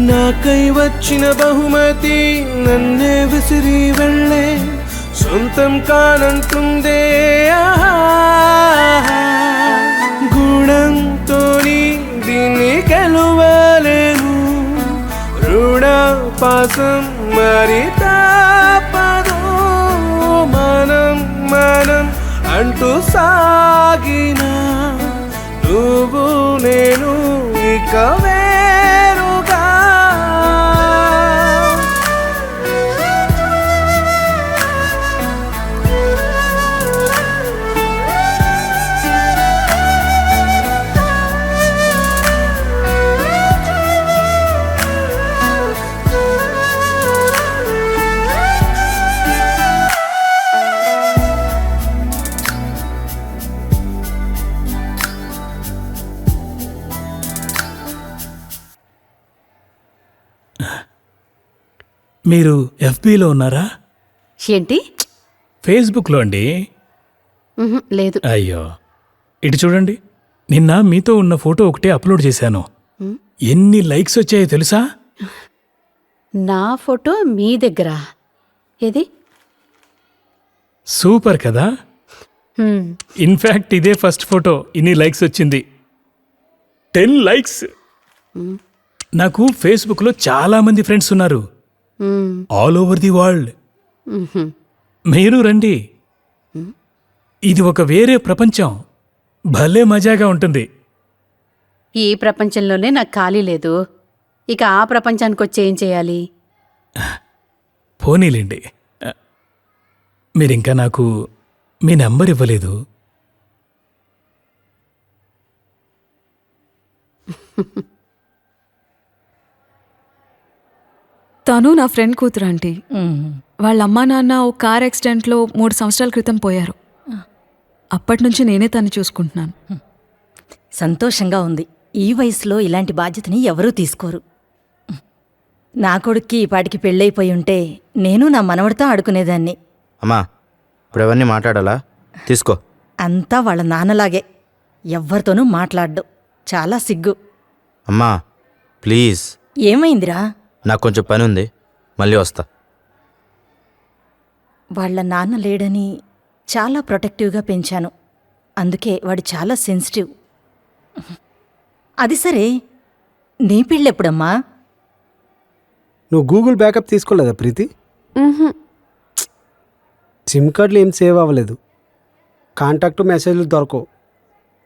నాకై వచ్చిన బహుమతి నన్నే విసిరి వెళ్ళే, సొంతం కానంటుందే. గుణంతోని దీన్ని గెలువలేను, రుణ పాసం మరి తప్పదు, మనం మనం అంటూ సాగిన నువ్వు నేను ఇక వేరుగా. మీరు ఎఫ్బీలో ఉన్నారా? ఏంటి? ఫేస్బుక్లో అండి. లేదు. అయ్యో, ఇటు చూడండి. నిన్న మీతో ఉన్న ఫోటో ఒకటి అప్లోడ్ చేశాను. ఎన్ని లైక్స్ వచ్చాయో తెలుసా? నా ఫోటో మీ దగ్గర ఏది? సూపర్ కదా. ఇన్ఫాక్ట్ ఇదే ఫస్ట్ ఫోటో ఇన్ని లైక్స్ వచ్చింది. 10 లైక్స్. నాకు ఫేస్బుక్లో చాలా మంది ఫ్రెండ్స్ ఉన్నారు, ఆల్ ఓవర్ ది వరల్డ్. మీరు రండి, ఇది ఒక వేరే ప్రపంచం, భలే మజాగా ఉంటుంది. ఈ ప్రపంచంలోనే నాకు ఖాళీ లేదు, ఇక ఆ ప్రపంచానికి వచ్చి ఏం చేయాలి? పోనీలేండి. మీరింకా నాకు మీ నెంబర్ ఇవ్వలేదు. తను నా ఫ్రెండ్ కూతురు ఆంటీ. వాళ్ళ అమ్మా నాన్న ఓ కార్ యాక్సిడెంట్లో 3 సంవత్సరాల క్రితం పోయారు. అప్పటి నుంచి నేనే తను చూసుకుంటున్నాను. సంతోషంగా ఉంది. ఈ వయసులో ఇలాంటి బాధ్యతని ఎవరూ తీసుకోరు. నా కొడుక్కి ఈ పాటికి పెళ్ళైపోయి ఉంటే నేను నా మనవడితో ఆడుకునేదాన్ని. అమ్మా, ఇప్పుడు ఎవరిని మాట్లాడాలా? తీసుకో. అంతా వాళ్ళ నాన్నలాగే, ఎవ్వరితోనూ మాట్లాడ్డు. చాలా సిగ్గు. అమ్మా ప్లీజ్. ఏమైందిరా? నాకు కొంచెం పని ఉంది, మళ్ళీ వస్తా. వాళ్ళ నాన్న లేడని చాలా ప్రొటెక్టివ్గా పెంచాను, అందుకే వాడు చాలా సెన్సిటివ్. అది సరే, నీ పెళ్ళెప్పుడమ్మా? నువ్వు గూగుల్ బ్యాకప్ తీసుకోలేదా ప్రీతి? సిమ్ కార్డులు ఏం సేవ్ అవ్వలేదు, కాంటాక్ట్ మెసేజ్లు దొరకవు.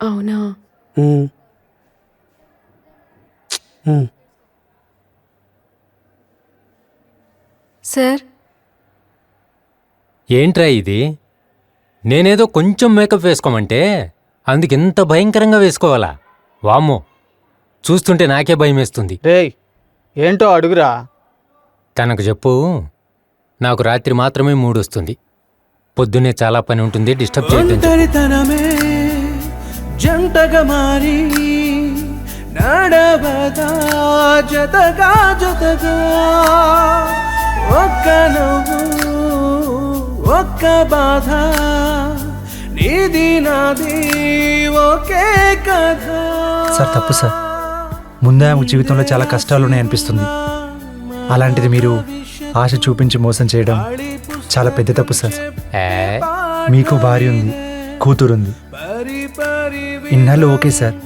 అవునా? సార్, ఏంట్రా ఇది? నేనేదో కొంచెం మేకప్ వేసుకోమంటే అందుకింత భయంకరంగా వేసుకోవాలా? వామ్మో, చూస్తుంటే నాకే భయం వేస్తుంది. ఏంటో అడుగురా. తనకు చెప్పు, నాకు రాత్రి మాత్రమే మూడొస్తుంది, పొద్దున్నే చాలా పని ఉంటుంది, డిస్టర్బ్ చేయొద్దని చెప్పు. ఒంటరితనమే జంటగా మారి నడవదా జతగా జతగా, ఒక్క నవ్వు ఒక్క బాధ, నీది నాది ఒకే కథ. సార్ తప్పు సార్, ముందే ఆమెకు జీవితంలో చాలా కష్టాలున్నాయి అనిపిస్తుంది. అలాంటిది మీరు ఆశ చూపించి మోసం చేయడం చాలా పెద్ద తప్పు సార్. మీకు భార్య ఉంది, కూతురుంది, ఇన్నాళ్ళు ఓకే సార్.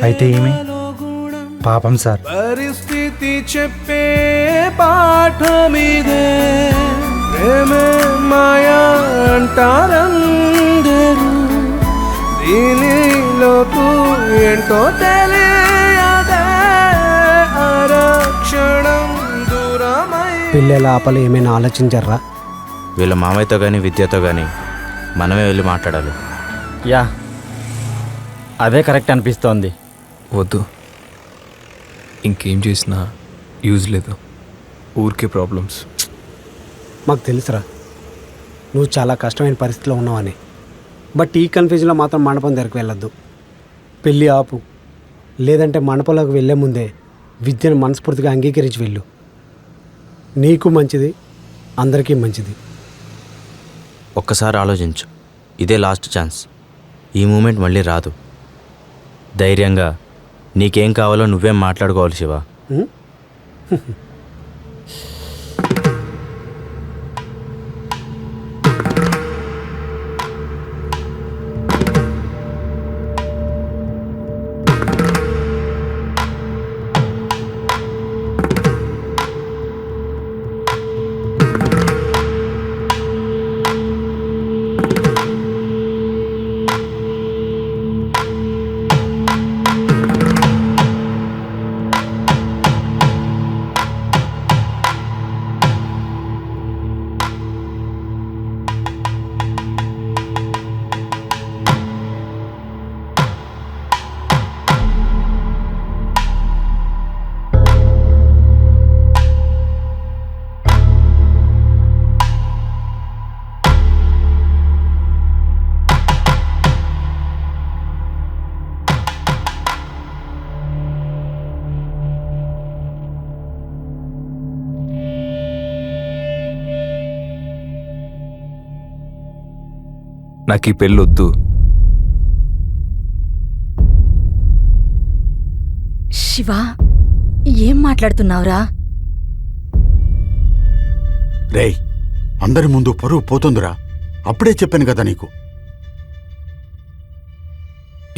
అయితే ఏమి పాపం సార్. పరిస్థితి చెప్పే పాఠమిదే, ప్రేమే మాయా అంటారందరూ, దీనిలోకు ఏంటో తెలియదే, అరక్షణం దూరమై. పిల్లల ఆపలు ఏమైనా ఆలోచించారా? వీళ్ళ మామయ్యతో కానీ విద్యతో కానీ మనమే వెళ్ళి మాట్లాడాలి. యా, అదే కరెక్ట్ అనిపిస్తోంది. వద్దు, ఇంకేం చేసినా యూజ్ లేదు, ఊరికే ప్రాబ్లమ్స్. మాకు తెలుసురా నువ్వు చాలా కష్టమైన పరిస్థితిలో ఉన్నావని, బట్ ఈ కన్ఫ్యూజన్లో మాత్రం మండపం దగ్గరికి వెళ్ళొద్దు. పెళ్ళి ఆపు, లేదంటే మండపంలోకి వెళ్ళే ముందే విద్యను మనస్ఫూర్తిగా అంగీకరించి వెళ్ళు. నీకు మంచిది, అందరికీ మంచిది. ఒక్కసారి ఆలోచించు, ఇదే లాస్ట్ ఛాన్స్, ఈ మూమెంట్ మళ్ళీ రాదు. ధైర్యంగా నీకేం కావాలో నువ్వేం మాట్లాడుకోవాలి శివ. నాకు ఈ పెళ్ళొద్దు. శివ, ఏం మాట్లాడుతున్నావురా? రేయ్, అందరి ముందు పరువు పోతుందిరా. అప్పుడే చెప్పాను కదా నీకు.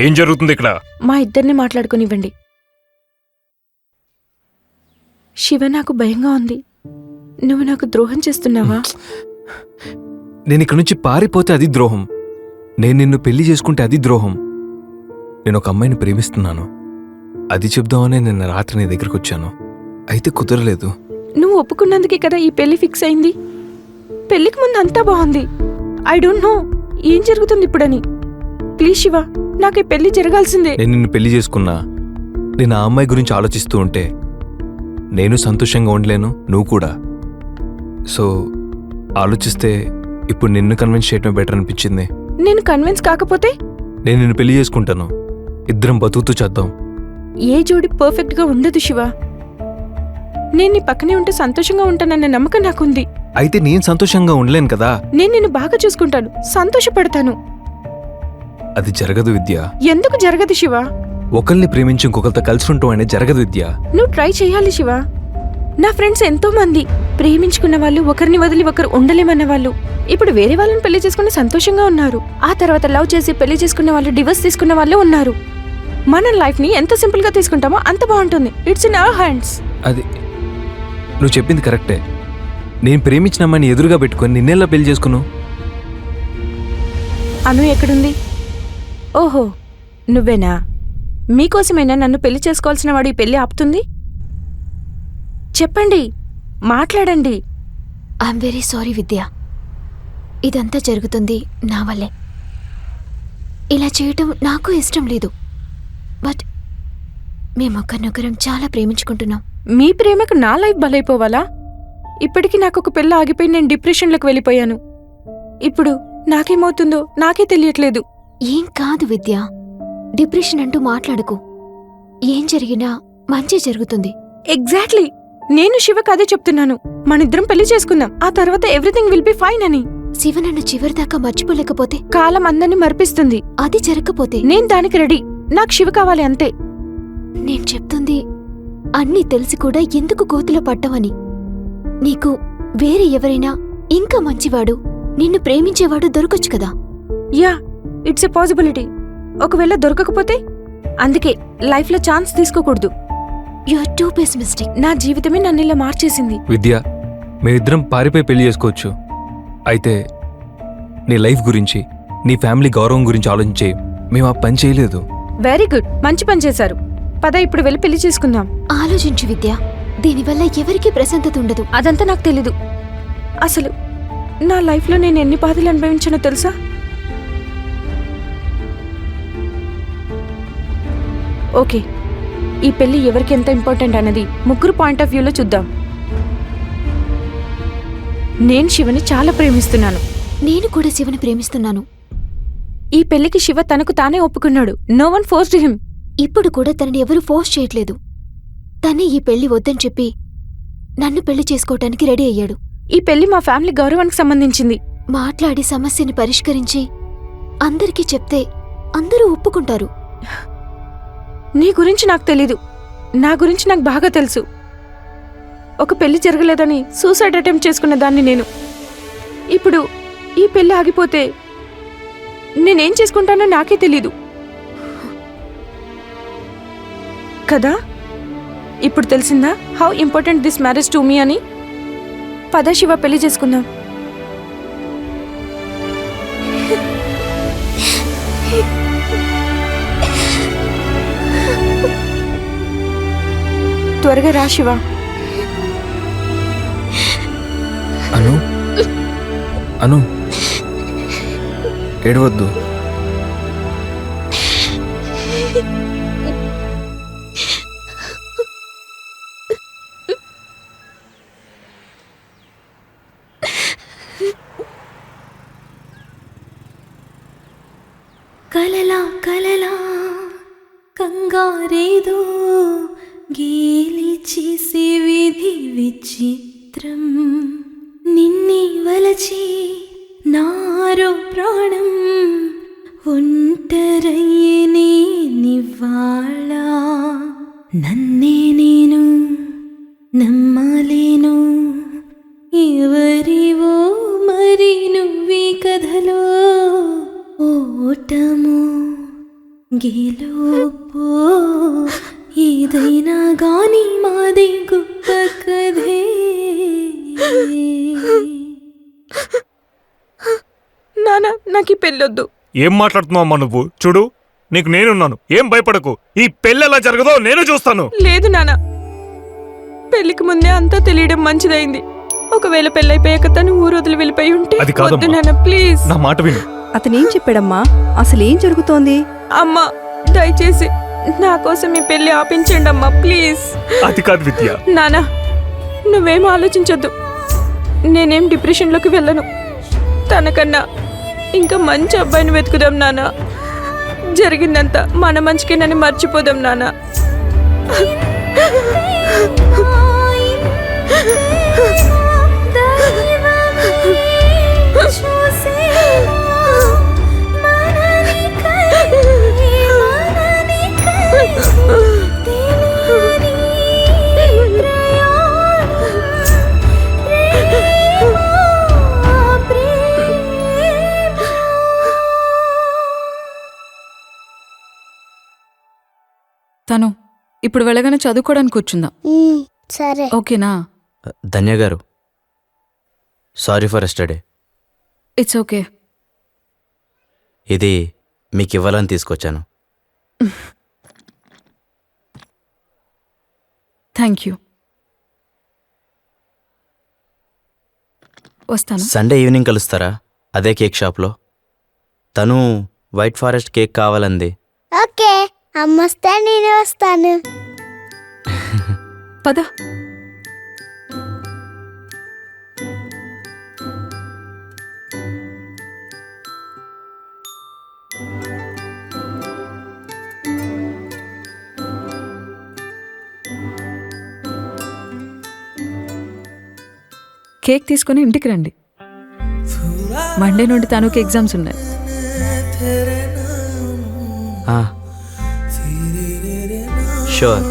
ఏం జరుగుతుంది ఇక్కడ? మా ఇద్దరిని మాట్లాడుకునివ్వండి. శివ, నాకు భయంగా ఉంది. నువ్వు నాకు ద్రోహం చేస్తున్నావా? నేను ఇక్కడి నుంచి పారిపోతే అది ద్రోహం. నేను నిన్ను పెళ్లి చేసుకుంటే అది ద్రోహం. నేను ఒక అమ్మాయిని ప్రేమిస్తున్నాను. అది చెప్దామనే నిన్న రాత్రి నీ దగ్గరకు వచ్చాను. అయితే కుదరలేదు. నువ్వు ఒప్పుకున్నందుకే కదా ఈ పెళ్లి ఫిక్స్ అయింది. పెళ్లికి ముందు అంతా బాగుంది. ఐ డోంట్ నో ఏం జరుగుతుంది ఇప్పుడని. ప్లీజ్ శివ, నాకు ఈ పెళ్లి జరగాల్సిందే. నేను నిన్ను పెళ్లి చేసుకున్నా. నేను ఆ అమ్మాయి గురించి ఆలోచిస్తూ ఉంటే నేను సంతోషంగా ఉండలేను, నువ్వు కూడా. సో ఆలోచిస్తే ఇప్పుడు నిన్ను కన్విన్స్ చేయటం బెటర్ అనిపించింది. నేను కన్విన్స్ కాకపోతే? నేను నిన్ను పెళ్లి చేసుకుంటాను. ఇద్దరం బతుకుతూ చేద్దాం. ఏ జోడి పర్ఫెక్ట్గా ఉండదు శివ. నేను నీ పక్కనే ఉంటే సంతోషంగా ఉంటానన్న నమ్మకం నాకుంది. అయితే నేను సంతోషంగా ఉండలేను కదా. నేను నిన్ను బాగా చూసుకుంటాను, సంతోషపడతాను. అది జరగదు విద్య. ఎందుకు జరగదు శివ? ఒకరిని ప్రేమించి ఇంకొకరితో కలిసి ఉంటాం అనేది జరగదు విద్య. నువ్వు ట్రై చేయాలి శివ. నా ఫ్రెండ్స్ ఎంతో మంది ప్రేమించుకున్న వాళ్ళు ఒకరిని వదిలి ఒకరు ఉండలేమన్న వాళ్ళు ఇప్పుడు వేరే వాళ్ళని పెళ్లి చేసుకుని సంతోషంగా ఉన్నారు. ఆ తర్వాత లవ్ చేసి పెళ్లి చేసుకున్న వాళ్ళు డివోర్స్ తీసుకున్న వాళ్ళు ఉన్నారు. మన లైఫ్ ని ఎంత సింపుల్ గా తీసుకుంటామో అంత బాగుంటుంది. It's in our hands. అది నువ్వు చెప్పింది కరెక్టే. నేను ప్రేమించిన అమ్మాయిని ఎదురుగా పెట్టుకొని నిన్నెలా పెళ్లి చేసుకున్నావు? అను ఎక్కడుంది? ఓహో, నువ్వేనా? మీకోసమైనా నన్ను పెళ్లి చేసుకోవాల్సిన వాడు ఈ పెళ్లి ఆపుతుంది? చెప్పండి, మాట్లాడండి. ఐఎమ్ వెరీ సారీ విద్య. ఇదంతా జరుగుతుంది నా వల్లే. ఇలా చేయటం నాకు ఇష్టం లేదు. బట్ మేమొకరినొకరం చాలా ప్రేమించుకుంటున్నాం. మీ ప్రేమకు నా లైఫ్ బలైపోవాలా? ఇప్పటికీ నాకు ఒక పెళ్ళ ఆగిపోయి నేను డిప్రెషన్లోకి వెళ్ళిపోయాను. ఇప్పుడు నాకేమవుతుందో నాకే తెలియట్లేదు. ఏం కాదు విద్య, డిప్రెషన్ అంటూ మాట్లాడుకో. ఏం జరిగినా మంచి జరుగుతుంది. ఎగ్జాక్ట్లీ, నేను శివకు అదే చెప్తున్నాను. మనిద్దరం పెళ్లి చేసుకుందాం, ఆ తర్వాత ఎవ్రీథింగ్ విల్ బి ఫైన్ అని. శివ నన్ను చివరిదాకా మర్చిపోలేకపోతే? కాలం అందరినీ మరిపిస్తుంది. అది జరగకపోతే? నేను దానికి రెడీ. నాకు శివ కావాలి అంతే. నేను చెప్తుంది అన్నీ తెలిసి కూడా ఎందుకు గోతులో పడ్డావని. నీకు వేరే ఎవరైనా ఇంకా మంచివాడు, నిన్ను ప్రేమించేవాడు దొరకొచ్చు కదా. Yeah, it's a possibility. ఒకవేళ దొరకకపోతే? అందుకే లైఫ్లో ఛాన్స్ తీసుకోకూడదు. You are too pessimistic. నా జీవితమే నన్ను ఇలా మార్చేసింది. విద్య, మేమిద్దరం పారిపోయి పెళ్లి చేసుకోవచ్చు. అయితే నీ లైఫ్ గురించి, నీ ఫ్యామిలీ గౌరవం గురించి ఆలోచించే మేము ఆ పని చేయలేదు. వెరీ గుడ్, మంచి పని చేశారు. పద ఇప్పుడు వెళ్ళి పెళ్లి చేసుకుందాం. ఆలోచించు విద్య, దీనివల్ల ఎవరికీ ప్రశాంతత ఉండదు. అదంతా నాకు తెలీదు. అసలు నా లైఫ్లో నేను ఎన్ని బాధలు అనుభవించానో తెలుసా? ఓకే, ఈ పెళ్లి ఎవరికి ఎంత ఇంపార్టెంట్ అన్నది ముగ్గురు పాయింట్ ఆఫ్ వ్యూలో చూద్దాం. నేను శివని చాలా ప్రేమిస్తున్నాను. నేను కూడా శివని ప్రేమిస్తున్నాను. ఈ పెళ్లికి శివ తనకు తానే ఒప్పుకున్నాడు. No one forced him. ఇప్పుడు కూడా తనని ఎవరూ ఫోర్స్ చేయట్లేదు. తనే ఈ పెళ్లి వద్దని చెప్పి నన్ను పెళ్లి చేసుకోవటానికి రెడీ అయ్యాడు. ఈ పెళ్లి మా ఫ్యామిలీ గౌరవానికి సంబంధించింది. మాట్లాడి సమస్యని పరిష్కరించి అందరికీ చెప్తే అందరూ ఒప్పుకుంటారు. నీ గురించి నాకు తెలీదు, నా గురించి నాకు బాగా తెలుసు. ఒక పెళ్లి జరగలేదని సూసైడ్ అటెంప్ట్ చేసుకున్న దాన్ని నేను. ఇప్పుడు ఈ పెళ్లి ఆగిపోతే నేనేం చేసుకుంటానో నాకే తెలీదు కదా. ఇప్పుడు తెలిసిందా how important this marriage to me అని? పద శివ, పెళ్లి చేసుకుందాం. త్వరగా రా శివ. అను, అను, ఏడవద్దు. కలలా కలలా కంగారేదో గీలిచేసి విధి విచిత్రం నిన్ని వలచి నారో ప్రాణం ఒంటరయ్యే నివ్వాళ నన్నే నేను నమ్మలేను ఎవరివో మరి నువ్వీ కథలో ఓటము గెలుపో ఏదైనా గాని మాది గొప్ప కథే. నానా నాకు ఈ పెళ్ళొద్దు. ఏం మాట్లాడుతున్నావు అమ్మా నువ్వు? చూడు, నీకు నేనున్నాను, ఏం భయపడకు. ఈ పెళ్ళి ఎలా జరగదో నేను చూస్తాను. లేదు నానా, పెళ్లికి ముందే అంతా తెలియడం మంచిదైంది. ఒకవేళ పెళ్ళైపోయాక తను ఊరు వదిలి వెళ్ళిపోయి ఉంటే అది కాదమ్మా. వద్దు నాన్న, ప్లీజ్. నా మాట విను. అతనేం చెప్పాడమ్మా? అసలు ఏం జరుగుతోంది? అమ్మా దయచేసి నా కోసం ఈ పెళ్లి ఆపించండి అమ్మా, ప్లీజ్. అది కాదు విద్య. నానా నువ్వేం ఆలోచించొద్దు, నేనేం డిప్రెషన్లోకి వెళ్ళను. తనకన్నా ఇంకా మంచి అబ్బాయిని వెతుకుదాం నానా. జరిగిందంతా మన మంచికేనని మర్చిపోదాం నానా. తను ఇప్పుడు వెళ్ళగానే చదువుకోవడానికి కూర్చుందాం, సరే. ఓకేనా? ధన్య గారు, sorry for yesterday. It's okay. ఇది మీకు ఇవ్వాలని తీసుకొచ్చాను. Thank you. వస్తాను. సండే ఈవినింగ్ కలుస్తారా? అదే కేక్ షాప్లో. తను వైట్ ఫారెస్ట్ కేక్ కావాలంది. ఓకే, అమ్మొస్తే నేనే వస్తాను. పద. కేక్ తీసుకొని ఇంటికి రండి. మండే నుండి తనకి ఎగ్జామ్స్ ఉన్నాయి. షూర్.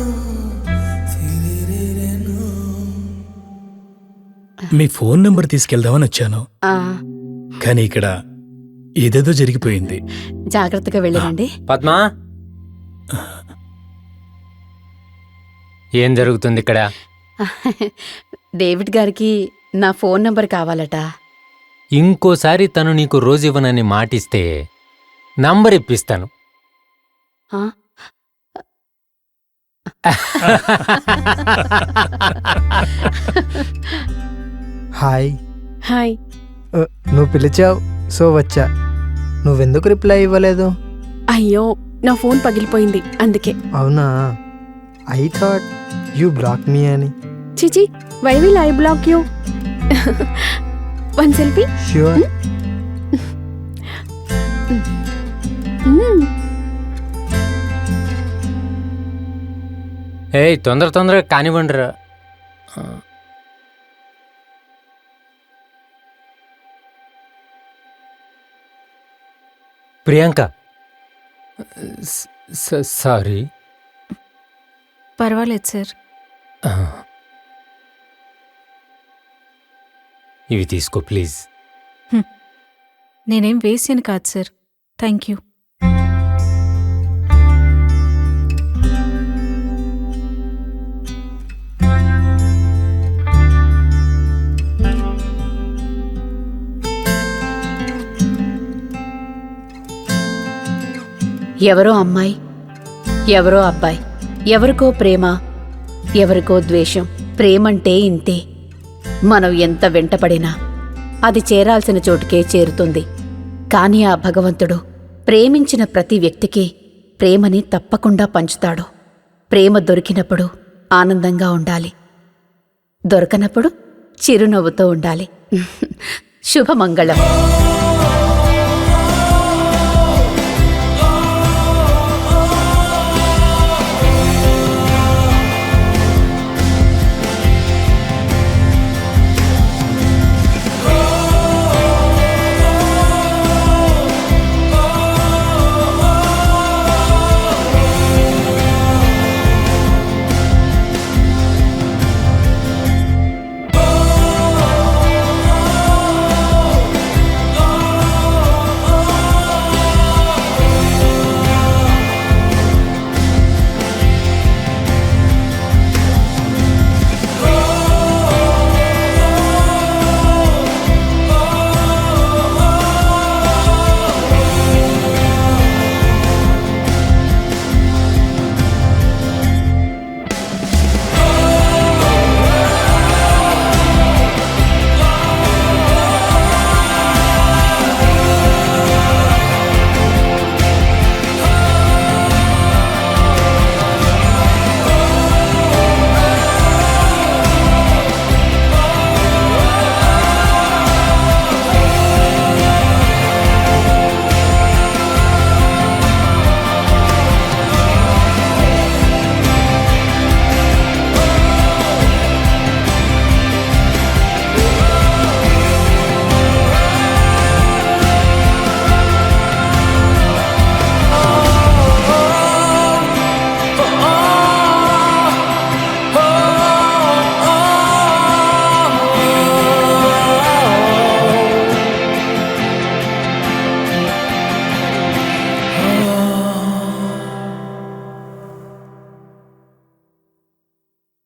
మీ ఫోన్ నెంబర్ తీసుకెళ్దామని వచ్చాను, కానీ ఇక్కడ ఏదేదో జరిగిపోయింది. జాగ్రత్తగా వెళ్ళిరండి. పద్మా, ఏం జరుగుతుంది ఇక్కడ? డేవిడ్ గారికి నా ఫోన్ నంబర్ కావాలట. ఇంకోసారి తను నీకు రోజు ఇవ్వనని మాటిస్తే నంబర్ ఇప్పిస్తాను. ఆ? హాయ్. హాయ్. నువ్వు పిలిచావు, సో వచ్చా. నువ్వెందుకు రిప్లై ఇవ్వలేదు? అయ్యో నా ఫోన్ పగిలిపోయింది అందుకే. అవునా, I thought you block me అని. చిచి, why will I block you? One selfie. Sure. ఏయ్, తొందరగా కానివ్వండిరా. ప్రియాంక, సారీ. పర్వాలేదు సార్. ఇవి తీసుకో ప్లీజ్. నేనేం వేసాను కాదు సార్, థ్యాంక్ యూ. ఎవరో అమ్మాయి, ఎవరో అబ్బాయి, ఎవరికో ప్రేమ, ఎవరికో ద్వేషం. ప్రేమంటే ఇంతే. మనం ఎంత వెంటపడినా అది చేరాల్సిన చోటుకే చేరుతుంది. కాని ఆ భగవంతుడు ప్రేమించిన ప్రతి వ్యక్తికి ప్రేమని తప్పకుండా పంచుతాడు. ప్రేమ దొరికినప్పుడు ఆనందంగా ఉండాలి, దొరకనప్పుడు చిరునవ్వుతో ఉండాలి. శుభమంగళం.